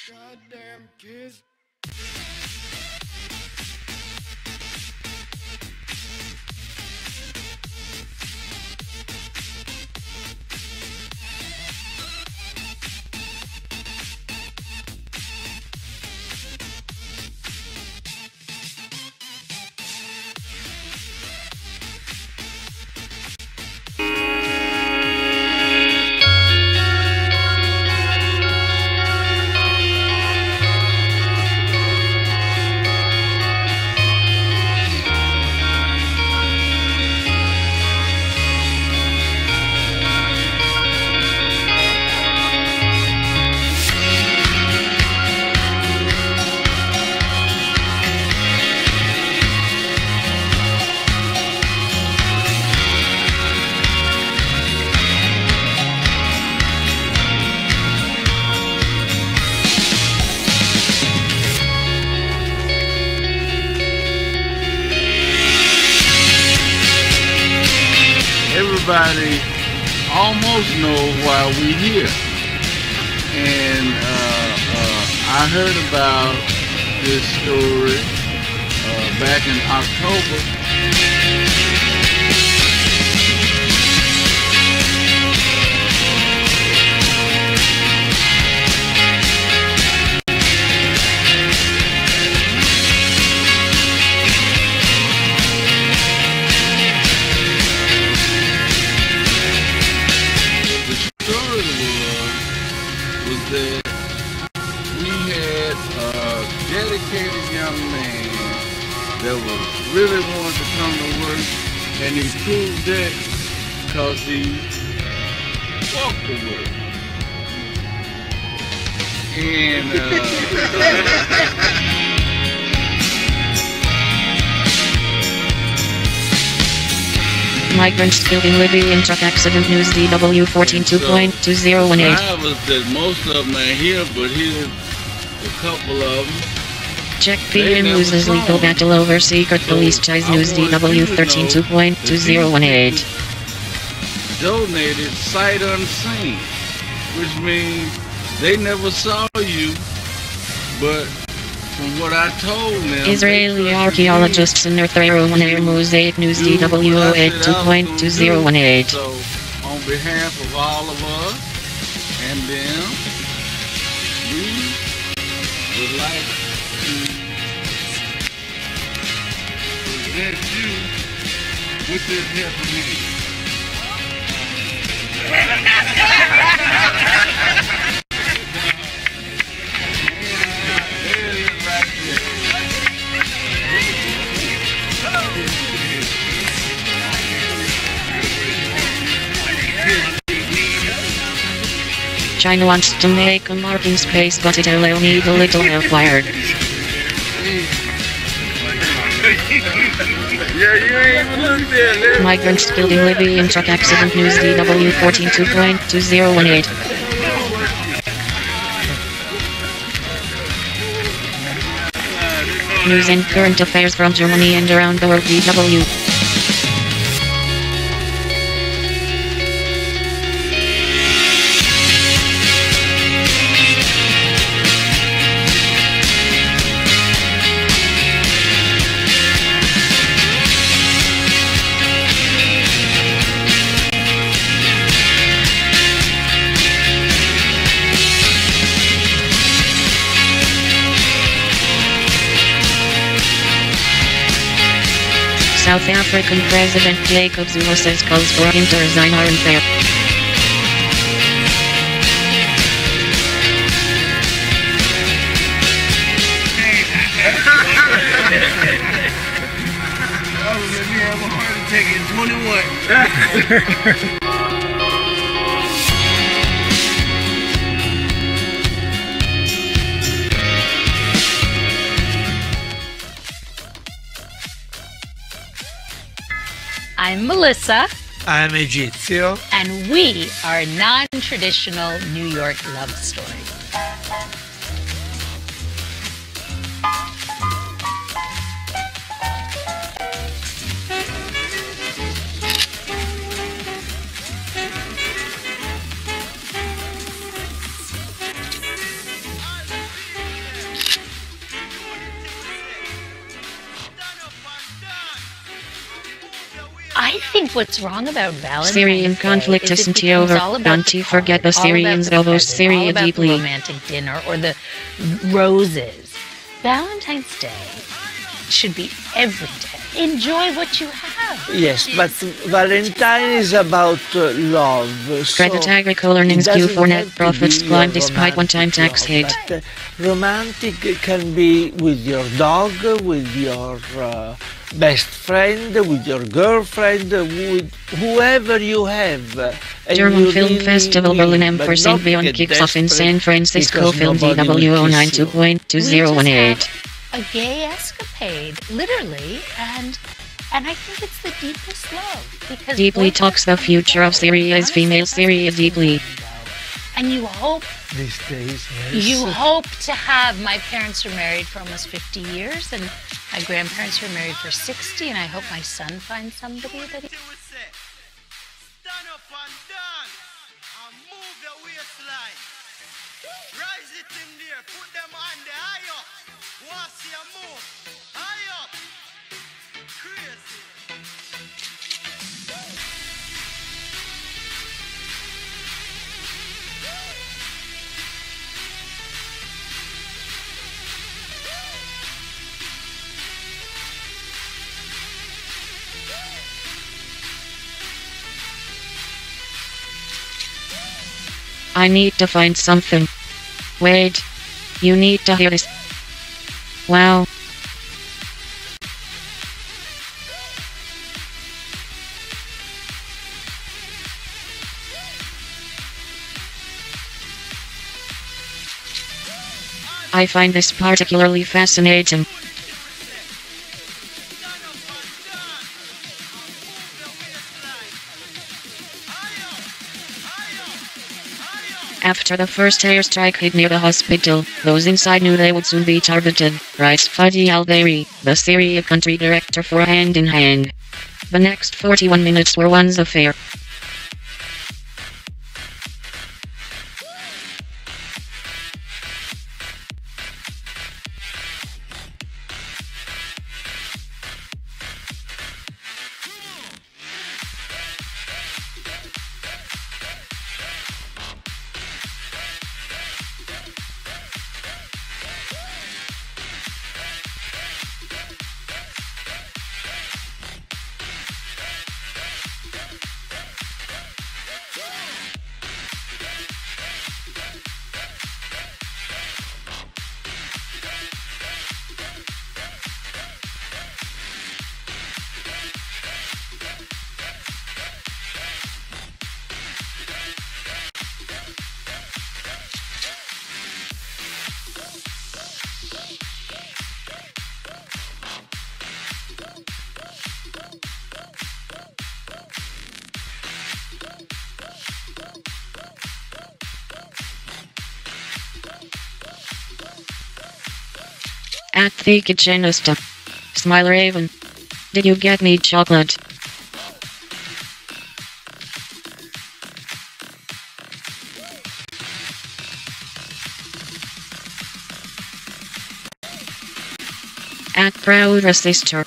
Goddamn kids. Everybody almost knows why we're here. And I heard about this story back in October. That we had a dedicated young man that was really wanted to come to work, and he proved that because he walked to work. Migrants killed in Libyan truck accident. News DW 14.2018. Drivers that most of them are here, but here's a couple of them. Check PM News' legal battle over secret police ties. News DW 13.2018. Donated sight unseen, which means they never saw you, but from what I told them, Israeli archaeologists in their Pharaoh mosaic. News DW 82.2018. So, on behalf of all of us and them, we would like to present you with this helping China wants to make a marking space, but it'll need a little help wired. Yeah, you ain't even looked there. Migrants killed in Libyan truck accident. News DW 14.2018. News and current affairs from Germany and around the world. DW. South African President Jacob Zuma says calls for him to resign are unfair. Let me have a heart attack at 21. I'm Melissa. I'm Egizio. And we are a non-traditional New York love story. I think what's wrong about Valentine's Syrian conflict Day is isn't it becomes over. all about Don't the you forget the card, all about Syrians the love present, Syria all about deeply. the romantic dinner or the roses. Valentine's Day should be every day. Enjoy what you have. Yes, but Valentine is about love. Credit Agricole earnings Q4 net profits climb despite one-time tax hit. But, romantic can be with your dog, with your best friend, with your girlfriend, with whoever you have. German Film Festival Berlin M4 Beyond kicks off in San Francisco. Film DW 092.2018. A gay escapade, literally, and I think it's the deepest love. Because Deeply talks the future of Syria's female Syria deeply. And you hope these days, yes. You hope to have. My parents were married for almost 50 years, and my grandparents were married for 60, and I hope my son finds somebody that he... Stand up and dance and move your waistline. Rise it in there, put them on the high up. Want see a move? High up. Crazy. I need to find something. Wait. You need to hear this. Wow. I find this particularly fascinating. After the first airstrike hit near the hospital, those inside knew they would soon be targeted, writes Fadi Al-Bairi, the Syria country director for Hand in Hand. The next 41 minutes were one's affair. At the kitchenista. Smile Raven. Did you get me chocolate? At Proud Sister.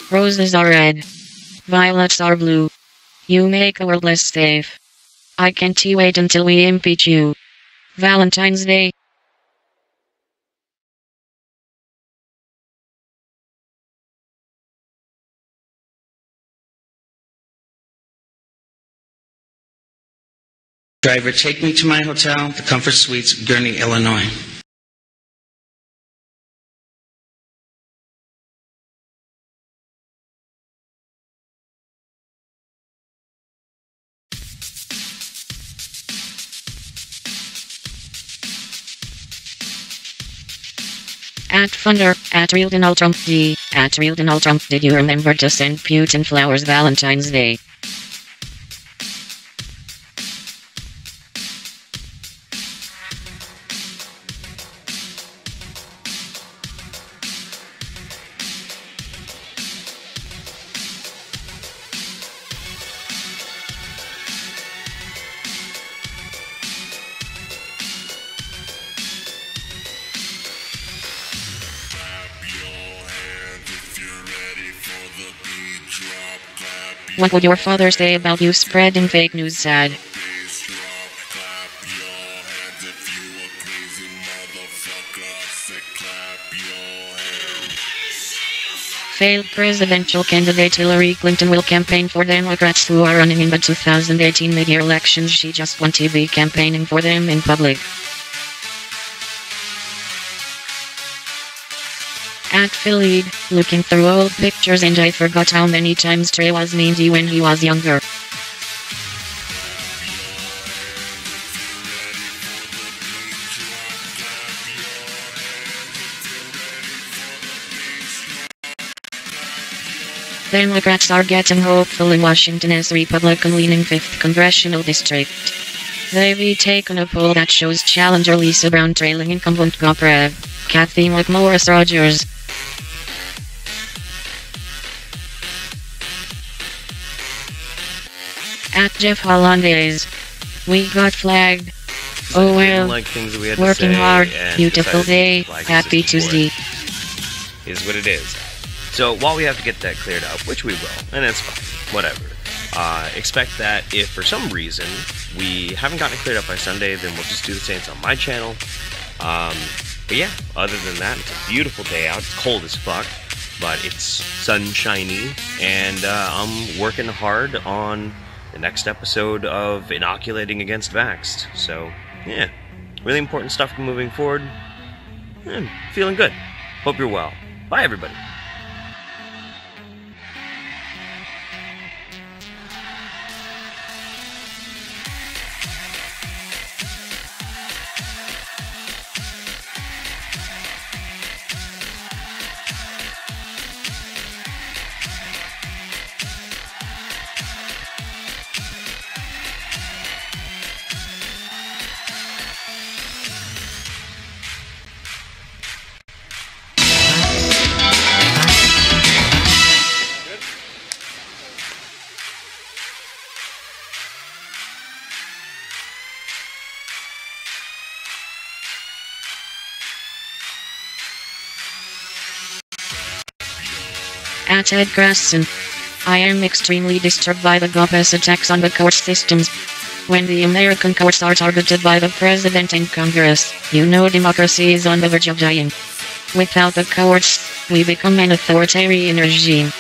Roses are red. Violets are blue. You make a world less safe. I can't wait until we impeach you. Valentine's Day. Driver, take me to my hotel, the Comfort Suites, Gurney, Illinois. At Funder, at Real Donald Trump D, at Real Donald Trump, did you remember to send Putin flowers Valentine's Day? What would your father say about you spreading fake news, sad? Failed presidential candidate Hillary Clinton will campaign for Democrats who are running in the 2018 mid-year elections. She just won TV campaigning for them in public. At Phillied, looking through old pictures and I forgot how many times Trey was mean to you when he was younger. Democrats are getting hopeful in Washington's Republican-leaning 5th Congressional District. They've taken a poll that shows challenger Lisa Brown trailing incumbent Gop Rev. Kathy McMorris-Rogers. At Jeff Hollandaise. We got flagged. Oh well. Like things that we had working to say hard. and Beautiful day. like Happy Tuesday. Is what it is. So while we have to get that cleared up, which we will, and it's fine, whatever. Expect that if for some reason we haven't gotten it cleared up by Sunday, then we'll just do the Saints on my channel. But yeah, other than that, it's a beautiful day out. It's cold as fuck, but it's sunshiny, and I'm working hard on the next episode of Inoculating Against Vaxxed. So, yeah, really important stuff moving forward. Feeling good. Hope you're well. Bye, everybody. At Ed Grasson. I am extremely disturbed by the GOP's attacks on the court systems. When the American courts are targeted by the President and Congress, you know democracy is on the verge of dying. Without the courts, we become an authoritarian regime.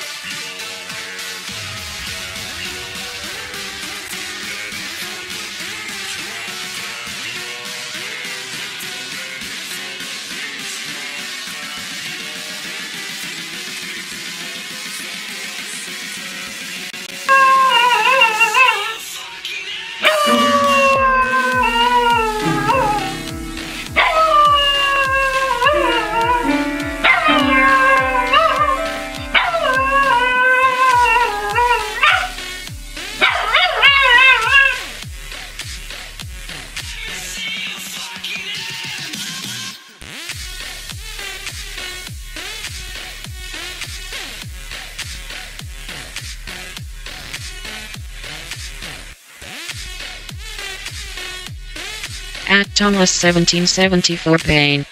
At Thomas 1774 Payne.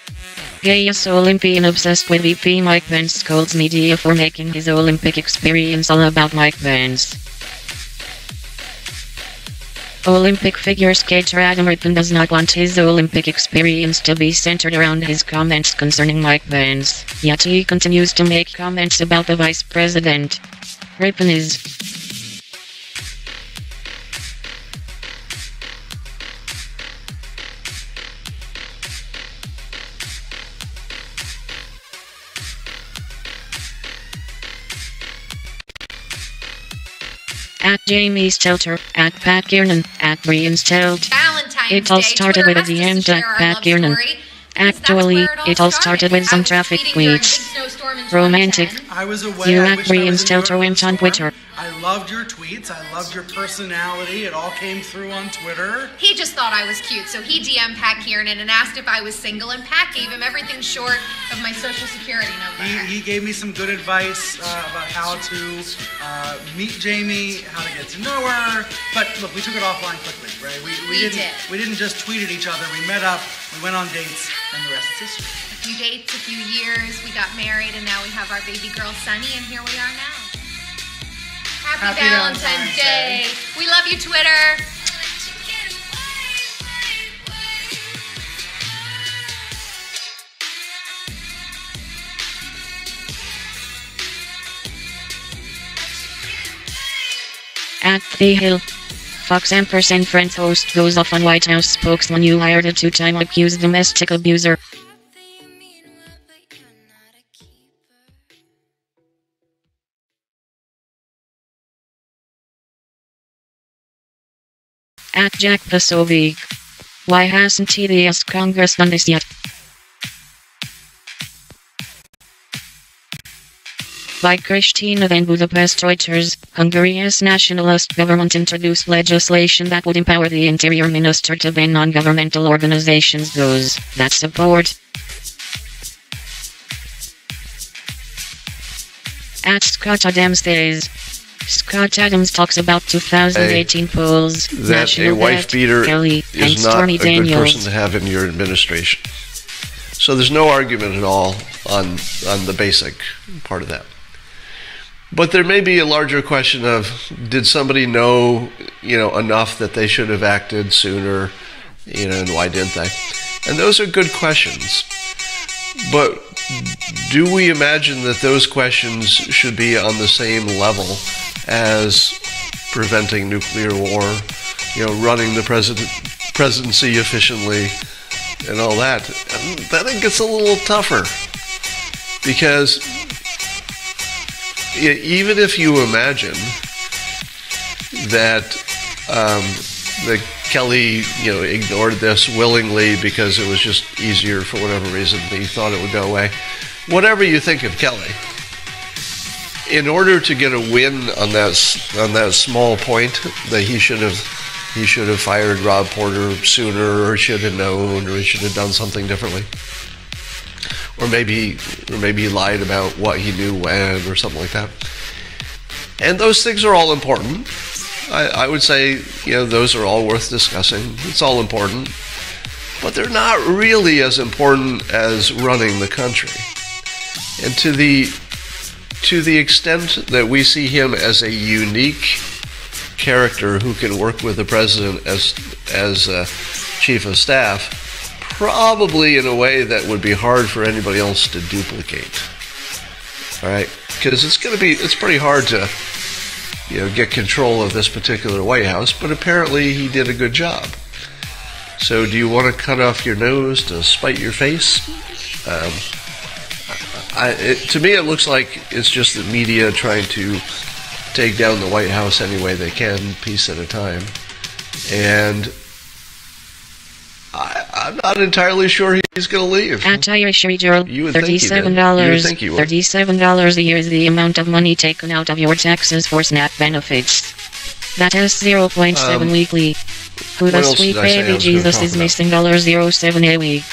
Gayest Olympian obsessed with VP Mike Pence scolds media for making his Olympic experience all about Mike Pence. Olympic figure skater Adam Rippon does not want his Olympic experience to be centered around his comments concerning Mike Pence, yet he continues to make comments about the vice president. Rippon is At Jamie Stelter, at Pat Kiernan, at Brian Stelt. Valentine's It all Day. started Twitter with a has to DM share our Pat love Kiernan. story. Actually, it all started with some traffic tweets. Romantic. I was away. You I at wish I Brian was in New Stelter went on Twitter. I loved your tweets. I loved your personality. It all came through on Twitter. He just thought I was cute, so he DM'd Pat Kiernan and asked if I was single, and Pat gave him everything short of my social security number. He gave me some good advice about how to meet Jamie, how to get to know her. But look, we took it offline quickly, right? We didn't just tweet at each other. We met up, we went on dates, and the rest is history. A few dates, a few years, we got married, and now we have our baby girl, Sunny, and here we are now. Happy Valentine's Day. We love you, Twitter. At The Hill. Fox ampersand friend host goes off on White House spokesman who hired a two-time accused domestic abuser. At Jack Pasovic. Why hasn't the US Congress done this yet? By Christina Van Budapest Reuters, Hungary's nationalist government introduced legislation that would empower the interior minister to ban non-governmental organizations those that support. At Scott Adams says, Scott Adams talks about 2018 polls, that national a wife debt, beater Kelly, and is not Stormy a good Daniels. person to have in your administration. So there's no argument at all on the basic part of that. But there may be a larger question of, did somebody know, enough that they should have acted sooner, and why didn't they? And those are good questions. But do we imagine that those questions should be on the same level as preventing nuclear war, running the presidency efficiently, and all that? And then it gets a little tougher, because even if you imagine that Kelly, ignored this willingly because it was just easier for whatever reason, he thought it would go away. Whatever you think of Kelly, in order to get a win on that small point that he should have fired Rob Porter sooner, or should have known, or he should have done something differently. Or maybe he lied about what he knew when, or something like that. And those things are all important. I would say, those are all worth discussing. It's all important. But they're not really as important as running the country. And to the extent that we see him as a unique character who can work with the president as chief of staff, probably in a way that would be hard for anybody else to duplicate. All right, because it's pretty hard to, get control of this particular White House. But apparently he did a good job. So do you want to cut off your nose to spite your face? To me, it looks like it's just the media trying to take down the White House any way they can, piece at a time. And I'm not entirely sure he's going to leave. At Irish Gerald, $37 a year is the amount of money taken out of your taxes for SNAP benefits. That is 0.7 weekly. Who the sweet baby Jesus is missing $0.07 a week.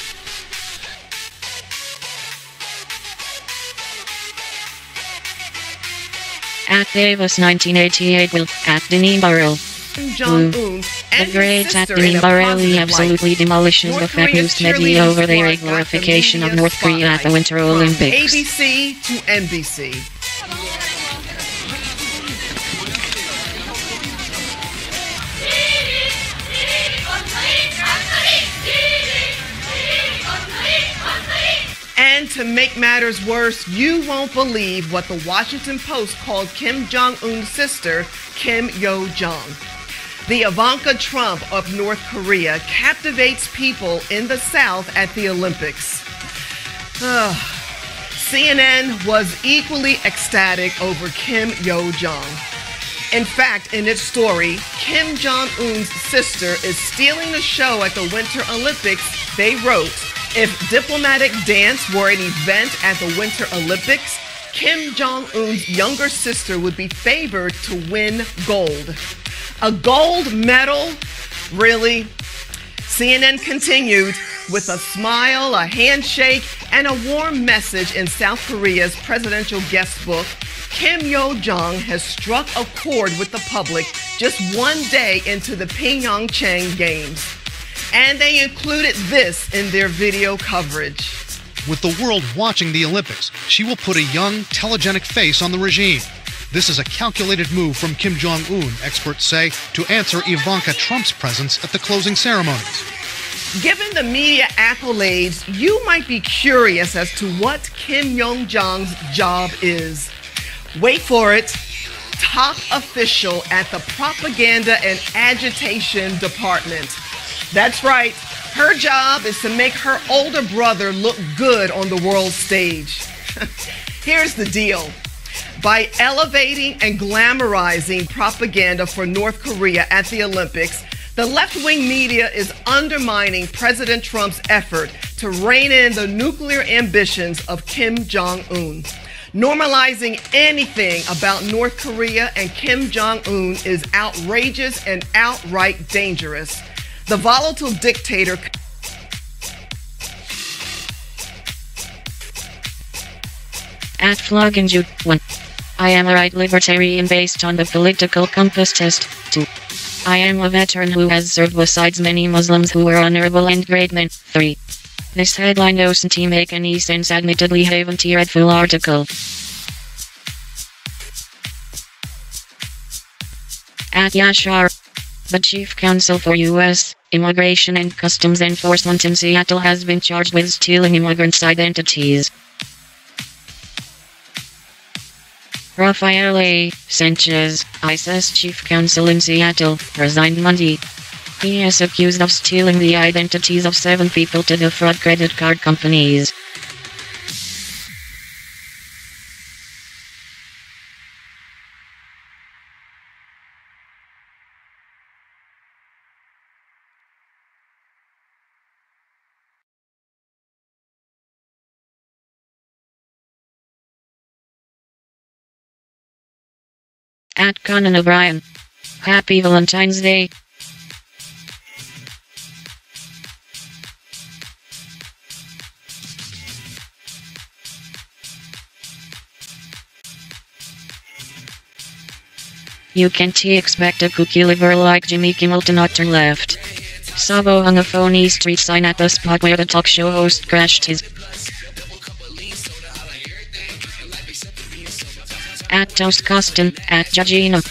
At Davis 1988 will, at Deneen Burrell. Jong-un The great at Deneen Burrell absolutely demolishes the fake media over their glorification of North Korea at the Winter Olympics. ABC to NBC. And to make matters worse, you won't believe what the Washington Post called Kim Jong-un's sister, Kim Yo-jong. The Ivanka Trump of North Korea captivates people in the South at the Olympics. CNN was equally ecstatic over Kim Yo-jong. In fact, in its story, Kim Jong-un's sister is stealing the show at the Winter Olympics. They wrote, if diplomatic dance were an event at the Winter Olympics, Kim Jong-un's younger sister would be favored to win gold. A gold medal? Really? CNN continued, with a smile, a handshake, and a warm message in South Korea's presidential guest book, Kim Yo-jong has struck a chord with the public just one day into the Pyeongchang Games. And they included this in their video coverage. With the world watching the Olympics, she will put a young, telegenic face on the regime. This is a calculated move from Kim Jong-un, experts say, to answer Ivanka Trump's presence at the closing ceremonies. Given the media accolades, you might be curious as to what Kim Yo-jong's job is. Wait for it. Top official at the Propaganda and Agitation Department. That's right. Her job is to make her older brother look good on the world stage. Here's the deal. By elevating and glamorizing propaganda for North Korea at the Olympics, the left-wing media is undermining President Trump's effort to rein in the nuclear ambitions of Kim Jong-un. Normalizing anything about North Korea and Kim Jong-un is outrageous and outright dangerous. The volatile dictator at Flogginju1. I am a right libertarian based on the political compass test. 2. I am a veteran who has served besides many Muslims who were honorable and great men. 3. This headline doesn't make any sense, admittedly haven't read full article. At Yashar. The chief counsel for U.S. Immigration and Customs Enforcement in Seattle has been charged with stealing immigrants' identities. Rafael A. Sanchez, ICE's chief counsel in Seattle, resigned Monday. He is accused of stealing the identities of 7 people to defraud credit card companies. At Conan O'Brien. Happy Valentine's Day. You can't expect a cookie liver like Jimmy Kimmel to not turn left. Sabo hung a phony street sign at the spot where the talk show host crashed his. At Toast Costin, at Judgina.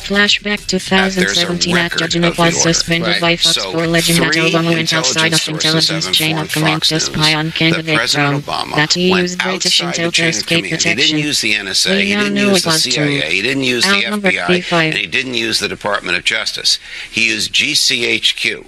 Flashback 2017 at Judgina was suspended by Fox for alleging that Obama went outside of intelligence chain of command to spy on candidate Trump, that he used British intel to escape detection. He didn't use the NSA, he didn't use the CIA, he didn't use the FBI, and he didn't use the Department of Justice. He used GCHQ.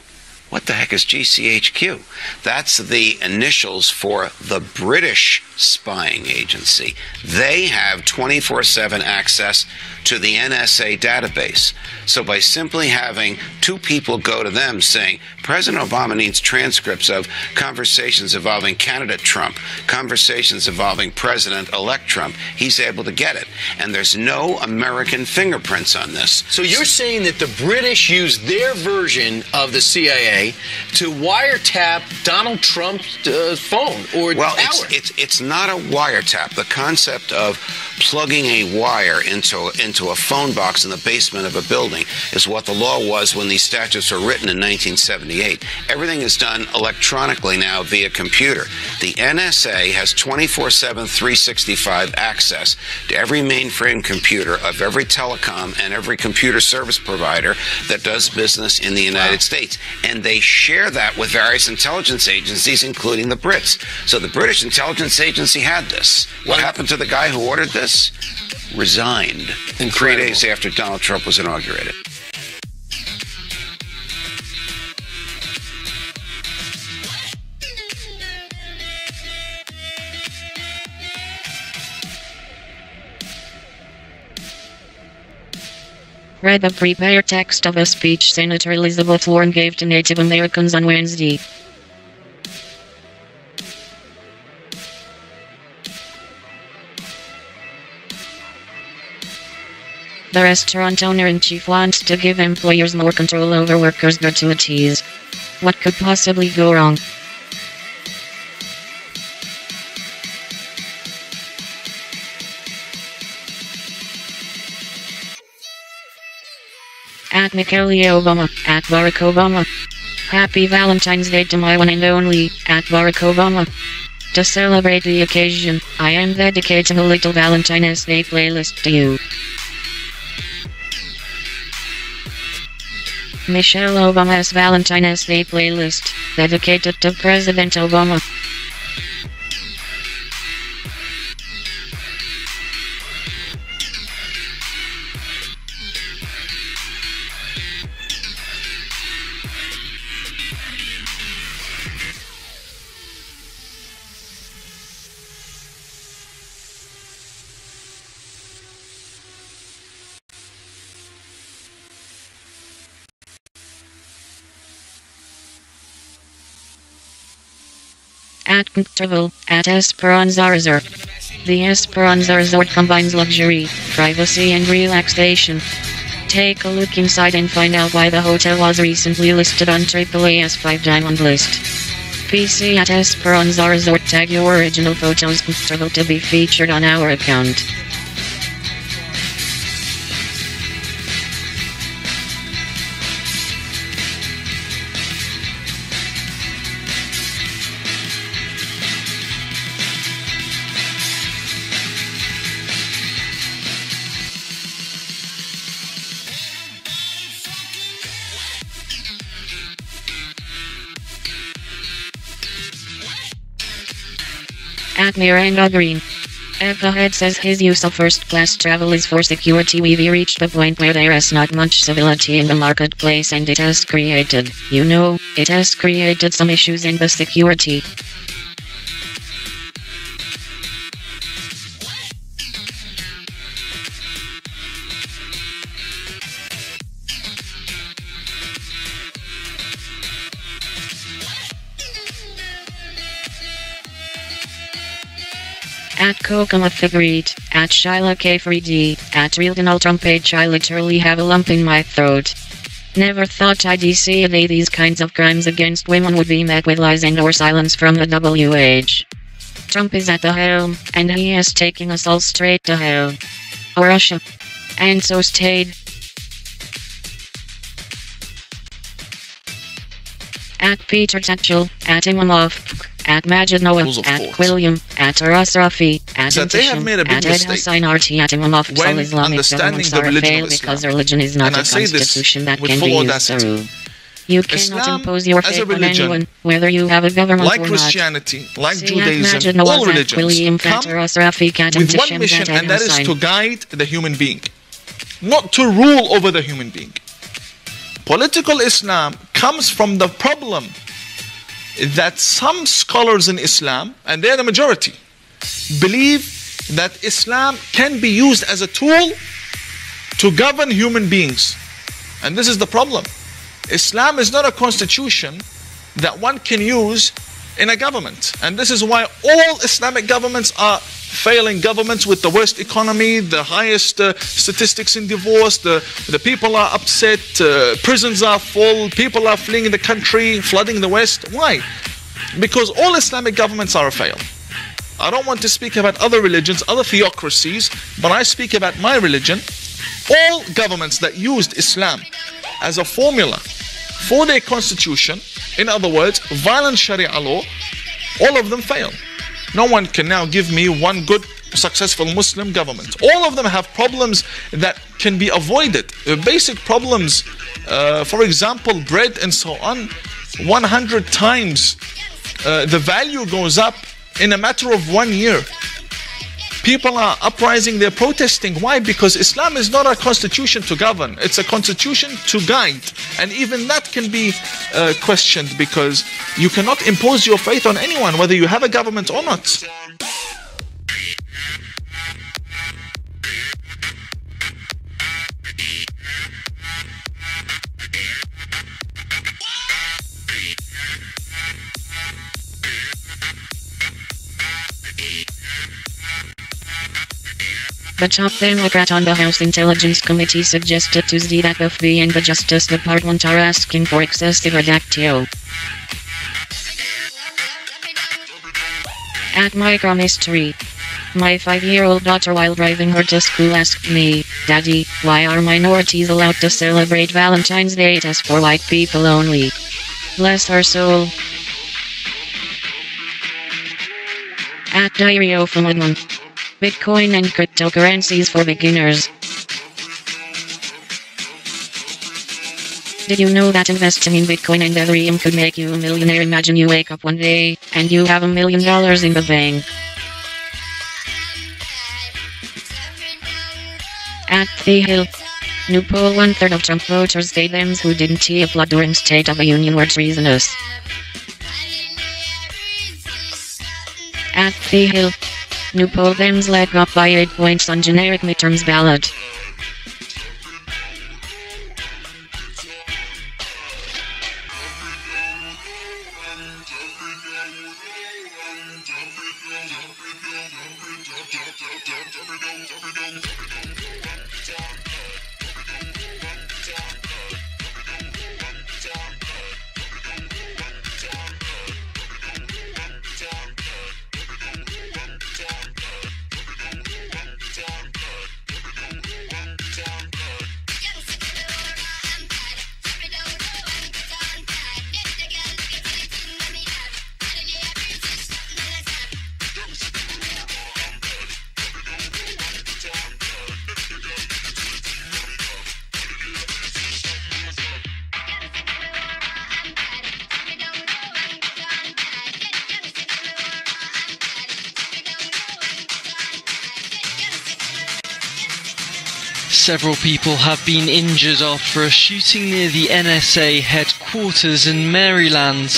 What the heck is GCHQ? That's the initials for the British spying agency. They have 24/7 access to the NSA database. So by simply having 2 people go to them saying, President Obama needs transcripts of conversations involving candidate Trump, conversations involving President-elect Trump, he's able to get it. And there's no American fingerprints on this. So you're saying that the British used their version of the CIA to wiretap Donald Trump's phone or well, tower? It's not a wiretap. The concept of plugging a wire into a phone box in the basement of a building is what the law was when these statutes were written in 1978. Everything is done electronically now via computer. The NSA has 24/7, 365 access to every mainframe computer of every telecom and every computer service provider that does business in the United States. And they share that with various intelligence agencies, including the Brits. So the British intelligence agency had this. What happened to the guy who ordered this? Resigned 3 days after Donald Trump was inaugurated. Read a prepared text of a speech Senator Elizabeth Warren gave to Native Americans on Wednesday. The restaurant owner-in-chief wants to give employers more control over workers' gratuities. What could possibly go wrong? At Michelle Obama, at Barack Obama. Happy Valentine's Day to my one and only, at Barack Obama. To celebrate the occasion, I am dedicating a little Valentine's Day playlist to you. Michelle Obama's Valentine's Day playlist, dedicated to President Obama. At Interval, at Esperanza Resort. The Esperanza Resort combines luxury, privacy and relaxation. Take a look inside and find out why the hotel was recently listed on AAA's 5 Diamond list. PC at Esperanza Resort, tag your original photos Interval to be featured on our account. At Miranda Green. Epahead says his use of first-class travel is for security. We've reached a point where there is not much civility in the marketplace and it has created, it has created some issues in the security. At Kokomo Figurite, at Shyla K3D, at Real Donald Trump page. I literally have a lump in my throat. Never thought I'd see a day these kinds of crimes against women would be met with lies and or silence from the WH. Trump is at the helm, and he is taking us all straight to hell. Or Russia. And so stayed. At Peter Tatchell, at Imamov, at Majid Noah, at William, at Taras Rafi, at Intisham, at Ed Hussein RT, at Imamov, all Islamic governments are a fail because religion is not a constitution that can be used to rule. You cannot impose your faith on anyone, whether you have a government like or Christianity, not. like Judaism, all religions come with one mission, and that is to guide the human being, not to rule over the human being. Political Islam comes from the problem that some scholars in Islam, and they're the majority, believe that Islam can be used as a tool to govern human beings. And this is the problem. Islam is not a constitution that one can use in a government. And this is why all Islamic governments are failing governments with the worst economy, the highest statistics in divorce, the people are upset, prisons are full, people are fleeing the country, flooding the West. Why? Because all Islamic governments are a fail. I don't want to speak about other religions, other theocracies, but I speak about my religion. All governments that used Islam as a formula for their constitution, in other words, violent Sharia law, all of them fail. No one can now give me one good, successful Muslim government. All of them have problems that can be avoided. Basic problems, for example, bread and so on, 100 times the value goes up in a matter of 1 year. People are uprising, they're protesting. Why? Because Islam is not a constitution to govern, it's a constitution to guide. And even that can be questioned, because you cannot impose your faith on anyone, whether you have a government or not. The top Democrat on the House Intelligence Committee suggested Tuesday that FBI and the Justice Department are asking for excessive redaction. At Micromystery. My 5-year-old daughter while driving her to school asked me, "Daddy, why are minorities allowed to celebrate Valentine's Day? It is for white people only." Bless her soul. At Diary of a Madman. Bitcoin and cryptocurrencies for beginners. Did you know that investing in Bitcoin and Ethereum could make you a millionaire? Imagine you wake up one day, and you have $1 million in the bank. At The Hill. New poll, 1/3 of Trump voters say those who didn't applaud during State of the Union were treasonous. At The Hill. New poll, Dems leg up by 8 points on generic midterms ballot. Several people have been injured after a shooting near the NSA headquarters in Maryland.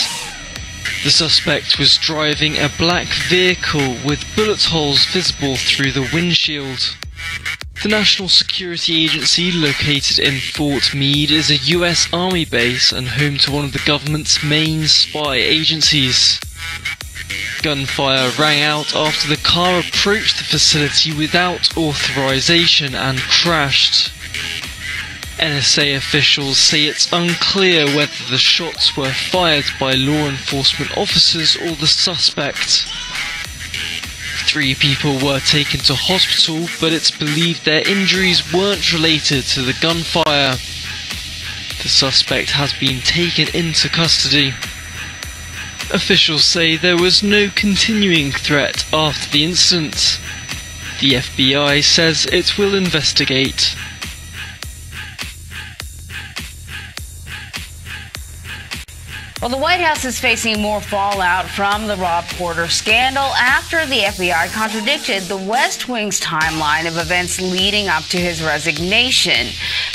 The suspect was driving a black vehicle with bullet holes visible through the windshield. The National Security Agency, located in Fort Meade, is a US Army base and home to one of the government's main spy agencies. Gunfire rang out after the car approached the facility without authorization and crashed. NSA officials say it's unclear whether the shots were fired by law enforcement officers or the suspect. 3 people were taken to hospital, but it's believed their injuries weren't related to the gunfire. The suspect has been taken into custody. Officials say there was no continuing threat after the incident. The FBI says it will investigate. Well, the White House is facing more fallout from the Rob Porter scandal after the FBI contradicted the West Wing's timeline of events leading up to his resignation.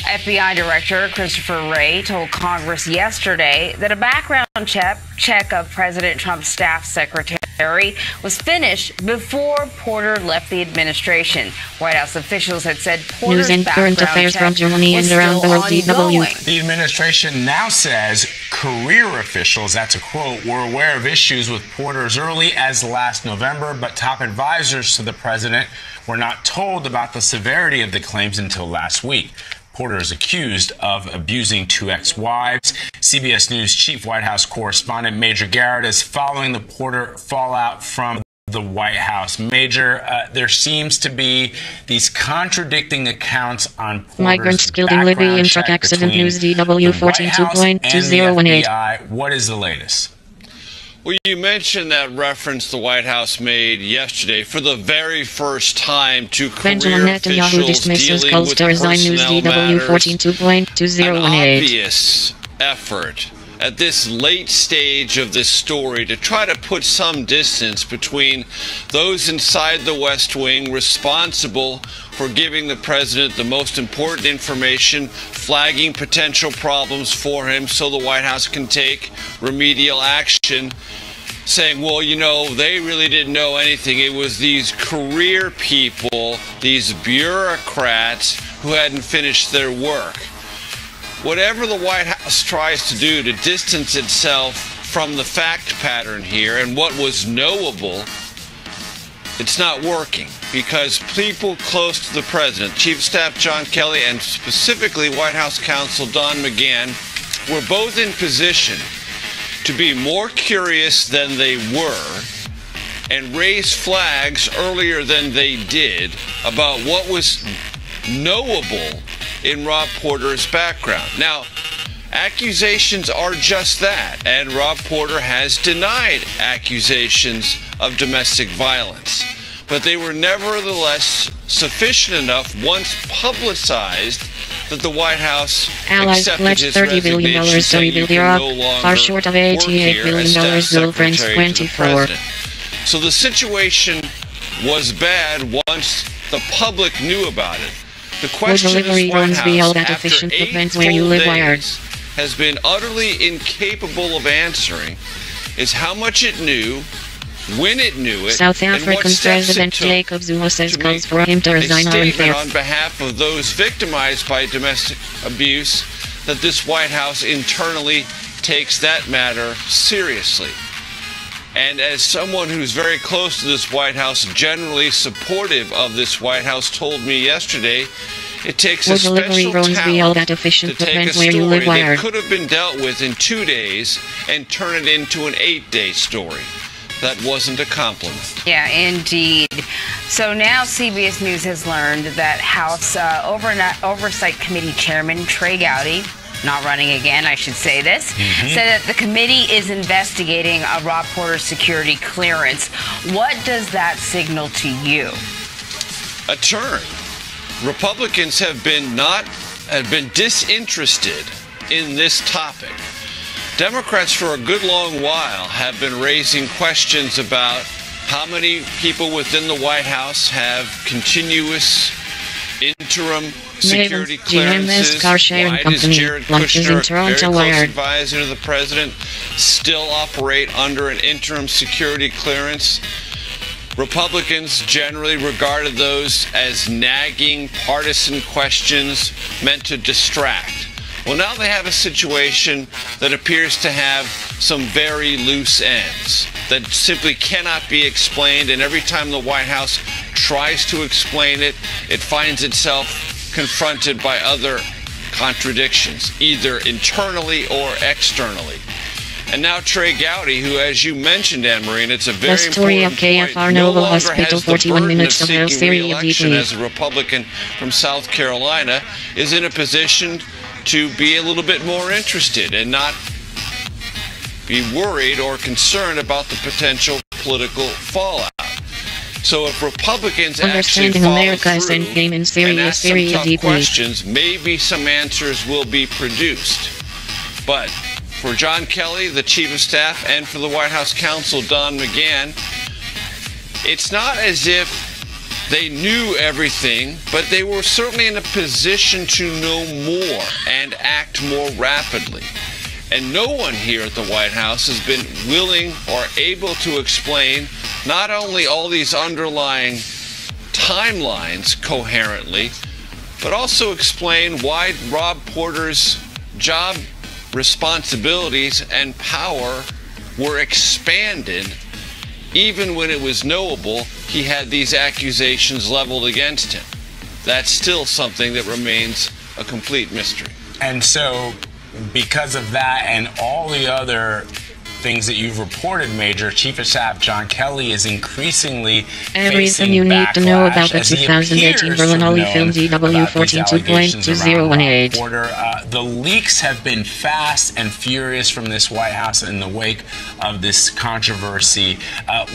FBI Director Christopher Wray told Congress yesterday that a background check of President Trump's staff secretary was finished before Porter left the administration. White House officials had said Porter's News and current affairs from Germany and around the world. DW. The administration now says career officials, that's a quote, were aware of issues with Porter as early as last November, but top advisors to the president were not told about the severity of the claims until last week. Porter is accused of abusing 2 ex-wives. CBS News chief White House correspondent Major Garrett is following the Porter fallout from the White House. Major, there seems to be these contradicting accounts on Porter's migrants killed in Libya in truck accident. News DW 14.2018. What is the latest? Well, you mentioned that reference the White House made yesterday for the very first time to career officials dealing with personnel matters. An obvious effort at this late stage of this story to try to put some distance between those inside the West Wing responsible for giving the president the most important information, flagging potential problems for him so the White House can take remedial action, saying, well, you know, they really didn't know anything. It was these career people, these bureaucrats who hadn't finished their work. Whatever the White House tries to do to distance itself from the fact pattern here and what was knowable, it's not working. because people close to the president, Chief of Staff John Kelly and specifically White House counsel Don McGahn, were both in position to be more curious than they were and raise flags earlier than they did about what was knowable in Rob Porter's background. Now, accusations are just that, and Rob Porter has denied accusations of domestic violence. But they were nevertheless sufficient enough, once publicized, that the White House Allies pledged $30 billion to rebuild Iraq, far short of $88 billion, Girlfriends 24. So the situation was bad once the public knew about it. The question is, White House, after 8 full days, has been utterly incapable of answering is how much it knew, when it knew it, South and what African steps President it took Jacob Zuma says to calls make for him to a resign on statement on 5th. behalf of those victimized by domestic abuse that this White House internally takes that matter seriously. And as someone who's very close to this White House, generally supportive of this White House, told me yesterday, it takes a special talent to take a story that could have been dealt with in 2 days and turn it into an 8-day story. That wasn't a compliment. Yeah, indeed. So now CBS News has learned that House Oversight Committee Chairman Trey Gowdy, not running again, I should say this, said that the committee is investigating a Rob Porter security clearance. What does that signal to you? A turn. Republicans have been disinterested in this topic. Democrats for a good long while have been raising questions about how many people within the White House have continuous interim security clearances. Why does Jared Kushner, very close advisor to the president, still operate under an interim security clearance? Republicans generally regarded those as nagging partisan questions meant to distract. Well, now they have a situation that appears to have some very loose ends that simply cannot be explained, and every time the White House tries to explain it, it finds itself confronted by other contradictions, either internally or externally. And now Trey Gowdy, who, as you mentioned, Anne-Marie, and it's a very important point, no longer has the burden of seeking re-election as a Republican from South Carolina, is in a position to be a little bit more interested and not be worried or concerned about the potential political fallout. So if Republicans actually follow through and ask some tough questions, maybe some answers will be produced. But for John Kelly, the Chief of Staff, and for the White House counsel, Don McGahn, it's not as if they knew everything, but they were certainly in a position to know more and act more rapidly. And no one here at the White House has been willing or able to explain not only all these underlying timelines coherently, but also explain why Rob Porter's job responsibilities and power were expanded even when it was knowable he had these accusations leveled against him. That's still something that remains a complete mystery. And so, because of that and all the other things that you've reported, Major, Chief of Staff John Kelly is increasingly everything you need to know about the 2018 Berlin Holyfield DW 14.2.2018. The leaks have been fast and furious from this White House in the wake of this controversy.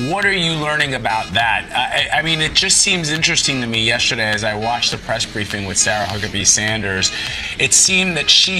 What are you learning about that? I mean, it just seems interesting to me yesterday as I watched the press briefing with Sarah Huckabee Sanders. It seemed that she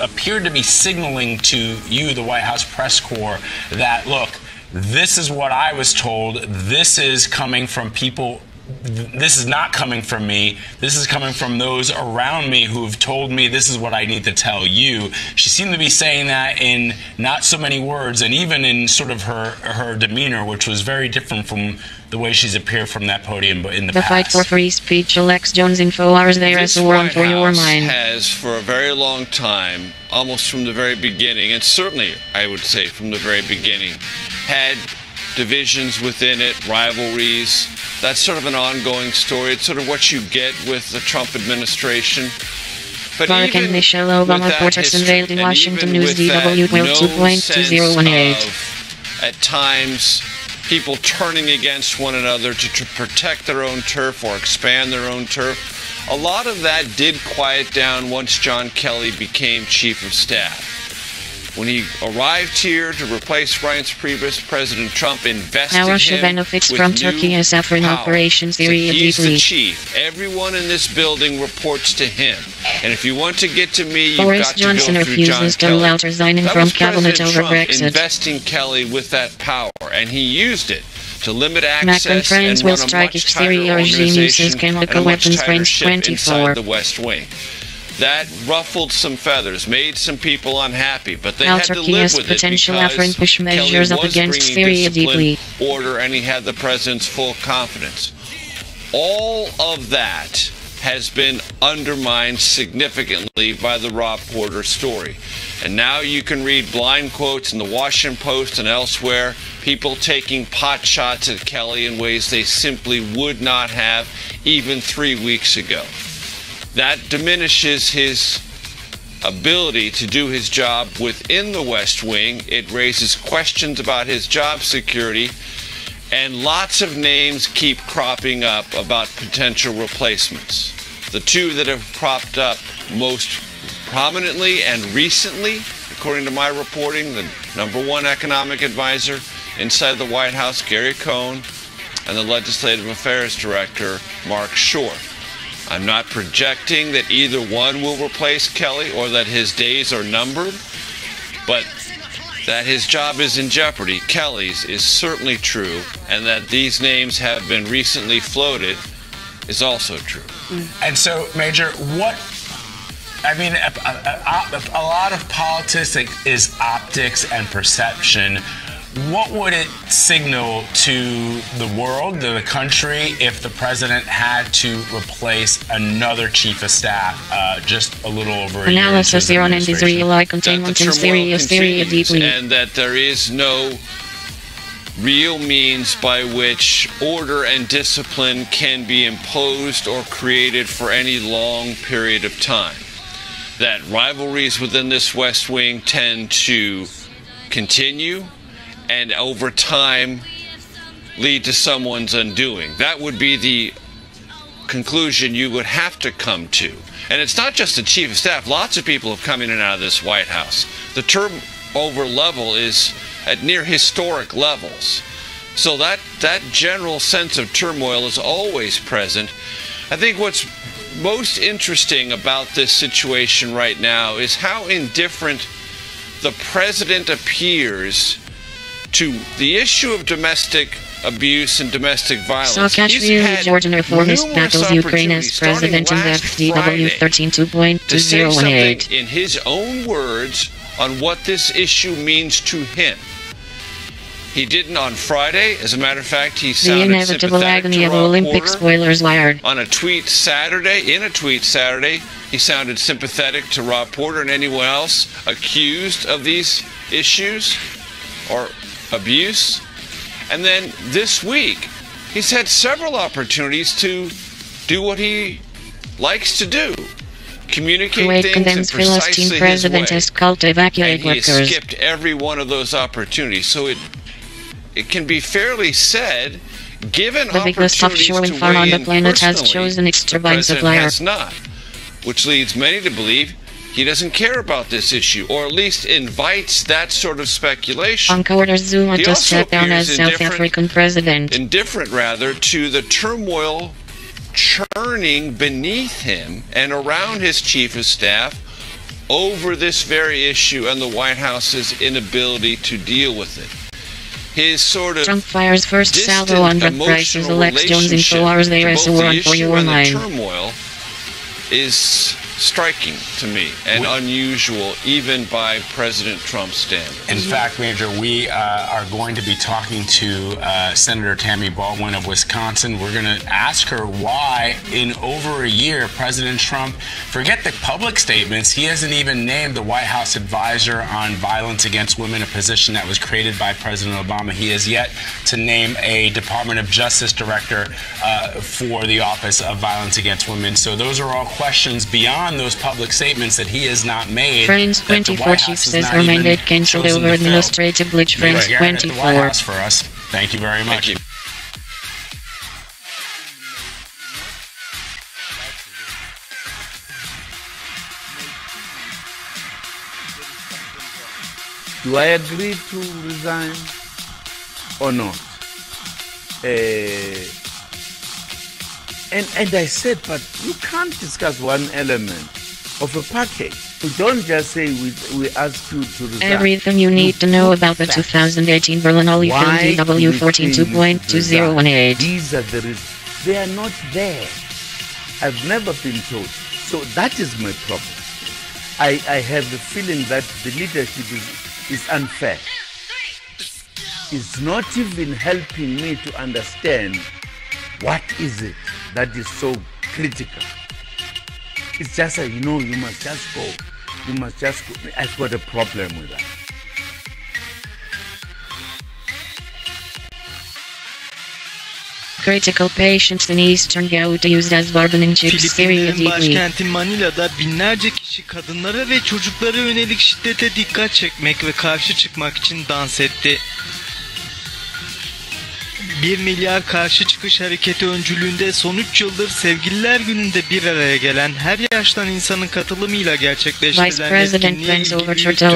appeared to be signaling to you, the White House press corps, that, look, this is what I was told. This is coming from people. This is not coming from me. This is coming from those around me who have told me this is what I need to tell you. She seemed to be saying that in not so many words, and even in sort of her demeanor, which was very different from the way she's appeared from that podium in the past. The fight for free speech. Alex Jones InfoWars there as a one for your mind. Has for a very long time, almost from the very beginning, and certainly I would say from the very beginning, had divisions within it, rivalries. That's sort of an ongoing story. It's sort of what you get with the Trump administration. But Barack and Michelle Obama reporters unveiled in Washington News DW 2.2018. At times, people turning against one another to protect their own turf or expand their own turf. A lot of that did quiet down once John Kelly became chief of staff. When he arrived here to replace Reince Priebus, President Trump invested Now Russia him benefits with from new Turkey Saffron power. Operation So Syria he's deeply. the chief. Everyone in this building reports to him. And if you want to get to me, you've Boris got Johnson to go through John refuses to Kelly. rule out resigning That from was cabinet President over Trump Brexit. investing Kelly with that power, and he used it to limit Macron access friends and will run a strike much if tighter Syria regime organization uses chemical and a much weapons. tighter France ship 24. inside the West Wing. That ruffled some feathers, made some people unhappy, but they Now had to Turkey live has with it potential because Afrin push measures Kelly up was against bringing Syria discipline, deeply. order, and he had the president's full confidence. All of that has been undermined significantly by the Rob Porter story. And now you can read blind quotes in the Washington Post and elsewhere, people taking pot shots at Kelly in ways they simply would not have even 3 weeks ago. That diminishes his ability to do his job within the West Wing. It raises questions about his job security, and lots of names keep cropping up about potential replacements. The two that have cropped up most prominently and recently, according to my reporting, the #1 economic advisor inside the White House, Gary Cohn, and the Legislative Affairs Director, Mark Short. I'm not projecting that either one will replace Kelly or that his days are numbered, but that his job is in jeopardy, Kelly's, is certainly true, and that these names have been recently floated is also true. And so, Major, a lot of politics is optics and perception. What would it signal to the world, to the country, if the president had to replace another chief of staff just a little over a year into Analysis his Iran and administration? Israeli containment in Syria deeply. And that there is no real means by which order and discipline can be imposed or created for any long period of time. That rivalries within this West Wing tend to continue and over time lead to someone's undoing. That would be the conclusion you would have to come to. And it's not just the chief of staff. Lots of people have come in and out of this White House. The turnover level is at near historic levels. So that general sense of turmoil is always present. I think what's most interesting about this situation right now is how indifferent the president appears to the issue of domestic abuse and domestic violence. Saakashvili, Jordan reformist battles Ukraine's president-elect DW13 to say 2.2018. something in his own words on what this issue means to him. He didn't on Friday. As a matter of fact, he The sounded inevitable sympathetic agony to of Rob Olympic Porter. spoilers wired. In a tweet Saturday, he sounded sympathetic to Rob Porter and anyone else accused of these issues or abuse. And then this week, he's had several opportunities to do what he likes to do. Communicate Kuwait things condemns in precisely Philistine his president way. as called to evacuate And he workers. skipped every one of those opportunities. So it can be fairly said, given The biggest offshore opportunities wind to farm on weigh the in planet has personally, chosen its the turbine president supplier. has not, which leads many to believe he doesn't care about this issue, or at least invites that sort of speculation. Anka orders Zuma He to also step down appears as South African president. indifferent rather to the turmoil churning beneath him and around his chief of staff over this very issue and the White House's inability to deal with it. His sort of Trump fires first distant salvo on drug prices. emotional Alex Jones relationship InfoWars. There to is a both the warrant for issue your and the mind. turmoil is striking to me and unusual even by President Trump's standards. In fact, Major, we are going to be talking to Senator Tammy Baldwin of Wisconsin. We're going to ask her why, in over a year, President Trump Forget the public statements. He hasn't even named the White House advisor on violence against women, a position that was created by President Obama. He has yet to name a Department of Justice director for the Office of Violence Against Women. So those are all questions beyond those public statements that he has not made. France 24 chief says her mandate cancelled over administrative glitch. France 24. White House for us. Thank you very much. Thank you. Do I agree to resign or not? And I said, but you can't discuss one element of a package. We don't just say we ask you to resign. Everything you need to know about the 2018 Berlin Ollie film DW14 2.2018. These are the risks. They are not there. I've never been told. So that is my problem. I have the feeling that the leadership is unfair. It's not even helping me to understand what is it that is so critical. It's just a, you must just go. You must just go. I've got a problem with that. Critical patients in Eastern Ghouta used as bargaining chips. Filipinlerin başkenti Manila'da binlerce kişi kadınlara ve çocuklara yönelik şiddete dikkat çekmek ve karşı çıkmak için dans etti. 1 milyar karşı çıkış hareketi öncülüğünde son 3 yıldır Sevgililer Günü'nde bir araya gelen her yaştan insanın katılımıyla gerçekleştirilen etkinliğe ilgi büyüktü.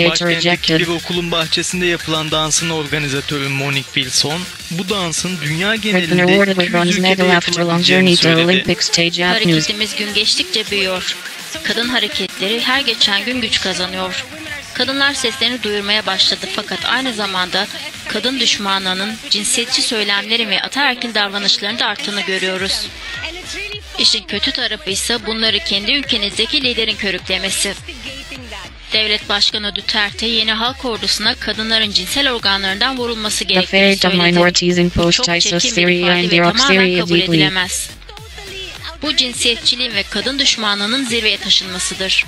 Başkentteki bir okulun bahçesinde yapılan dansın organizatörü Monique Wilson, bu dansın dünya genelinde 200 ülkede yapılabileceğini söyledi. Hareketimiz gün geçtikçe büyüyor. Kadın hareketleri her geçen gün güç kazanıyor. Kadınlar seslerini duyurmaya başladı fakat aynı zamanda kadın düşmanlığının cinsiyetçi söylemleri ve ataerkil davranışlarının da arttığını görüyoruz. İşin kötü tarafı ise bunları kendi ülkenizdeki liderin körüklemesi. Devlet Başkanı Duterte yeni halk ordusuna kadınların cinsel organlarından vurulması gerektiğini söyledi. Bu çok çirkin bir ifade ve tamamen kabul edilemez. Bu cinsiyetçiliğin ve kadın düşmanlığının zirveye taşınmasıdır.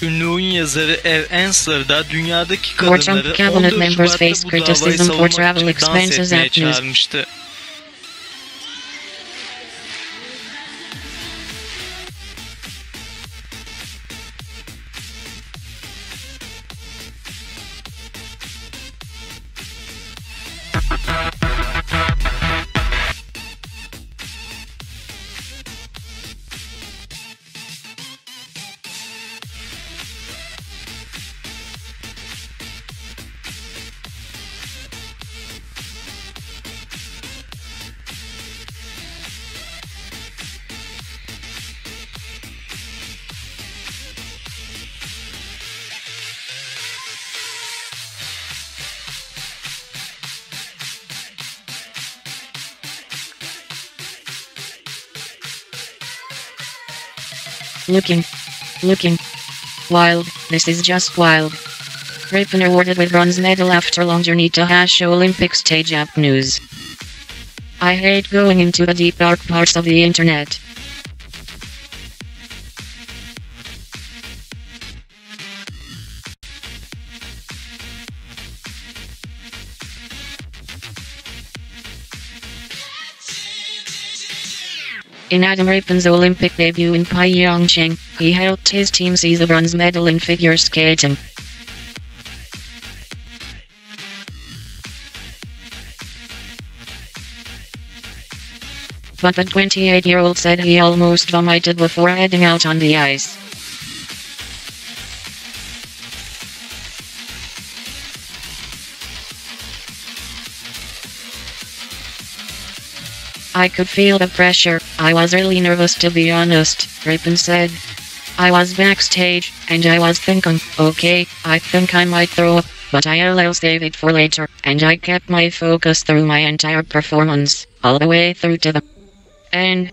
Ünlü oyun yazarı Ev Ensler da dünyadaki kadınları 14 Şubat'ta bu davayı savunmak için dans etmeye çağırmıştı. Looking. Wild, this is just wild. Ripon awarded with bronze medal after long journey to Hasho Olympic stage app news. I hate going into the deep dark parts of the internet. In Adam Ripon's Olympic debut in Pyeongchang, he helped his team seize a bronze medal in figure skating. But the 28-year-old said he almost vomited before heading out on the ice. I could feel the pressure. I was really nervous, to be honest, Ripon said. I was backstage, and I was thinking, okay, I think I might throw up, but I'll save it for later, and I kept my focus through my entire performance, all the way through to the end.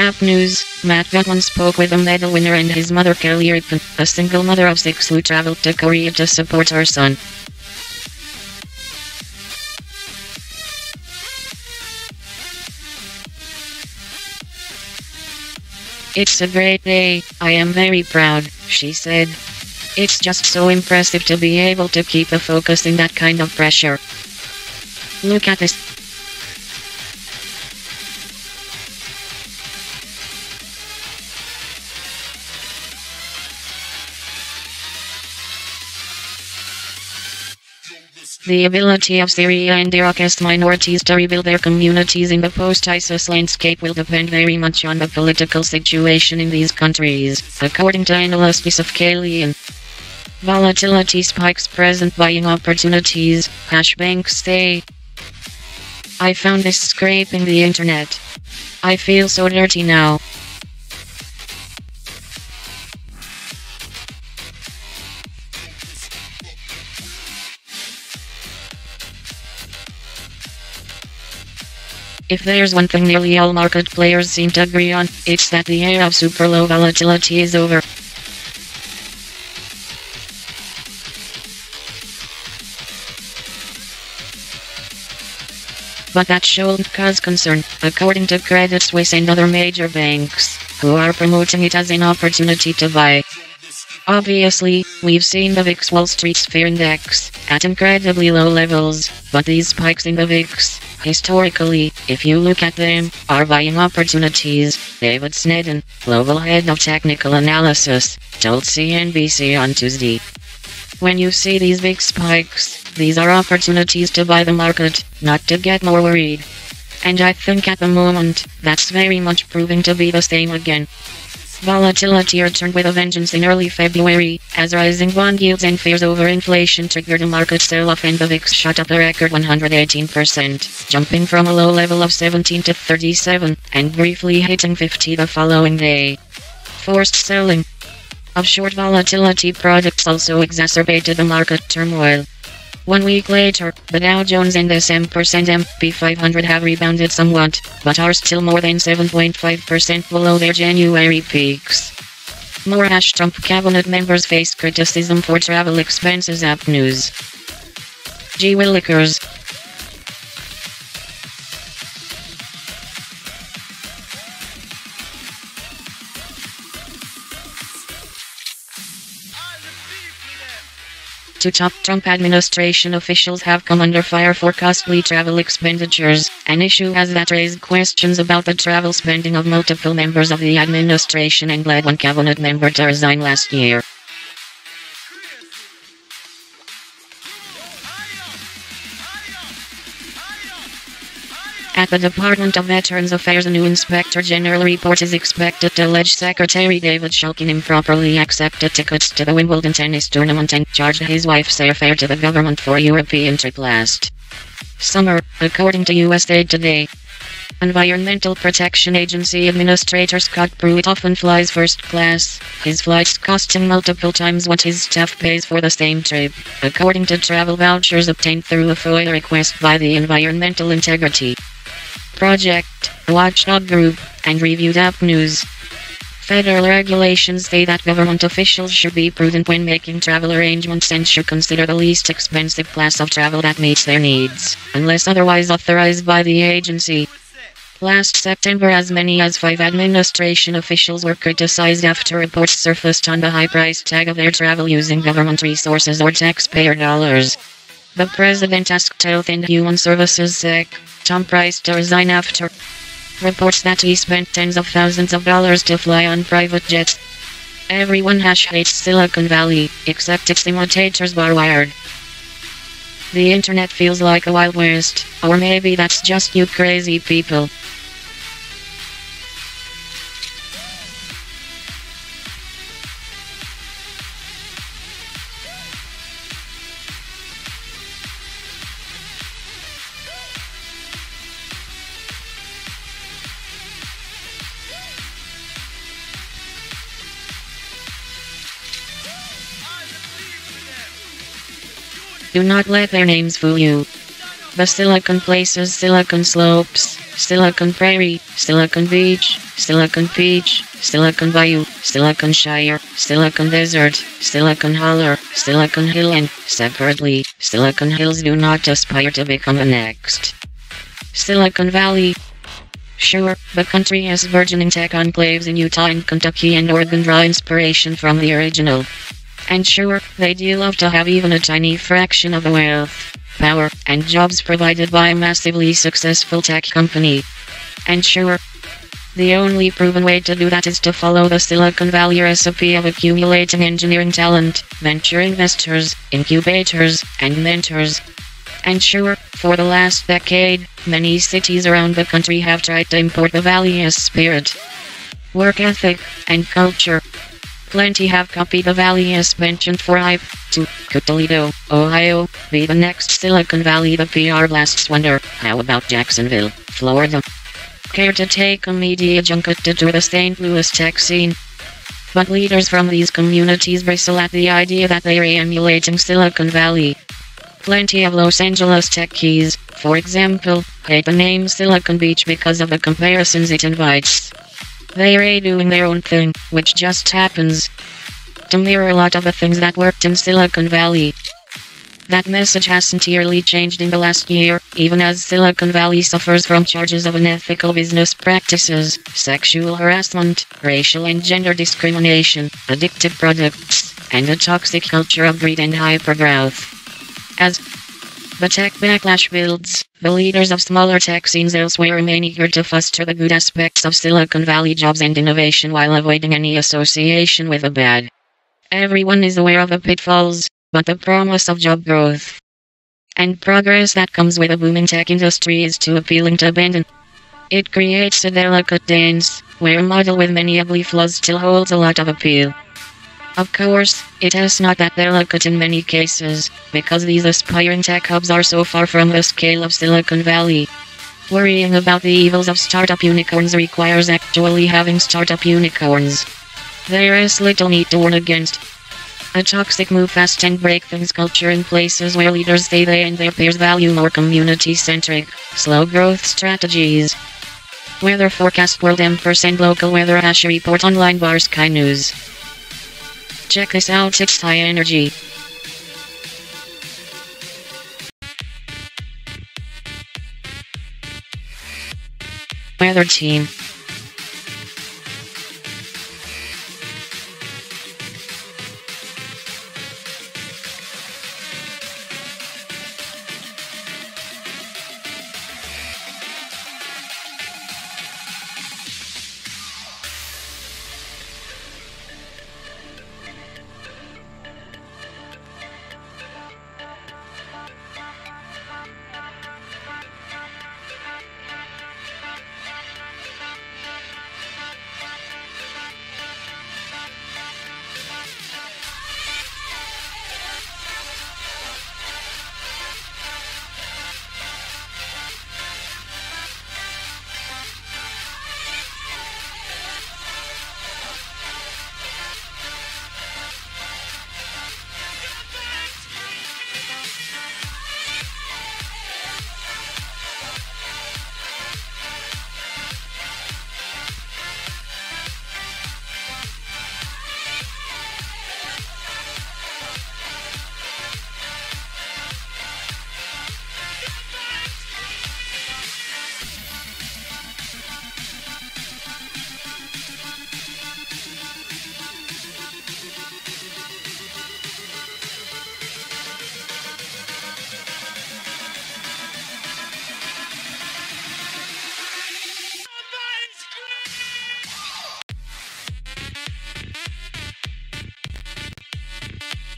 App News, Matt Goodman spoke with a medal winner and his mother Kelly Rippon, a single mother of 6 who traveled to Korea to support her son. It's a great day, I am very proud, she said. It's just so impressive to be able to keep a focus in that kind of pressure. Look at this. The ability of Syria and Iraq's minorities to rebuild their communities in the post-ISIS landscape will depend very much on the political situation in these countries, according to analysts of Kalian. Volatility spikes present buying opportunities, Hashbanks say. I found this scraping the internet. I feel so dirty now. If there's one thing nearly all market players seem to agree on, it's that the era of super low volatility is over. But that shouldn't cause concern, according to Credit Suisse and other major banks, who are promoting it as an opportunity to buy. Obviously, we've seen the VIX Wall Street Sphere Index at incredibly low levels, but these spikes in the VIX, historically, if you look at them, are buying opportunities, David Sneddon, global head of technical analysis, told CNBC on Tuesday. When you see these big spikes, these are opportunities to buy the market, not to get more worried. And I think at the moment, that's very much proving to be the same again. Volatility returned with a vengeance in early February, as rising bond yields and fears over inflation triggered a market sell-off and the VIX shot up a record 118%, jumping from a low level of 17 to 37, and briefly hitting 50 the following day. Forced selling of short volatility products also exacerbated the market turmoil. 1 week later, the Dow Jones and S&P 500 have rebounded somewhat, but are still more than 7.5% below their January peaks. More Trump cabinet members face criticism for travel expenses. App News. G. Willikers. Two top Trump administration officials have come under fire for costly travel expenditures, an issue that raised questions about the travel spending of multiple members of the administration and led one cabinet member to resign last year. At the Department of Veterans Affairs, a new Inspector General report is expected to allege Secretary David Shulkin improperly accepted tickets to the Wimbledon tennis tournament and charged his wife's airfare to the government for a European trip last summer, according to USA Today. Environmental Protection Agency Administrator Scott Pruitt often flies first class, his flights costing multiple times what his staff pays for the same trip, according to travel vouchers obtained through a FOIA request by the Environmental Integrity Project, watchdog group, and reviewed App News. Federal regulations say that government officials should be prudent when making travel arrangements and should consider the least expensive class of travel that meets their needs, unless otherwise authorized by the agency. Last September, as many as 5 administration officials were criticized after reports surfaced on the high price tag of their travel using government resources or taxpayer dollars. The president asked Health and Human Services Sec. Tom Price to resign after reports that he spent tens of thousands of dollars to fly on private jets. Everyone hates Silicon Valley, except its imitators bar wired. The internet feels like a Wild West, or maybe that's just you crazy people. Do not let their names fool you. The Silicon Places, Silicon Slopes, Silicon Prairie, Silicon Beach, Silicon Beach, Silicon Bayou, Silicon Shire, Silicon Desert, Silicon Holler, Silicon Hill, and, separately, Silicon Hills do not aspire to become the next Silicon Valley. Sure, the country has burgeoning tech enclaves in Utah and Kentucky and Oregon draw inspiration from the original. And sure, they do love to have even a tiny fraction of the wealth, power, and jobs provided by a massively successful tech company. And sure, the only proven way to do that is to follow the Silicon Valley recipe of accumulating engineering talent, venture investors, incubators, and mentors. And sure, for the last decade, many cities around the country have tried to import the Valley's spirit, work ethic, and culture. Plenty have copied the Valley's penchant for hype. Could Toledo, Ohio, be the next Silicon Valley? The PR blasts wonder. How about Jacksonville, Florida? Care to take a media junket to tour the St. Louis tech scene? But leaders from these communities bristle at the idea that they are emulating Silicon Valley. Plenty of Los Angeles techies, for example, hate the name Silicon Beach because of the comparisons it invites. They are doing their own thing, which just happens to mirror a lot of the things that worked in Silicon Valley. That message hasn't really changed in the last year, even as Silicon Valley suffers from charges of unethical business practices, sexual harassment, racial and gender discrimination, addictive products, and a toxic culture of greed and hypergrowth. As the tech backlash builds, the leaders of smaller tech scenes elsewhere remain eager to foster the good aspects of Silicon Valley jobs and innovation while avoiding any association with the bad. Everyone is aware of the pitfalls, but the promise of job growth and progress that comes with a booming tech industry is too appealing to abandon. It creates a delicate dance, where a model with many ugly flaws still holds a lot of appeal. Of course, it is not that delicate in many cases, because these aspiring tech hubs are so far from the scale of Silicon Valley. Worrying about the evils of startup unicorns requires actually having startup unicorns. There is little need to warn against a toxic move fast and break things culture in places where leaders say they and their peers value more community-centric, slow growth strategies. Weather forecast World M% local weather Hash report online bar Sky News. Check this out, it's high energy. Weather team.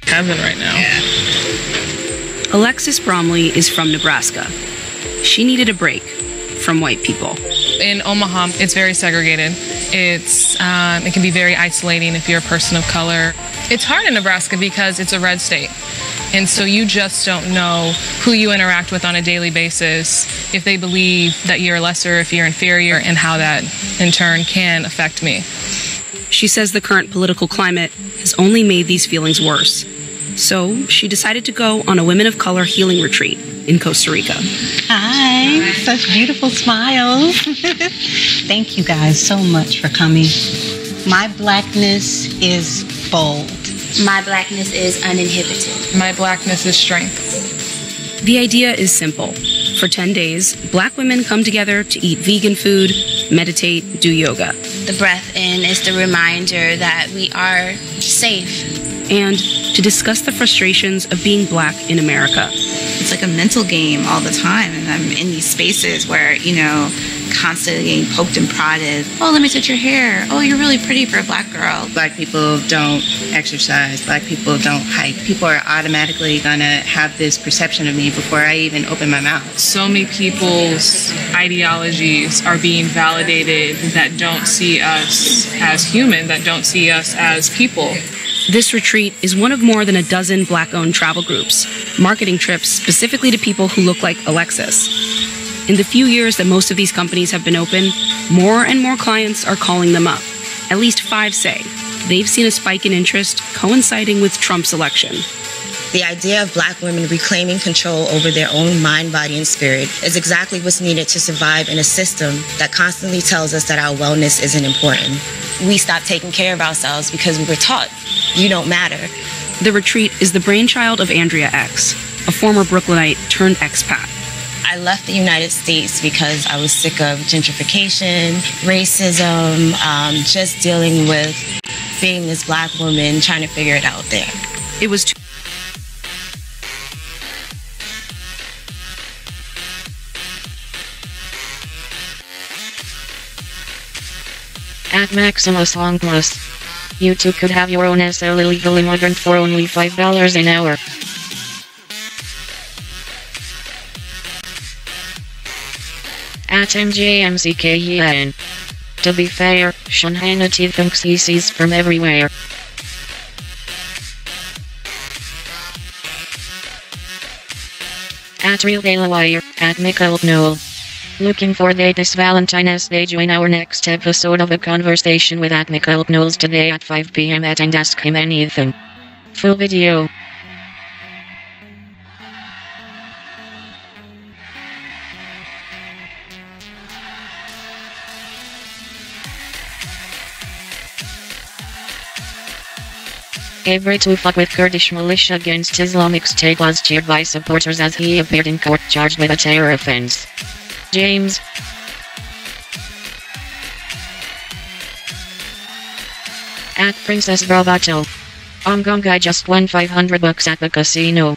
Heaven right now. Alexis Bromley is from Nebraska. She needed a break from white people. In Omaha, it's very segregated. It can be very isolating if you're a person of color. It's hard in Nebraska because it's a red state. And so you just don't know who you interact with on a daily basis, if they believe that you're lesser, if you're inferior, and how that in turn can affect me. She says the current political climate has only made these feelings worse. So she decided to go on a Women of Color healing retreat in Costa Rica. Hi, such beautiful smiles. Thank you guys so much for coming. My blackness is bold. My blackness is uninhibited. My blackness is strength. The idea is simple. For 10 days, Black women come together to eat vegan food, meditate, do yoga. The breath in is the reminder that we are safe. And to discuss the frustrations of being Black in America. It's like a mental game all the time, and I'm in these spaces where, constantly getting poked and prodded. Oh, let me touch your hair. Oh, you're really pretty for a Black girl. Black people don't exercise. Black people don't hike. People are automatically gonna have this perception of me before I even open my mouth. So many people's ideologies are being validated that don't see us as human, that don't see us as people. This retreat is one of more than a dozen Black-owned travel groups, marketing trips specifically to people who look like Alexis. In the few years that most of these companies have been open, more and more clients are calling them up. At least 5 say they've seen a spike in interest coinciding with Trump's election. The idea of Black women reclaiming control over their own mind, body, and spirit is exactly what's needed to survive in a system that constantly tells us that our wellness isn't important. We stopped taking care of ourselves because we were taught you don't matter. The retreat is the brainchild of Andrea X, a former Brooklynite turned expat. I left the United States because I was sick of gentrification, racism, just dealing with being this Black woman, trying to figure it out there. It was At Maximus Longplus. You too could have your own SL illegal immigrant for only $5 an hour. At MJMCKEN. To be fair, Sean Hannity thinks he sees from everywhere. At Real Daily Wire, at Michael Knoll. Looking for this Valentines Day. Join our next episode of A Conversation with at Michael Knowles today at 5 p.m. and ask him anything. Full video. Every to fuck with Kurdish militia against Islamic State was cheered by supporters as he appeared in court charged with a terror offense. James. At Princess Bravato. Guy just won $500 at the casino.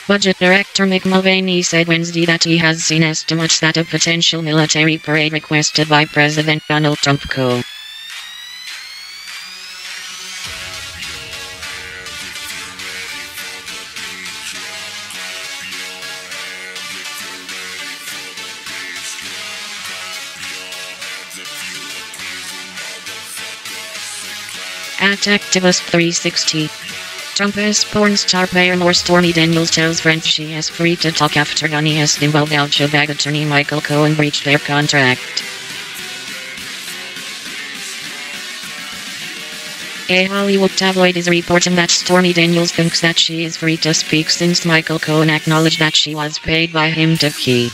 Budget Director Mick Mulvaney said Wednesday that he has seen estimates that a potential military parade requested by President Donald Trump could. At Activist 360. Trump's porn star paramour Stormy Daniels tells friends she is free to talk after Gunny's Dimble bag attorney Michael Cohen breached their contract. A Hollywood tabloid is reporting that Stormy Daniels thinks that she is free to speak since Michael Cohen acknowledged that she was paid by him to key.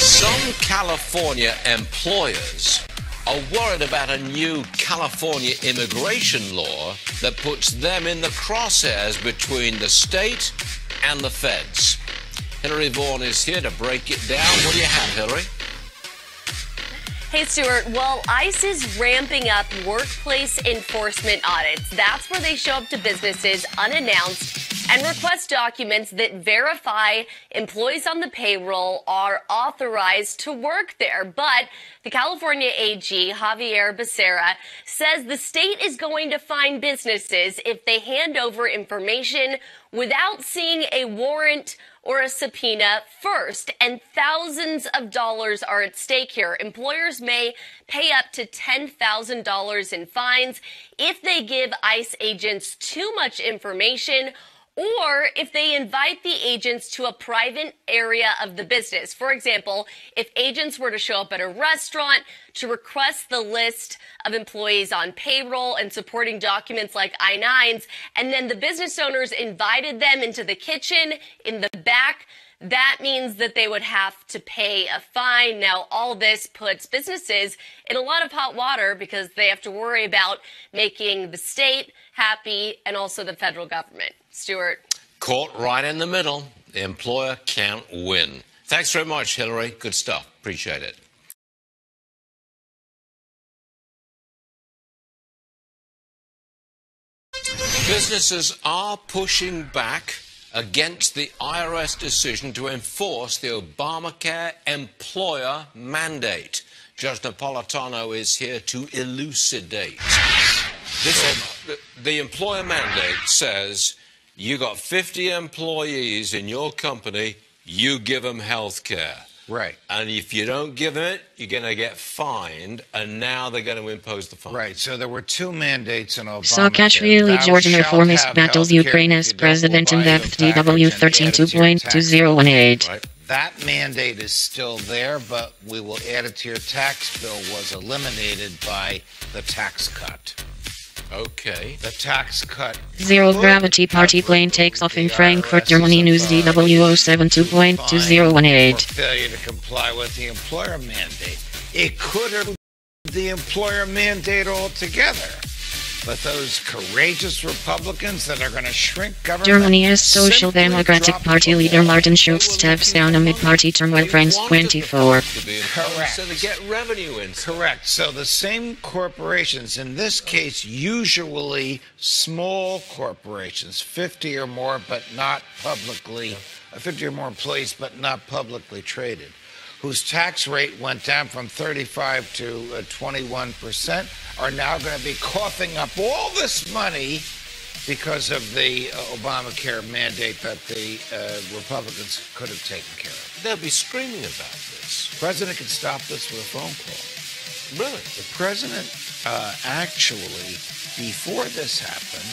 Some California employers are worried about a new California immigration law that puts them in the crosshairs between the state and the feds. Hillary Vaughan is here to break it down. What do you have, Hillary? Hey, Stuart. Well, ICE is ramping up workplace enforcement audits. That's where they show up to businesses unannounced and request documents that verify employees on the payroll are authorized to work there. But the California AG, Javier Becerra, says the state is going to fine businesses if they hand over information without seeing a warrant or a subpoena first, and thousands of dollars are at stake here. Employers may pay up to $10,000 in fines if they give ICE agents too much information, or if they invite the agents to a private area of the business. For example, if agents were to show up at a restaurant to request the list of employees on payroll and supporting documents like I-9s, and then the business owners invited them into the kitchen in the back, that means that they would have to pay a fine. Now, all this puts businesses in a lot of hot water because they have to worry about making the state happy and also the federal government. Stuart. Caught right in the middle. The employer can't win. Thanks very much, Hillary. Good stuff. Appreciate it. Businesses are pushing back against the IRS decision to enforce the Obamacare employer mandate. Judge Napolitano is here to elucidate. The employer mandate says you got 50 employees in your company, you give them health care. Right. And if you don't give them it, you're going to get fined, and now they're going to impose the fine. Right. So there were two mandates in Obamacare. Saakashvili, Georgian reformist battles Ukraine as president in the FDW 13.2.2018. Right. That mandate is still there, but we will add it to your tax bill, was eliminated by the tax cut. Okay. The tax cut. Zero gravity party plane takes off in Frankfurt, Germany. News DW 072.2018. For failure to comply with the employer mandate. It could have the employer mandate altogether. But those courageous Republicans that are going to shrink government. Germany's Social Democratic Party leader Martin Schulz steps down amid party turmoil. France 24. Correct. So to get revenue in. Correct. So the same corporations, in this case, usually small corporations, 50 or more, but not publicly, 50 or more employees, but not publicly traded, whose tax rate went down from 35 to 21%, are now going to be coughing up all this money because of the Obamacare mandate that the Republicans could have taken care of. They'll be screaming about this. The president can stop this with a phone call. Really? The president actually, before this happened,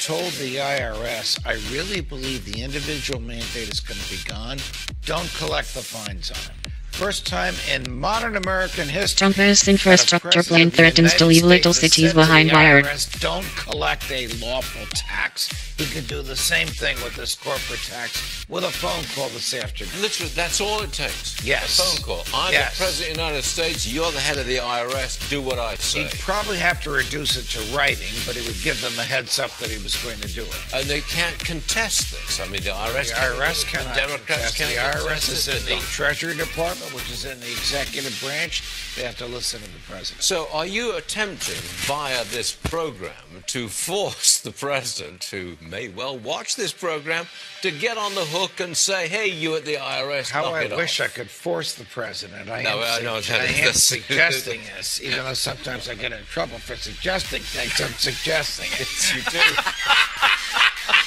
told the IRS, I really believe the individual mandate is going to be gone. Don't collect the fines on it. First time in modern American history. Trump's infrastructure plan threatens to leave little cities behind bars. Don't collect a lawful tax. He could do the same thing with this corporate tax with a phone call this afternoon. Literally, that's all it takes. Yes. A phone call. I'm the President of the United States. You're the head of the IRS. Do what I say. He'd probably have to reduce it to writing, but he would give them a heads up that he was going to do it. And they can't contest this. I mean, the IRS cannot. Democrats can't. The IRS is in the Treasury Department, which is in the executive branch. They have to listen to the president. So are you attempting via this program to force the president, who may well watch this program, to get on the hook and say, hey, you at the IRS, How knock I it wish off. I could force the president. I am suggesting this, even though sometimes I get in trouble for suggesting things. I'm suggesting it. Yes, you do.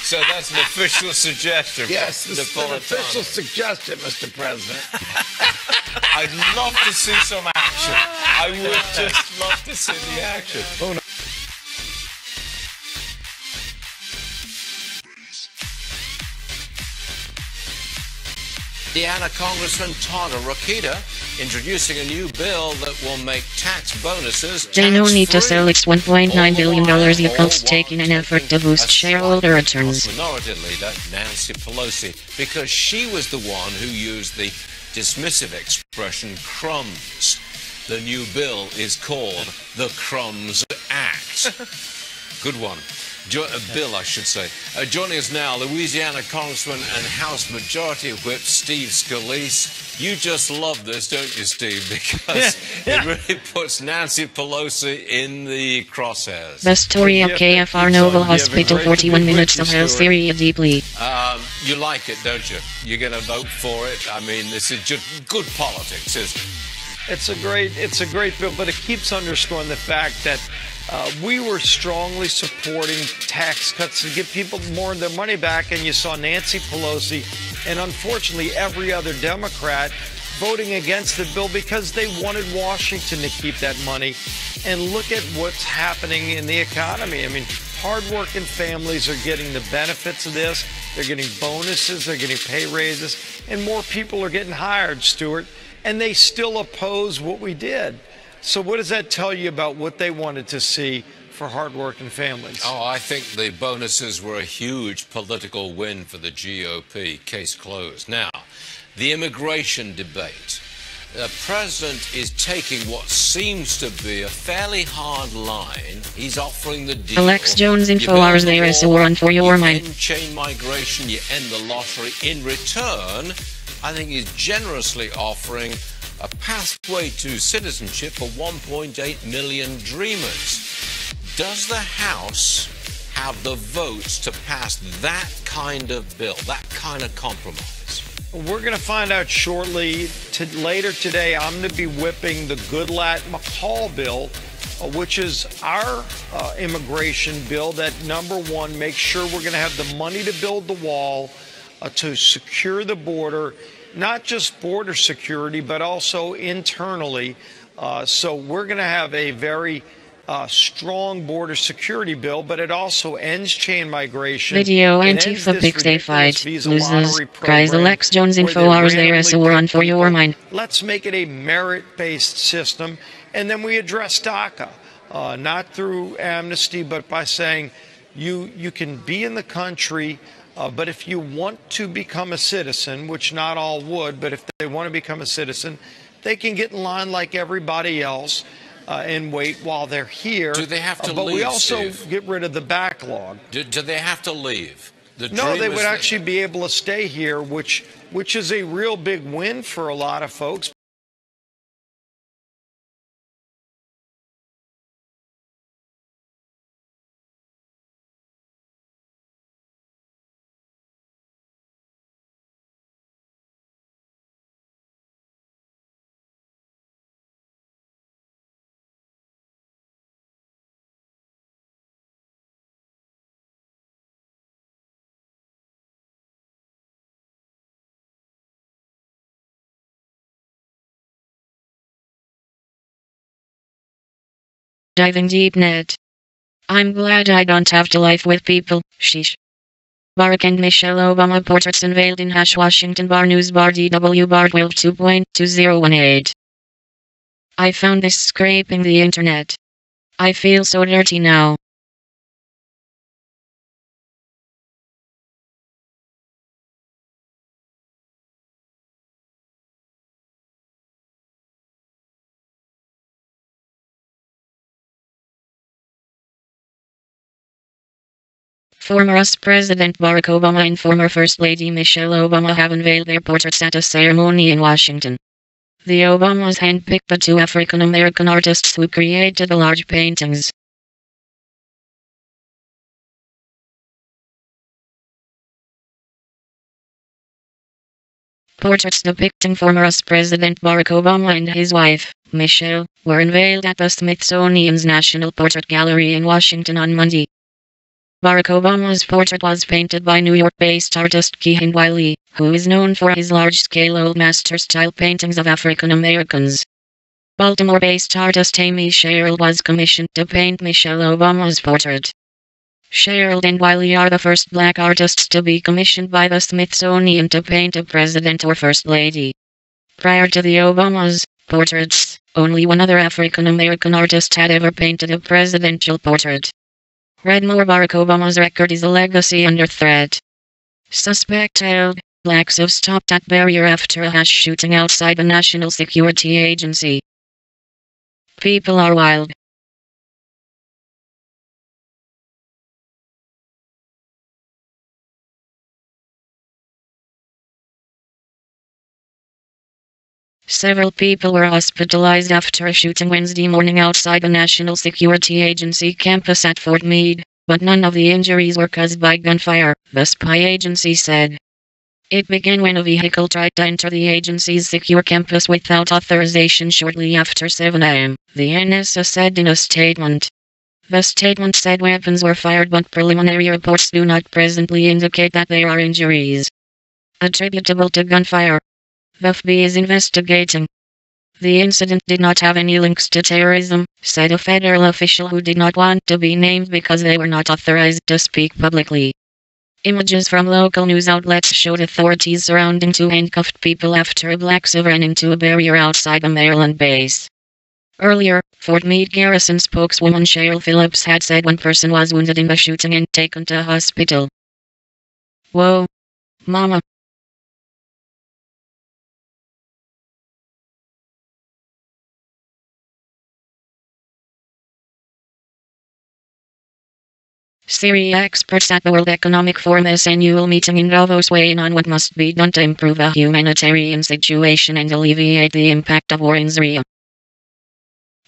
So that's an official suggestion. Yes, this is an official suggestion, Mr. President. I'd love to see some action. I would just love to see the action. Oh, no. Indiana Congressman Todd Rokita introducing a new bill that will make tax bonuses They no need to sell its $1.9 billion Yakult stake in an effort to boost shareholder returns. Minority Leader Nancy Pelosi, because she was the one who used the dismissive expression crumbs. The new bill is called the Crumbs Act. Good one. Bill, I should say. Joining us now, Louisiana Congressman and House Majority Whip Steve Scalise. You just love this, don't you, Steve? Because it really puts Nancy Pelosi in the crosshairs. The story of KFR Noble Hospital, 41 minutes of hell, Syria deeply. You like it, don't you? You're going to vote for it? I mean, this is just good politics, isn't it? It's a great bill, but it keeps underscoring the fact that we were strongly supporting tax cuts to give people more of their money back, and you saw Nancy Pelosi and unfortunately every other Democrat voting against the bill because they wanted Washington to keep that money. And look at what's happening in the economy. I mean, hardworking families are getting the benefits of this. They're getting bonuses, they're getting pay raises, and more people are getting hired, Stuart, and they still oppose what we did. So what does that tell you about what they wanted to see for hardworking families? Oh, I think the bonuses were a huge political win for the GOP. Case closed. Now, the immigration debate. The president is taking what seems to be a fairly hard line. He's offering the deal. Alex Jones InfoWars, there is a war on for your mind. You end chain migration, you end the lottery. In return, I think he's generously offering a pathway to citizenship for 1.8 million dreamers. Does the House have the votes to pass that kind of bill, that kind of compromise? We're going to find out shortly. Later today, I'm going to be whipping the Goodlatte-McCall bill, which is our immigration bill that, number one, makes sure we're going to have the money to build the wall, to secure the border, not just border security, but also internally. So we're going to have a very strong border security bill, but it also ends chain migration. Video Antifa Pixafied. Loses. Cries Alex Jones InfoWars, there is a war on for your mind. Let's make it a merit-based system, and then we address DACA, not through amnesty, but by saying you can be in the country, but if you want to become a citizen, which not all would, but if they want to become a citizen, they can get in line like everybody else and wait while they're here. Do they have to leave, But we also Steve? get rid of the backlog. Do they have to leave? No, they would actually be able to stay here, which is a real big win for a lot of folks. Diving deep net. I'm glad I don't have to live with people, sheesh. Barack and Michelle Obama portraits unveiled in Washington Bar News Bar DW Bar 12.2018. I found this scraping the internet. I feel so dirty now. Former US President Barack Obama and former First Lady Michelle Obama have unveiled their portraits at a ceremony in Washington. The Obamas handpicked the two African-American artists who created the large paintings. Portraits depicting former US President Barack Obama and his wife, Michelle, were unveiled at the Smithsonian's National Portrait Gallery in Washington on Monday. Barack Obama's portrait was painted by New York-based artist Keehan Wiley, who is known for his large-scale Old Master-style paintings of African Americans. Baltimore-based artist Amy Sherrill was commissioned to paint Michelle Obama's portrait. Sherrill and Wiley are the first black artists to be commissioned by the Smithsonian to paint a president or first lady. Prior to the Obamas' portraits, only one other African American artist had ever painted a presidential portrait. Read more. Barack Obama's record is a legacy under threat. Suspect held. Blacks have stopped at barrier after a mass shooting outside the National Security Agency. People are wild. Several people were hospitalized after a shooting Wednesday morning outside the National Security Agency campus at Fort Meade, but none of the injuries were caused by gunfire, the spy agency said. It began when a vehicle tried to enter the agency's secure campus without authorization shortly after 7 a.m., the NSA said in a statement. The statement said weapons were fired, but preliminary reports do not presently indicate that there are injuries attributable to gunfire. The FBI is investigating. The incident did not have any links to terrorism, said a federal official who did not want to be named because they were not authorized to speak publicly. Images from local news outlets showed authorities surrounding two handcuffed people after a black SUV ran into a barrier outside the Maryland base. Earlier, Fort Meade Garrison spokeswoman Cheryl Phillips had said one person was wounded in the shooting and taken to hospital. Whoa, mama. Syria experts at the World Economic Forum's annual meeting in Davos weigh in on what must be done to improve the humanitarian situation and alleviate the impact of war in Syria.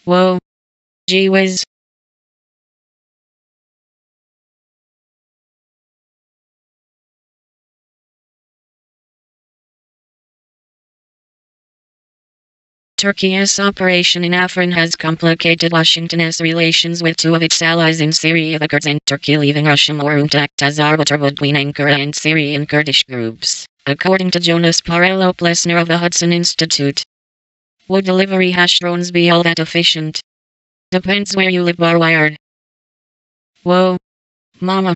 Whoa. Gee whiz. Turkey's operation in Afrin has complicated Washington's relations with two of its allies in Syria, the Kurds, and Turkey, leaving Russia more room to act as arbiter between Ankara and Syrian Kurdish groups, according to Jonas Parello-Plessner of the Hudson Institute. Would delivery hash drones be all that efficient? Depends where you live, bar wired. Whoa, mama.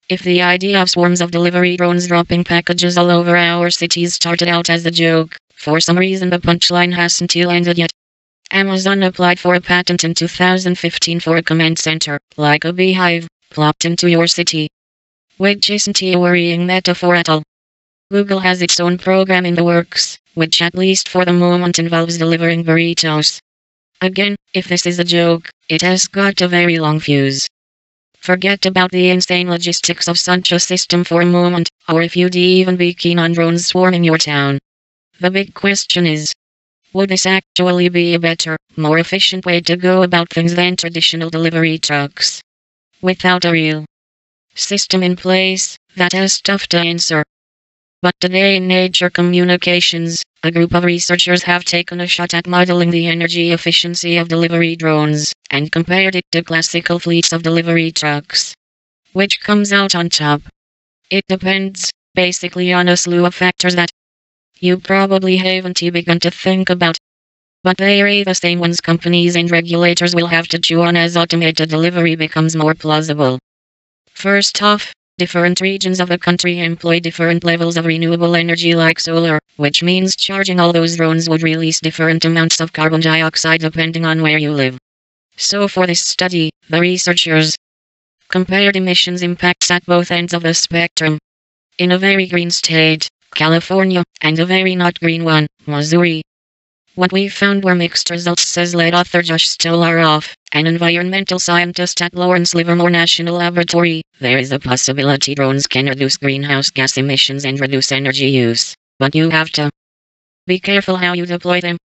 If the idea of swarms of delivery drones dropping packages all over our cities started out as a joke, for some reason the punchline hasn't landed yet. Amazon applied for a patent in 2015 for a command center, like a beehive, plopped into your city. Which isn't a worrying metaphor at all. Google has its own program in the works, which at least for the moment involves delivering burritos. Again, if this is a joke, it has got a very long fuse. Forget about the insane logistics of such a system for a moment, or if you'd even be keen on drones swarming your town. The big question is, would this actually be a better, more efficient way to go about things than traditional delivery trucks? Without a real system in place, that is tough to answer. But today in Nature Communications, a group of researchers have taken a shot at modeling the energy efficiency of delivery drones, and compared it to classical fleets of delivery trucks. Which comes out on top? It depends, basically, on a slew of factors that you probably haven't begun to think about. But they're the same ones companies and regulators will have to chew on as automated delivery becomes more plausible. First off, different regions of the country employ different levels of renewable energy like solar, which means charging all those drones would release different amounts of carbon dioxide depending on where you live. So for this study, the researchers compared emissions impacts at both ends of the spectrum. In a very green state, California, and a very not green one, Missouri. What we found were mixed results, says lead author Josh Stolaroff, an environmental scientist at Lawrence Livermore National Laboratory. There is a possibility drones can reduce greenhouse gas emissions and reduce energy use, but you have to be careful how you deploy them.